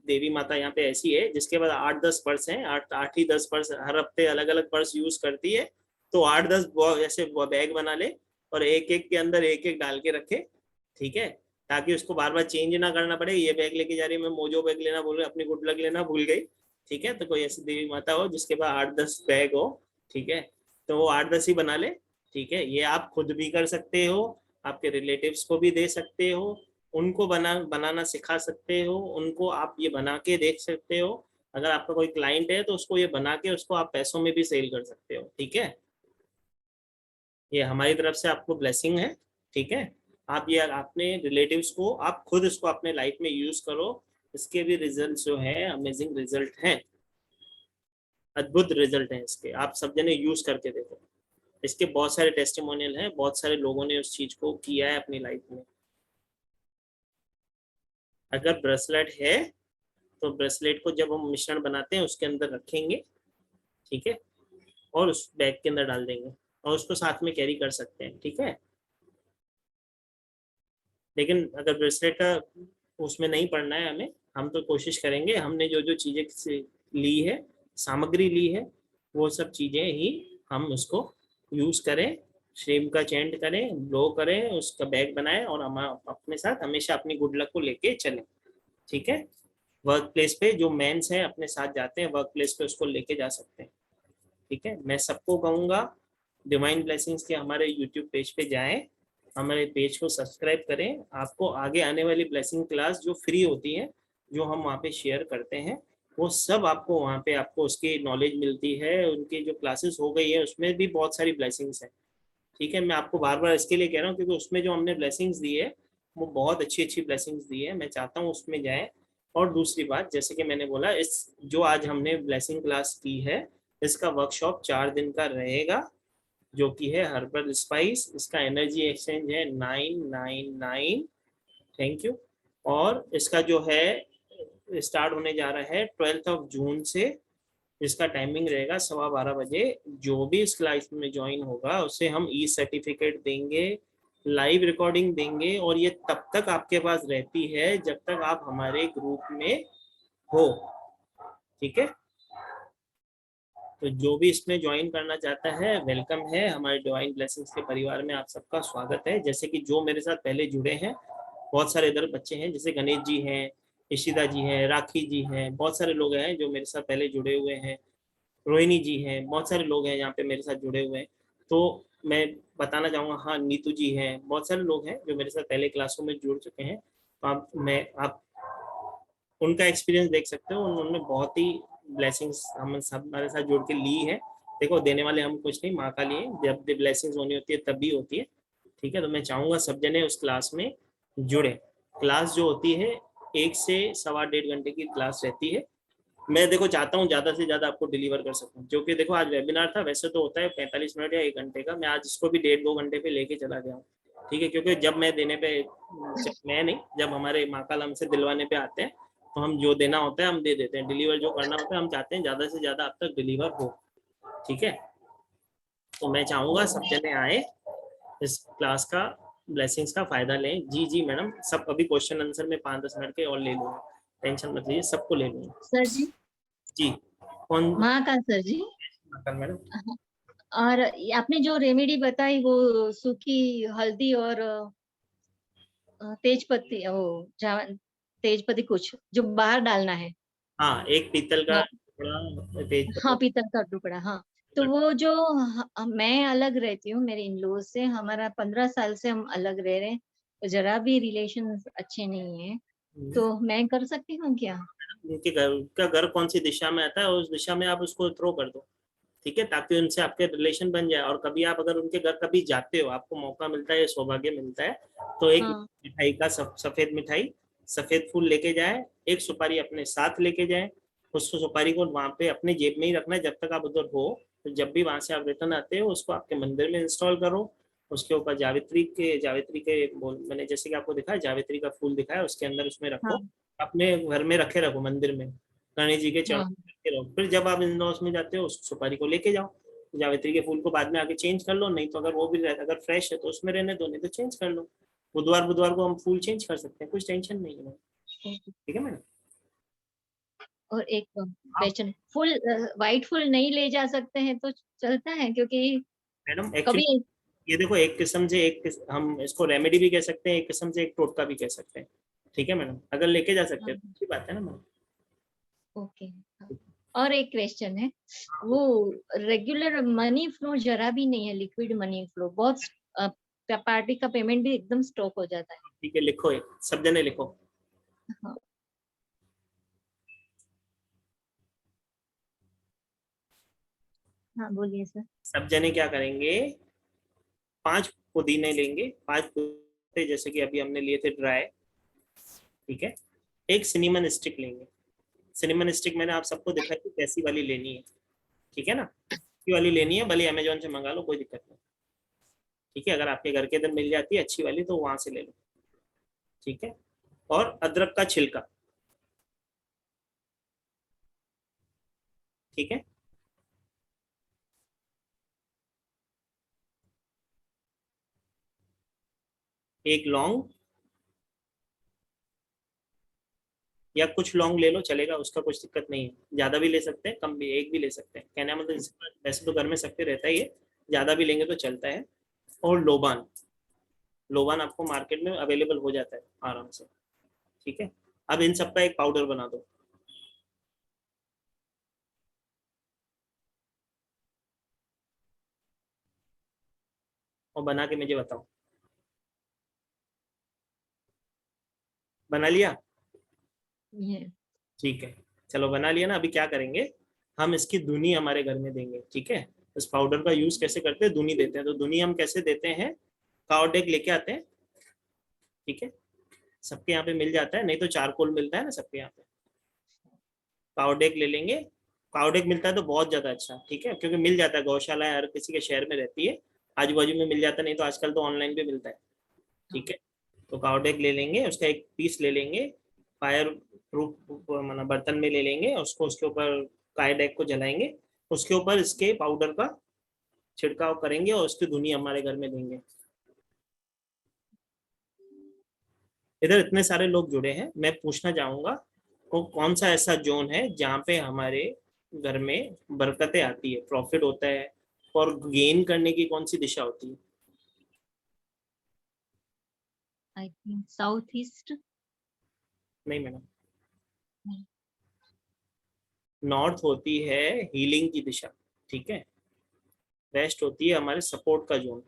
देवी माता यहाँ पे ऐसी है जिसके पास 8-10 पर्स हैं, 8 ही 10 पर्स, हर हफ्ते अलग अलग पर्स यूज करती है, तो 8-10 ऐसे बैग बना ले और एक एक के अंदर एक एक डाल के रखे। ठीक है, ताकि उसको बार बार चेंज ना करना पड़े। ये बैग लेके जा रही है, मैं मोजो बैग लेना भूल गई, अपनी गुड लक लेना भूल गई। ठीक है, तो कोई ऐसी देवी माता हो जिसके पास 8-10 बैग हो, ठीक है, तो वो 8-10 ही बना ले। ठीक है, ये आप खुद भी कर सकते हो, आपके रिलेटिव्स को भी दे सकते हो, उनको बनाना सिखा सकते हो, उनको आप ये बना के देख सकते हो। अगर आपका कोई क्लाइंट है तो उसको ये बना के उसको आप पैसों में भी सेल कर सकते हो। ठीक है, ये हमारी तरफ से आपको ब्लेसिंग है। ठीक है, आप ये अपने रिलेटिव्स को, आप खुद इसको अपने लाइफ में यूज करो। इसके भी रिजल्ट जो है अमेजिंग रिजल्ट हैं, अद्भुत रिजल्ट हैं इसके। आप सब जने यूज करके देखो, इसके बहुत सारे टेस्टिमोनियल हैं, बहुत सारे लोगों ने उस चीज को किया है अपनी लाइफ में। अगर ब्रेसलेट है तो ब्रेसलेट को जब हम मिश्रण बनाते हैं उसके अंदर रखेंगे। ठीक है, और उस बैग के अंदर डाल देंगे और उसको साथ में कैरी कर सकते हैं। ठीक है, लेकिन अगर ब्रेसलेट का उसमें नहीं पड़ना है हमें, हम तो कोशिश करेंगे हमने जो जो चीजें ली है, सामग्री ली है, वो सब चीजें ही हम उसको यूज करें, श्रीम का चैंट करें, ब्लो करें, उसका बैग बनाएं और हम अपने साथ हमेशा अपनी गुड लक को लेके चलें। ठीक है, वर्क प्लेस पे जो मेंस हैं अपने साथ जाते हैं वर्क प्लेस पे, उसको लेके जा सकते हैं। ठीक है, मैं सबको कहूँगा डिवाइन ब्लेसिंग्स के हमारे यूट्यूब पेज पे जाएं, हमारे पेज को सब्सक्राइब करें। आपको आगे आने वाली ब्लेसिंग क्लास जो फ्री होती है, जो हम वहाँ पे शेयर करते हैं, वो सब आपको वहाँ पे आपको उसकी नॉलेज मिलती है। उनकी जो क्लासेस हो गई है उसमें भी बहुत सारी ब्लेसिंग्स हैं। ठीक है, मैं आपको बार बार इसके लिए कह रहा हूँ क्योंकि उसमें जो हमने ब्लेसिंग्स दी है वो बहुत अच्छी अच्छी ब्लेसिंग्स दी है। मैं चाहता हूँ उसमें जाएं, और दूसरी बात, जैसे कि मैंने बोला, इस जो आज हमने ब्लेसिंग क्लास की है, इसका वर्कशॉप 4 दिन का रहेगा, जो कि है हर्बल स्पाइस। इसका एनर्जी एक्सचेंज है 999, थैंक यू। और इसका जो है स्टार्ट होने जा रहा है 12 जून से। इसका टाइमिंग रहेगा 12:15 बजे। जो भी इस क्लास में ज्वाइन होगा उसे हम ई सर्टिफिकेट देंगे, लाइव रिकॉर्डिंग देंगे, और ये तब तक आपके पास रहती है जब तक आप हमारे ग्रुप में हो, ठीक है। तो जो भी इसमें ज्वाइन करना चाहता है वेलकम है, हमारे डिवाइन ब्लेसिंग्स के परिवार में आप सबका स्वागत है। जैसे कि जो मेरे साथ पहले जुड़े हैं, बहुत सारे इधर बच्चे हैं, जैसे गणेश जी हैं, इशिता जी हैं, राखी जी हैं, बहुत सारे लोग हैं जो मेरे साथ पहले जुड़े हुए हैं, रोहिणी जी हैं, बहुत सारे लोग हैं यहाँ पे मेरे साथ जुड़े हुए हैं। तो मैं बताना चाहूँगा, हाँ नीतू जी हैं, बहुत सारे लोग हैं जो मेरे साथ पहले क्लासों में जुड़ चुके हैं। तो आप उनका एक्सपीरियंस देख सकते हो, उन्होंने बहुत ही ब्लेसिंग्स हम सब हमारे साथ जुड़ के ली है। देखो, देने वाले हम कुछ नहीं, माँ का लिए, जब ब्लेसिंग्स होनी होती है तभी होती है, ठीक है। तो मैं चाहूँगा सब जने उस क्लास में जुड़े। क्लास जो होती है 1 से 1.25 घंटे की क्लास रहती है। मैं देखो चाहता हूँ ज़्यादा से ज़्यादा आपको डिलीवर कर सकूँ, जो कि देखो आज वेबिनार था, वैसे तो होता है 45 मिनट या 1 घंटे का, मैं आज इसको भी 1.5-2 घंटे पे लेके चला गया हूँ, ठीक है। क्योंकि जब मैं देने पे, मैं नहीं, जब हमारे महाकाल हमसे दिलवाने पे आते हैं तो हम जो देना होता है हम दे देते हैं, डिलीवर जो करना होता है हम चाहते हैं ज़्यादा से ज़्यादा आप तक डिलीवर हो, ठीक है। तो मैं चाहूँगा सब जने आए, इस क्लास का ब्लेसिंग्स का फायदा लें। जी जी मैडम, सब अभी क्वेश्चन आंसर में 5-10 मिनट के और ले लूँगा, टेंशन मत लीजिए, सबको ले लूँगा। सर जी, जी कौन? महाकाल सर जी। मैडम, और आपने जो रेमेडी बताई वो सूखी हल्दी और तेज पत्ती, तेज पत्ती कुछ जो बाहर डालना है। हाँ, एक पीतल का हाँ, टुकड़ा, तेज हाँ पीतल का टुकड़ा, हाँ। तो वो जो मैं अलग रहती हूँ मेरे इन लॉज से, हमारा 15 साल से हम अलग रह रहे हैं, तो जरा भी रिलेशन अच्छे नहीं है, तो मैं कर सकती हूँ क्या? उनके घर का घर कौन सी दिशा में आता है उस दिशा में आप उसको थ्रो कर दो, ठीक है, ताकि उनसे आपके रिलेशन बन जाए। और कभी आप अगर उनके घर कभी जाते हो, आपको मौका मिलता है, सौभाग्य मिलता है, तो एक मिठाई का सफेद मिठाई, सफेद फूल लेके जाए, एक सुपारी अपने साथ लेके जाए, उस सुपारी को वहां पे अपने जेब में ही रखना है जब तक आप उधर हो। तो जब भी वहां से आप रिटर्न आते हो उसको आपके मंदिर में इंस्टॉल करो, उसके ऊपर जावित्री के मैंने जैसे कि आपको दिखाया जावित्री का फूल दिखाया, उसके अंदर उसमें रखो, अपने घर में रखे रखो, मंदिर में गणेश जी के चरण रखे रहो। फिर जब आप इंडोर्स में जाते हो उस सुपारी को लेके जाओ, जावित्री के फूल को बाद में आगे चेंज कर लो, नहीं तो अगर वो भी अगर फ्रेश है तो उसमें रहने दो, नहीं तो चेंज कर लो। बुधवार को हम फूल चेंज कर सकते हैं, कुछ टेंशन नहीं है, ठीक है मैडम। और एक क्वेश्चन, फुल व्हाइट फुल नहीं ले जा सकते हैं तो चलता है? क्योंकि मैडम कभी ये देखो, एक किस्म से हम इसको रेमेडी भी कह सकते हैं, एक किस्म से एक टोटका भी कह सकते हैं, ठीक है मैडम। अगर लेके जा सकते हैं तो अच्छी बात है ना मैडम। ओके। और एक क्वेश्चन है, वो रेगुलर मनी फ्लो जरा भी नहीं है, लिक्विड मनी फ्लो, बहुत पार्टी का पेमेंट भी एकदम स्टॉप हो जाता है। ठीक है, लिखो, सब जने लिखो। हाँ। हाँ बोलिए सर। सब जने क्या करेंगे, 5 पुदीने लेंगे, 5 पुदीने जैसे कि अभी हमने लिए थे ड्राई, ठीक है। एक सिनेमन स्टिक लेंगे, सिनेमन स्टिक मैंने आप सबको दिखाई थी कैसी वाली लेनी है, ठीक है ना, अच्छी वाली लेनी है, भले अमेजोन से मंगा लो, कोई दिक्कत नहीं, ठीक है। अगर आपके घर के अंदर मिल जाती है अच्छी वाली तो वहां से ले लो, ठीक है। और अदरक का छिलका, ठीक है। एक लौंग या कुछ लौंग ले लो चलेगा, उसका कुछ दिक्कत नहीं है, ज्यादा भी ले सकते हैं, कम भी, एक भी ले सकते हैं, कहना मतलब वैसे तो घर में सबके रहता ही है, ज्यादा भी लेंगे तो चलता है। और लोबान, लोबान आपको मार्केट में अवेलेबल हो जाता है आराम से, ठीक है। अब इन सब का एक पाउडर बना दो, और बना के मुझे बताओ, बना लिया? ठीक है, चलो बना लिया ना। अभी क्या करेंगे, हम इसकी धुनी हमारे घर में देंगे, ठीक है। इस पाउडर का यूज कैसे करते हैं, धुनी देते हैं। तो धुनी हम कैसे देते हैं, काओ डेक लेके आते हैं, ठीक है, सबके यहाँ पे मिल जाता है, नहीं तो चारकोल मिलता है ना सबके यहाँ पे। काउडेक ले लेंगे, काउडेक मिलता है तो बहुत ज्यादा अच्छा, ठीक है, क्योंकि मिल जाता है, गौशाला हर किसी के शहर में रहती है, आजू बाजू में मिल जाता है, नहीं तो आजकल तो ऑनलाइन भी मिलता है, ठीक है। तो काउडेक ले लेंगे, उसका एक पीस ले लेंगे, फायर प्रूफ मतलब बर्तन में ले लेंगे, उसको उसके ऊपर काउडेक को जलाएंगे, उसके ऊपर इसके पाउडर का छिड़काव करेंगे और उसकी धुनी हमारे घर में देंगे। इधर इतने सारे लोग जुड़े हैं, मैं पूछना चाहूंगा कौन सा ऐसा जोन है जहाँ पे हमारे घर में बरकतें आती है, प्रॉफिट होता है, और गेन करने की कौन सी दिशा होती है? I think south east. नहीं मैडम, नॉर्थ होती है हीलिंग की दिशा, ठीक है। वेस्ट होती है हमारे सपोर्ट का जोन,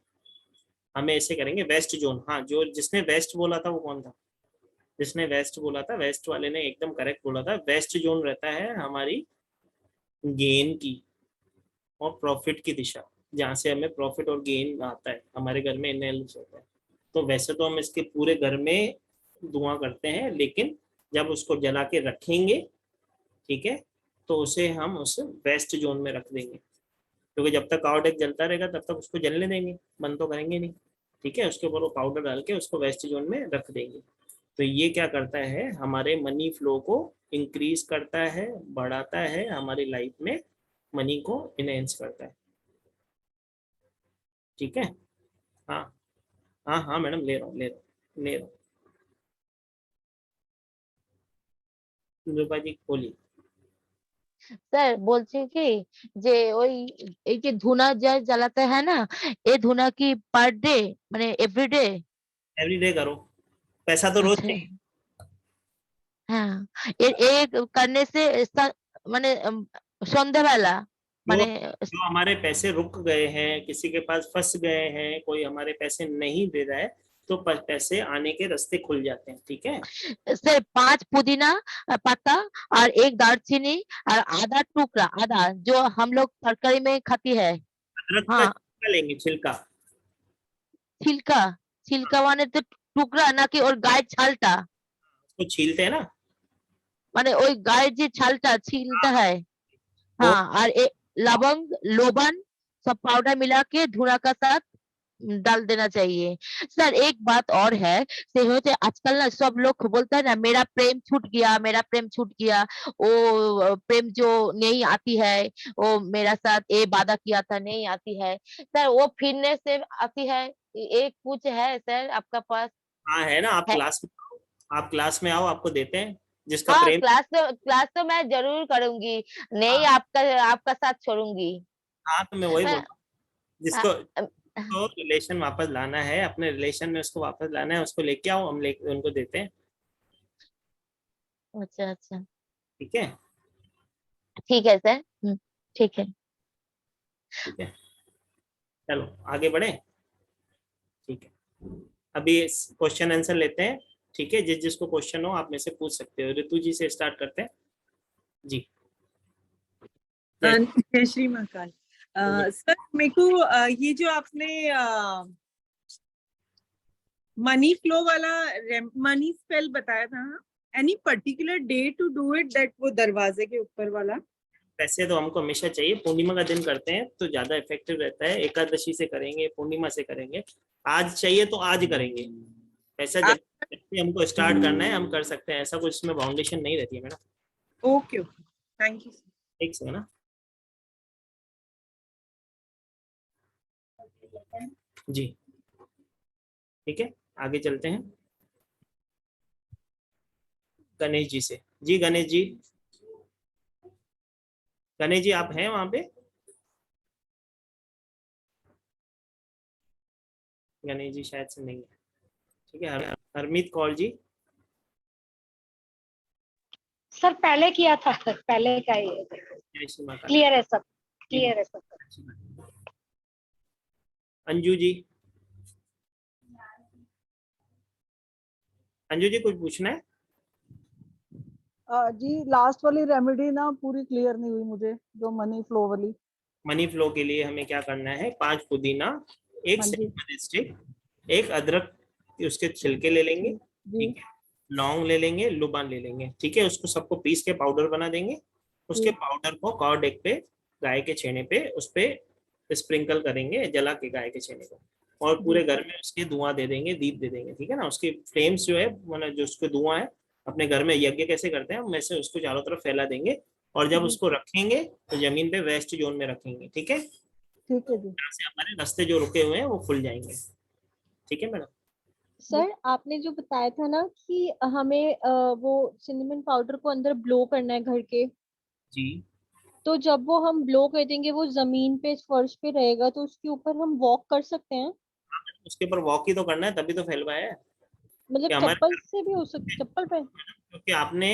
हमें ऐसे करेंगे वेस्ट जोन। हाँ, जो जिसने वेस्ट बोला था वो कौन था? जिसने वेस्ट बोला था, वेस्ट वाले ने एकदम करेक्ट बोला था। वेस्ट जोन रहता है हमारी गेन की और प्रॉफिट की दिशा, जहाँ से हमें प्रॉफिट और गेन आता है, हमारे घर में इनहेल्स होता है। तो वैसे तो हम इसके पूरे घर में धुआं करते हैं, लेकिन जब उसको जला के रखेंगे, ठीक है, तो उसे हम उस वेस्ट जोन में रख देंगे, क्योंकि जब तक काउडेक जलता रहेगा तब तक उसको जलने देंगे, बंद तो करेंगे नहीं, ठीक है। उसके ऊपर वो पाउडर डाल के उसको वेस्ट जोन में रख देंगे। तो ये क्या करता है, हमारे मनी फ्लो को इंक्रीज करता है, बढ़ाता है, हमारी लाइफ में मनी को इनहेंस करता है, ठीक है। हाँ हाँ हाँ मैडम, ले रहा हूँ। रूपा जी खोली। স্যার বলছি কি যে ওই এই যে ধুনা যা জ্বালাতে হয় না, এই ধুনা কি পার ডে মানে এভরিডে? एवरीडे करो, पैसा तो रोज चाहिए। হ্যাঁ, এ करने से মানে সন্ধ্যাবেলা মানে जो हमारे पैसे रुक गए हैं, किसी के पास फंस गए हैं, कोई हमारे पैसे नहीं दे रहा है, तो पैसे आने के रास्ते खुल जाते हैं, ठीक है। सर 5 पुदीना पत्ता और 1 दालचीनी और आधा टुकड़ा, आधा जो हम लोग तरकारी में खाती है। अदरक का हाँ, छिलका लेंगे, छिलका। छिलका छिलका মানে তো টুকরা নাকি ওর গায়ের ছালটা? उसको छीलते हैं ना, মানে ওই গায়ের যে ছালটা ছিলতে হয়। हाँ, और लवंग लोबान सब पाउडर मिला के धुना का साथ डाल देना चाहिए। सर एक बात और है, से होते आजकल ना सब लोग बोलता है ना मेरा प्रेम छूट गया, मेरा प्रेम छूट गया, वो प्रेम जो नहीं आती है, वो मेरा साथ ये वादा किया था नहीं आती है। सर वो फिरने से आती है, एक कुछ है सर आपका पास? हाँ है ना, आप है। क्लास में आओ, आपको देते हैं जिसका हाँ, प्रेम। क्लास तो मैं जरूर करूंगी, नहीं आपका साथ छोड़ूंगी। हाँ तो मैं वही बोल रहा हूँ, जिसको हाँ, तो रिलेशन वापस लाना है, अपने रिलेशन में उसको वापस लाना है, उसको लेके आओ, हम लेके उनको देते हैं, अच्छा अच्छा, ठीक है। ठीक है सर, ठीक है। ठीक है, चलो आगे बढ़े, ठीक है। अभी क्वेश्चन आंसर लेते हैं, ठीक है। जिसको क्वेश्चन हो आप में से पूछ सकते हो। ऋतु जी से स्टार्ट करते हैं जी। जय श्री महाकाल। सर मेरे को ये जो आपने मनी फ्लो वाला मनी स्पेल बताया था, any particular day to do it, that वो दरवाजे के ऊपर वाला? वैसे तो हमको हमेशा चाहिए, पूर्णिमा का दिन करते हैं तो ज्यादा इफेक्टिव रहता है, एकादशी से करेंगे, पूर्णिमा से करेंगे, आज चाहिए तो आज करेंगे, ऐसा जब हमको स्टार्ट करना है हम कर सकते हैं, ऐसा कुछ इसमें बाउंडेशन नहीं रहती है madam. Okay okay, thank you. ठीक से ना जी, ठीक है, आगे चलते हैं गणेश जी से। जी गणेश जी, गणेश जी आप हैं वहां पे? गणेश जी शायद से नहीं है, ठीक है। हरमीत कौर जी। सर पहले किया था सर, पहले का ये क्लियर है सब, क्लियर है सब। अंजू जी, अंजू जी कुछ पूछना है? जी लास्ट वाली रेमेडी ना पूरी क्लियर नहीं हुई मुझे, जो मनी फ्लो वाली। मनी फ्लो के लिए हमें क्या करना है, 5 पुदीना, 1 सिनेमन स्टिक, 1 अदरक उसके छिलके ले लेंगे, ठीक है, लौंग ले लेंगे, लुबान ले लेंगे, ठीक है। उसको सबको पीस के पाउडर बना देंगे। उसके पाउडर को कॉर्ड एक पे, गाय के छेने पे, उस पे स्प्रिंकल करेंगे जला के गाय के छेने को, और पूरे घर में उसके धुआं दे देंगे, दीप दे देंगे, ठीक है ना। उसकी फ्लेम्स जो है, मतलब जो उसके धुआं है, अपने घर में यज्ञ कैसे करते हैं वैसे उसको चारों तरफ फैला देंगे। और जब उसको रखेंगे तो जमीन पे वेस्ट जोन में रखेंगे, ठीक है। ठीक है जी। यहाँ से हमारे रास्ते जो रुके हुए हैं वो खुल जाएंगे, ठीक है मैडम। सर आपने जो बताया था ना कि हमें वो सिनेमन पाउडर को अंदर ब्लो करना है घर के, जी। तो जब वो हम ब्लो कर देंगे वो जमीन पे, फर्श पे रहेगा, तो उसके ऊपर हम वॉक कर सकते हैं? उसके ऊपर वॉक ही तो करना है, तभी तो फैलवाया है। मतलब कि हमारे चप्पल से भी हो सकता, चप्पल पे? क्योंकि आपने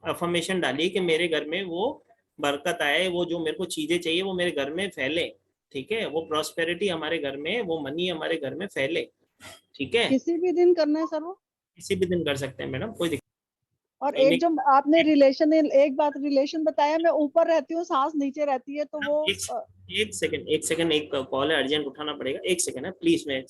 अफर्मेशन डाली कि मेरे घर में वो बरकत आए, वो जो मेरे को चीजें चाहिए वो मेरे घर में फैले, ठीक है। वो प्रॉस्पेरिटी हमारे घर में, वो मनी हमारे घर में फैले, ठीक है। किसी भी दिन करना है सर वो? किसी भी दिन कर सकते हैं मैडम, कोई दिक्कत और एक जो आपने रिलेशन, एक बात रिलेशन बताया, मैं ऊपर रहती हूँ, सांस नीचे रहती है, तो वो एक सेकंड, एक कॉल है, अर्जेंट उठाना पड़ेगा, एक सेकंड है प्लीज। मैं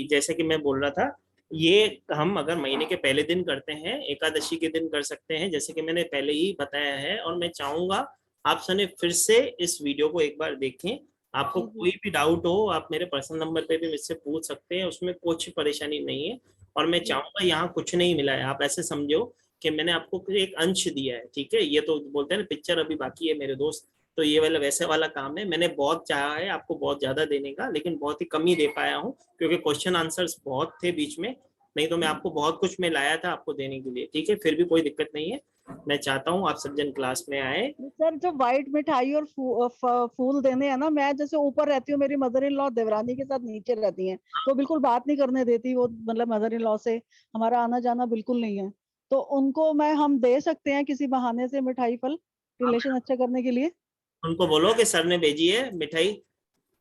जैसे कि मैं बोल रहा था, ये हम अगर महीने के पहले दिन करते हैं, एकादशी के दिन कर सकते हैं, जैसे कि मैंने पहले ही बताया है। और मैं चाहूंगा आप सने फिर से इस वीडियो को एक बार देखें। आपको कोई भी डाउट हो आप मेरे पर्सनल नंबर पे भी मुझसे पूछ सकते हैं, उसमें कुछ परेशानी नहीं है। और मैं चाहूंगा यहाँ कुछ नहीं मिला है, आप ऐसे समझो कि मैंने आपको एक अंश दिया है, ठीक है। ये तो बोलते हैं ना पिक्चर अभी बाकी है मेरे दोस्त, तो ये वाला वैसे वाला काम है। मैंने बहुत चाहा है आपको बहुत ज्यादा देने का, लेकिन बहुत ही कम ही दे पाया हूँ, क्योंकि क्वेश्चन आंसर्स बहुत थे बीच में। नहीं तो मैं आपको बहुत कुछ में लाया था आपको देने के लिए, ठीक है। फिर भी कोई दिक्कत नहीं है, मैं चाहता हूँ आप सब जन क्लास में आए। सर जो व्हाइट मिठाई और फूल देने हैं ना, मैं जैसे ऊपर रहती हूँ, मेरी मदर इन लॉ देवरानी के साथ नीचे रहती हैं, तो बिल्कुल बात नहीं करने देती वो, मतलब मदर इन लॉ से हमारा आना जाना बिल्कुल नहीं है। तो उनको हम दे सकते हैं किसी बहाने से मिठाई फल, रिलेशन अच्छा करने के लिए? उनको बोलो कि सर ने भेजी है मिठाई,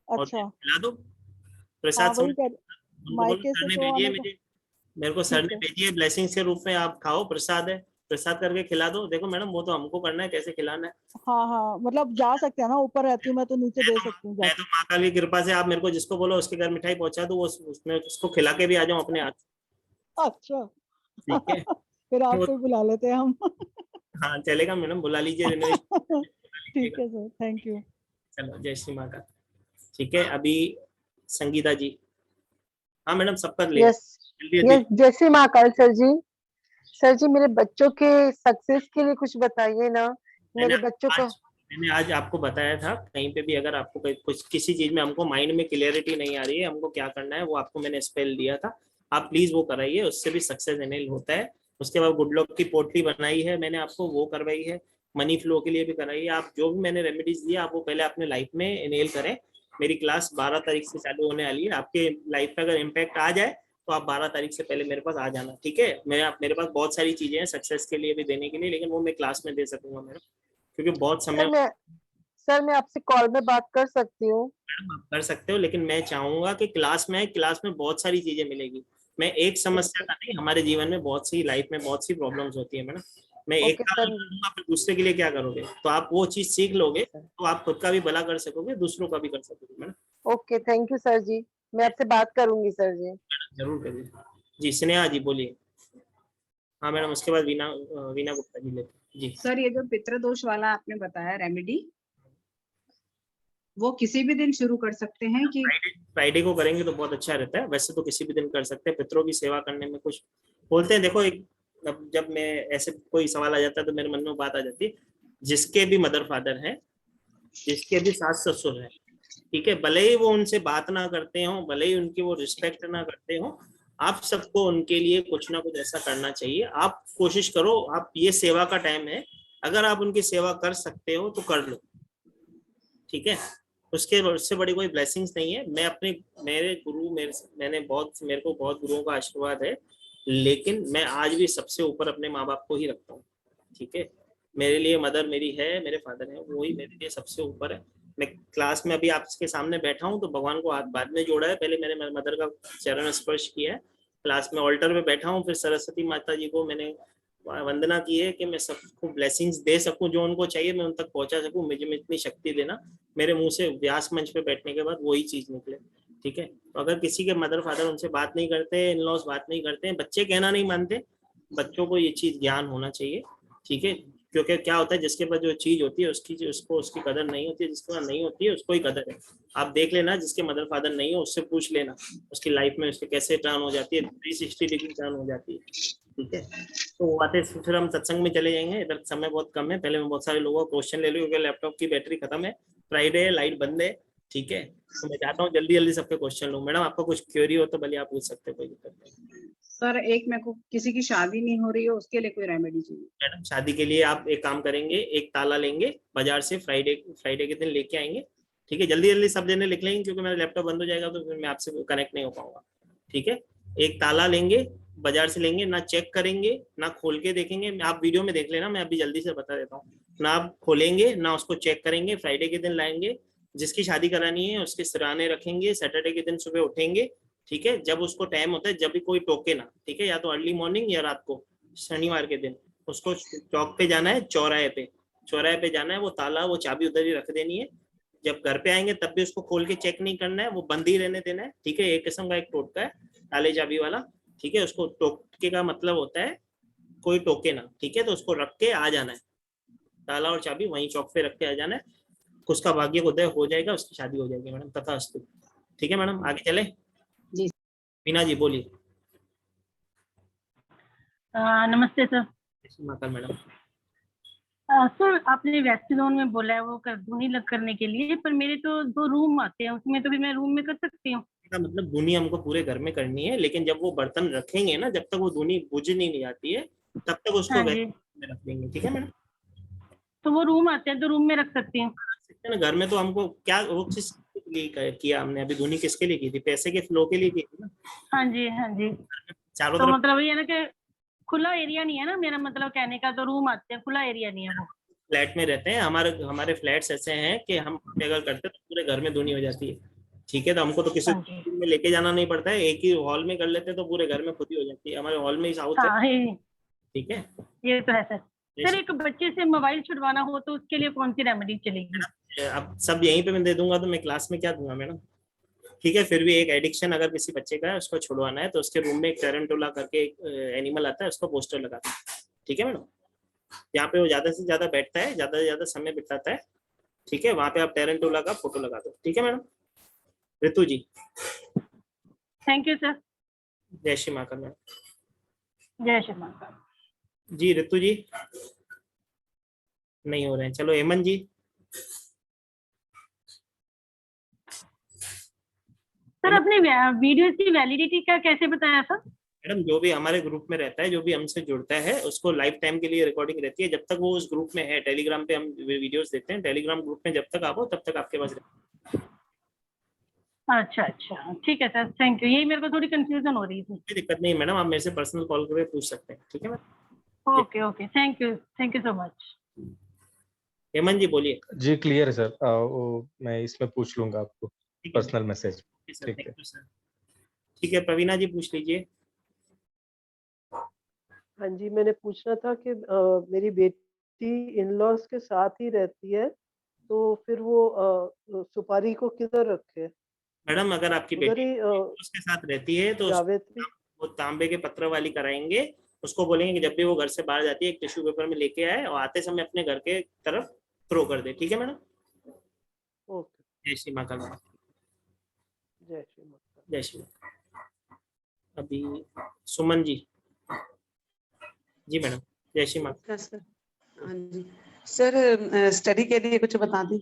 और अच्छा। खिला दो हाँ प्रसाद वही समझ। उनको बोलो मायके सर से ने तो भेजी है आने का। मुझे, मेरे को सर ठीक ने है। भेजी है ब्लेसिंग्स के रूप में, आप खाओ, प्रसाद है, प्रसाद करके खिला दो। देखो मैडम वो तो हमको करना है, कैसे खिलाना है। हाँ हाँ, मतलब जा सकते हैं ना, ऊपर रहती हूँ मैं तो नीचे दे सकती हूँ मैं तो माँ काली की कृपा से आप मेरे को जिसको बोलो उसके घर मिठाई पहुंचा दो, वो उसमें उसको खिला के भी आ जाऊं अपने हाथ। अच्छा। ठीक है। फिर आपको ही बुला लेते हैं हम। हाँ चलेगा मैडम, बुला लीजिए। ठीक है सर, थैंक यू। चलो जय श्री माता। ठीक है, अभी संगीता जी। हाँ मैडम सबका ले यस यस, जय श्री महाकाल सर जी। सर जी मेरे बच्चों के सक्सेस के लिए कुछ बताइए ना, मेरे बच्चों को। मैंने आज आपको बताया था, कहीं पे भी अगर आपको कुछ किसी चीज में हमको माइंड में क्लियरिटी नहीं आ रही है, हमको क्या करना है, वो आपको मैंने स्पेल दिया था, आप प्लीज वो कराइए, उससे भी सक्सेस एनेल होता है। उसके बाद गुड लक की पोटली बनाई है मैंने आपको, वो करवाई है। मनी फ्लो के लिए भी कराइए। आप जो भी मैंने रेमेडीज दिया आप वो पहले अपने लाइफ में एनेल करें। मेरी क्लास 12 तारीख से चालू होने वाली है, आपके लाइफ पे अगर इम्पैक्ट आ जाए तो आप 12 तारीख से पहले मेरे पास आ जाना, ठीक है। मेरे पास बहुत सारी चीजें हैं सक्सेस के लिए भी देने के लिए, लेकिन वो मैं क्लास में दे सकूंगा मेरा, क्योंकि बहुत समय। सर मैं आपसे कॉल में बात कर सकती हूँ? आप कर सकते हो, लेकिन मैं चाहूंगा कि क्लास में बहुत सारी चीजें मिलेगी। मैं एक समस्या का नहीं, हमारे जीवन में बहुत सी, लाइफ में बहुत सी प्रॉब्लम्स होती है मैडम। मैं एक का करूंगा फिर दूसरे के लिए क्या करोगे, तो आप वो चीज सीख लोगे तो आप खुद का भी भला कर सकोगे, दूसरों का भी कर सकोगे madam. Okay, thank you sir जी, मैं आपसे बात करूंगी सर जी। जरूर करिए जी। स्नेहा जी बोलिए। हाँ मैडम, उसके बाद वीना वीना गुप्ता जी लेते जी। सर ये जो पितृदोष वाला आपने बताया रेमेडी, वो किसी भी दिन शुरू कर सकते हैं कि फ्राइडे को करेंगे तो बहुत अच्छा रहता है, वैसे तो किसी भी दिन कर सकते हैं। पितरों की सेवा करने में कुछ बोलते हैं, देखो एक जब मैं ऐसे कोई सवाल आ जाता है तो मेरे मन में बात आ जाती है, जिसके भी मदर फादर हैं, जिसके भी सास ससुर हैं, ठीक है, भले ही वो उनसे बात ना करते हो, भले ही उनकी वो रिस्पेक्ट ना करते हो, आप सबको उनके लिए कुछ ना कुछ ऐसा करना चाहिए। आप कोशिश करो, आप ये सेवा का टाइम है, अगर आप उनकी सेवा कर सकते हो तो कर लो, ठीक है। उससे बड़ी कोई ब्लेसिंग्स नहीं है। मैं अपने मेरे गुरु मेरे को बहुत गुरुओं का आशीर्वाद है, लेकिन मैं आज भी सबसे ऊपर अपने माँ बाप को ही रखता हूँ, ठीक है। मेरे लिए मदर मेरी है, मेरे फादर है, वो ही मेरे लिए सबसे ऊपर है। मैं क्लास में अभी आपके सामने बैठा हूँ तो भगवान को हाथ बाद में जोड़ा है, पहले मैंने मदर का चरण स्पर्श किया है, क्लास में ऑल्टर पे बैठा हूँ, फिर सरस्वती माता जी को मैंने वंदना की है कि मैं सबको ब्लेसिंग्स दे सकूं, जो उनको चाहिए मैं उन तक पहुंचा सकूं, मुझे में इतनी शक्ति देना। मेरे मुंह से व्यास मंच पे बैठने के बाद वही चीज निकले। ठीक है, तो अगर किसी के मदर फादर उनसे बात नहीं करते, इन लॉज बात नहीं करते हैं, बच्चे कहना नहीं मानते, बच्चों को ये चीज ज्ञान होना चाहिए। ठीक है, क्योंकि क्या होता है, जिसके पास जो चीज होती है उसकी उसको उसकी कदर नहीं होती है, जिसके पास नहीं होती है उसको ही कदर है। आप देख लेना, जिसके मदर फादर नहीं हो उससे पूछ लेना उसकी लाइफ में उसके कैसे टर्न हो जाती है, 360 डिग्री टर्न हो जाती है। ठीक है, तो बातें फिर हम सत्संग में चले जाएंगे, इधर समय बहुत कम है। पहले मैं बहुत सारे लोगों को क्वेश्चन ले लूँ क्योंकि लैपटॉप की बैटरी खत्म है, फ्राइडे है, लाइट बंद है। ठीक है, तो मैं चाहता हूँ जल्दी जल्दी सबके क्वेश्चन लूँ। मैडम आपको कुछ क्वेरी हो तो भले आप पूछ सकते हो, कोई दिक्कत नहीं। सर एक मेरे को किसी की शादी नहीं हो रही है, उसके लिए कोई रेमेडी चाहिए। मैडम शादी के लिए आप एक काम करेंगे, एक ताला लेंगे बाजार से, फ्राइडे के दिन लेके आएंगे। ठीक है, जल्दी जल्दी सब जने लिख लेंगे क्योंकि मेरा लैपटॉप बंद हो जाएगा तो फिर मैं आपसे कनेक्ट नहीं हो पाऊंगा। ठीक है, एक ताला लेंगे बाजार से, लेंगे ना चेक करेंगे ना खोल के देखेंगे, आप वीडियो में देख लेना, मैं अभी जल्दी से बता देता हूँ। ना आप खोलेंगे ना उसको चेक करेंगे, फ्राइडे के दिन लाएंगे, जिसकी शादी करानी है उसके सिराने रखेंगे, सैटरडे के दिन सुबह उठेंगे। ठीक है, जब उसको टाइम होता है, जब भी कोई टोके ना, ठीक है, या तो अर्ली मॉर्निंग या रात को, शनिवार के दिन उसको चौक पे जाना है, चौराहे पे जाना है, वो ताला वो चाबी उधर ही रख देनी है। जब घर पे आएंगे तब भी उसको खोल के चेक नहीं करना है, वो बंद ही रहने देना है। ठीक है, एक किस्म का एक टोटका है ताले चाबी वाला। ठीक है, उसको टोके का मतलब होता है कोई टोके ना। ठीक है, तो उसको रख के आ जाना है, ताला और चाबी वहीं चौक पे रख के आ जाना है, उसका भाग्य उदय हो जाएगा, उसकी शादी हो जाएगी मैडम, तथास्तु। ठीक है मैडम, आगे चले जी। मीना जी बोलिए। नमस्ते सर। माता मैडम। सर आपने वेस्ट जोन में बोला है वो धुनी लग करने के लिए, पर मेरे तो 2 रूम आते हैं, उसमें तो भी मैं रूम में कर सकती हूँ। मतलब धुनी हमको पूरे घर में करनी है, लेकिन जब वो बर्तन रखेंगे ना, जब तक वो धुनी बुझनी नहीं आती है तब तक उसको हाँ में रख देंगे। ठीक है मैडम, तो वो रूम आते हैं तो रूम में रख सकती हूँ ना। घर में तो हमको क्या वो किस लिए किया हमने अभी, धुनी किसके लिए की थी? पैसे के फ्लो के लिए की थी ना। हाँ जी हाँ जी, चारों तो तरफ मतलब ये ना कि खुला एरिया नहीं है ना, मेरा मतलब कहने का, तो रूम आते हैं, खुला एरिया नहीं है वो। फ्लैट में रहते हैं, हमारे फ्लैट्स ऐसे हैं कि हम अगर करते तो पूरे घर में धुनी हो जाती है। ठीक है, तो हमको तो किसी में लेके जाना नहीं पड़ता है, एक ही हॉल में कर लेते हैं तो पूरे घर में खुद ही हो जाती है। हमारे हॉल में ही साउथ है। ठीक है, ये तो है सर। सर एक बच्चे से मोबाइल छुड़वाना हो तो उसके लिए कौन सी रेमेडी चलेगी? अब सब यहीं पे मैं दे दूंगा तो मैं क्लास में क्या दूंगा मैडम। ठीक है, फिर भी एक एडिक्शन अगर किसी बच्चे का है उसको छुड़वाना है तो उसके रूम में एक टेरेंटोला करके एक एनिमल आता है, उसका पोस्टर लगा। ठीक है मैडम, यहाँ पे वो ज्यादा से ज्यादा बैठता है, ज्यादा से ज्यादा समय बिताता है। ठीक है, वहां पे आप टेरेंटोला का फोटो लगा दो। ठीक है madam. Ritu ji. Thank you sir. जय श्री माता मैडम। जय श्री माता जी। ऋतु जी नहीं हो रहे हैं, चलो हेमंत जी। सर अपने वीडियो की वैलिडिटी का कैसे बताया सर? मैडम जो भी हमारे ग्रुप में रहता है, जो भी हमसे जुड़ता है, उसको लाइफ टाइम के लिए रिकॉर्डिंग रहती है, जब तक वो उस ग्रुप में है। टेलीग्राम पे हम वीडियोस देते हैं, टेलीग्राम ग्रुप में जब तक आप हो तब तक आपके पास रहती है। अच्छा अच्छा, ठीक है सर, थैंक यू। यही मेरे को थोड़ी कंफ्यूजन हो रही थी। कोई दिक्कत नहीं मैडम, आप मेरे से पर्सनल कॉल करके पूछ सकते हैं। ठीक है ma'am. Okay okay, thank you so much. Hemant ji बोलिए। जी क्लियर है सर, वो मैं इसमें पूछ लूंगा आपको पर्सनल मैसेज। ठीक है सर। ठीक है, प्रवीणा जी पूछ लीजिए। हाँ जी, मैंने पूछना था कि मेरी बेटी इन लॉज के साथ ही रहती है, तो फिर वो सुपारी को किधर रखे? मैडम अगर आपकी बेटी उसके साथ रहती है तो वो तांबे के पत्र वाली कराएंगे, उसको बोलेंगे कि जब भी वो घर से बाहर जाती है एक टिश्यू पेपर में लेके आए और आते समय अपने घर के तरफ थ्रो कर दे। ठीक है मैडम। ओके। जय श्री माता मैडम। जय श्री माता। जय श्री माता। अभी सुमन जी। जी मैडम। जय श्री माता। सर हाँ जी सर, स्टडी के लिए कुछ बता दें।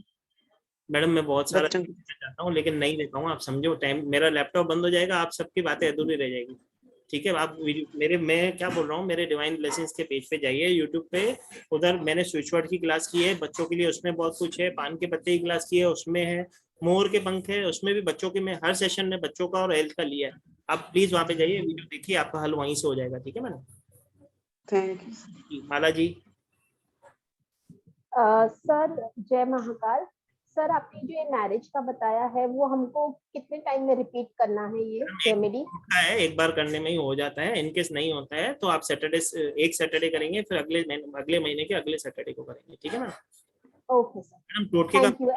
मैडम मैं बहुत सारा चाहता हूँ लेकिन नहीं दे पाऊंगा, आप समझो टाइम, मेरा लैपटॉप बंद हो जाएगा, आप सबकी बातें अधूरी रह जाएगी। ठीक है, आप मैं क्या बोल रहा हूँ, मेरे डिवाइन ब्लेसिंग्स के पेज पे जाइए यूट्यूब पे, उधर मैंने स्विच वर्ड की क्लास की है बच्चों के लिए, उसमें बहुत कुछ है। पान के पत्ते की क्लास की है, उसमें है। मोर के पंख है, उसमें भी बच्चों के, मैं हर सेशन में बच्चों का और हेल्थ का लिया है। आप प्लीज वहाँ पे जाइए, वीडियो देखिए, आपका हल वहीं से हो जाएगा। ठीक है madam. Thank you. Mala ji. Sir जय महाकाल। सर आपने जो ये मैरिज का बताया है वो हमको कितने टाइम में रिपीट करना है ये रेमेडी? है एक बार करने में ही हो जाता है, इनकेस नहीं होता है तो आप सैटरडे एक सैटरडे करेंगे, फिर अगले महीने के अगले सैटरडे को करेंगे, ठीक है मैडम? ओके सर, मैडम टोटके का थैंक यू।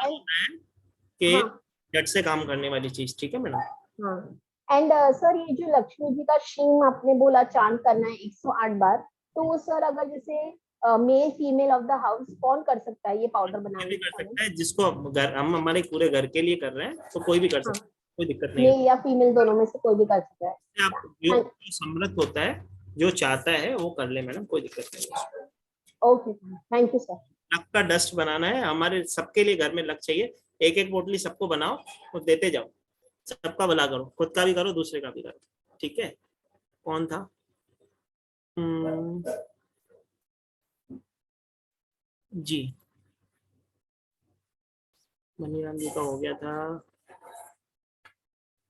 कि हाँ। झट से काम करने वाली चीज, ठीक है मैडम? हाँ एंड सर ये जो लक्ष्मी जी का शीम आपने बोला चांट करना है 108 बार, तो सर अगर जैसे male female of the house कौन कर सकता है ये पाउडर बनाने? कर सकता है, जिसको हम हमारे पूरे घर के लिए कर रहे हैं तो कोई भी कर सकता है, कोई दिक्कत नहीं है। मेल या फीमेल दोनों में से कोई भी कर सकता है। आप जो समर्थ होता है, जो चाहता है वो कर ले मैडम, कोई दिक्कत नहीं है। Okay thank you sir. Luck का डस्ट बनाना है, हमारे सबके लिए घर में लक चाहिए, एक एक पोटली सबको बनाओ और देते जाओ, सबका भला करो, खुद का भी करो दूसरे का भी करो, ठीक है? कौन था? जी मनीराम जी का हो गया था,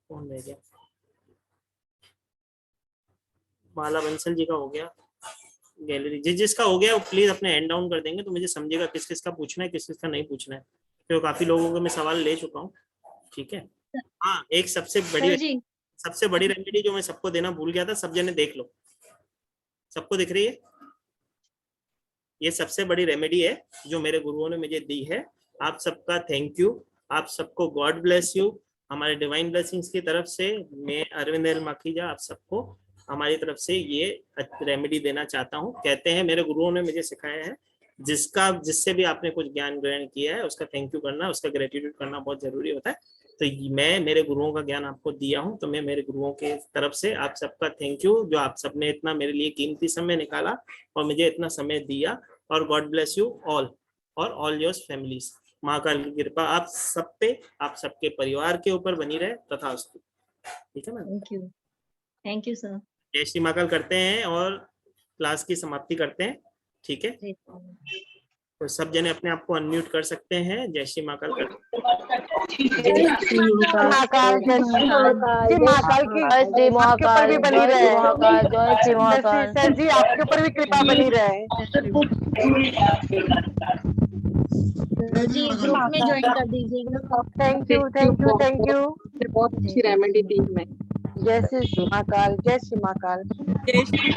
कौन रह गया? माला बंसल जी का हो गया, गैलरी जिसका हो गया वो प्लीज अपने हैंड डाउन कर देंगे तो मुझे समझेगा किस किस का पूछना है, किस किस का नहीं पूछना है, तो काफी लोगों को मैं सवाल ले चुका हूँ, ठीक है? हाँ एक सबसे बड़ी रेमेडी जो मैं सबको देना भूल गया था, सब जने देख लो, सबको दिख रही है? ये सबसे बड़ी रेमेडी है जो मेरे गुरुओं ने मुझे दी है। आप सबका थैंक यू, आप सबको गॉड ब्लेस यू, हमारे डिवाइन ब्लेसिंग्स की तरफ से मैं अरविंद एल माखीजा आप सबको हमारी तरफ से ये रेमेडी देना चाहता हूँ। कहते हैं मेरे गुरुओं ने मुझे सिखाया है, जिससे भी आपने कुछ ज्ञान ग्रहण किया है उसका थैंक यू करना, उसका ग्रेटिट्यूड करना बहुत जरूरी होता है। तो मैं मेरे गुरुओं का ज्ञान आपको दिया हूँ, तो मैं मेरे गुरुओं के तरफ से आप सबका थैंक यू, जो आप सबने इतना मेरे लिए कीमती समय निकाला और मुझे इतना समय दिया, और गॉड ब्लेस यू ऑल और ऑल योर फैमिलीज। महाकाल की कृपा आप सब पे, आप सबके परिवार के ऊपर बनी रहे, तथास्तु। ठीक है मैम? Thank you sir. जय श्री महाकाल करते हैं और क्लास की समाप्ति करते हैं, ठीक है? तो सब जने अपने आप को अनम्यूट कर सकते हैं। जय श्री महाकाल करते भी बनी रहे, सर जी आपके ऊपर भी कृपा बनी रहे। जी ग्रुप में ज्वाइन कर दीजिएगा। Thank you thank you thank you. बहुत अच्छी रेमेडी दी है। जय श्री महाकाल, जय श्री महाकाल, जय श्री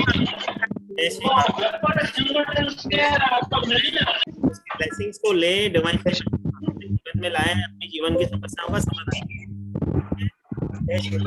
ब्लेसिंग्स को ले, डिवाइन जीवन में लाए, अपने जीवन की समस्याओं का समाधान। जय श्री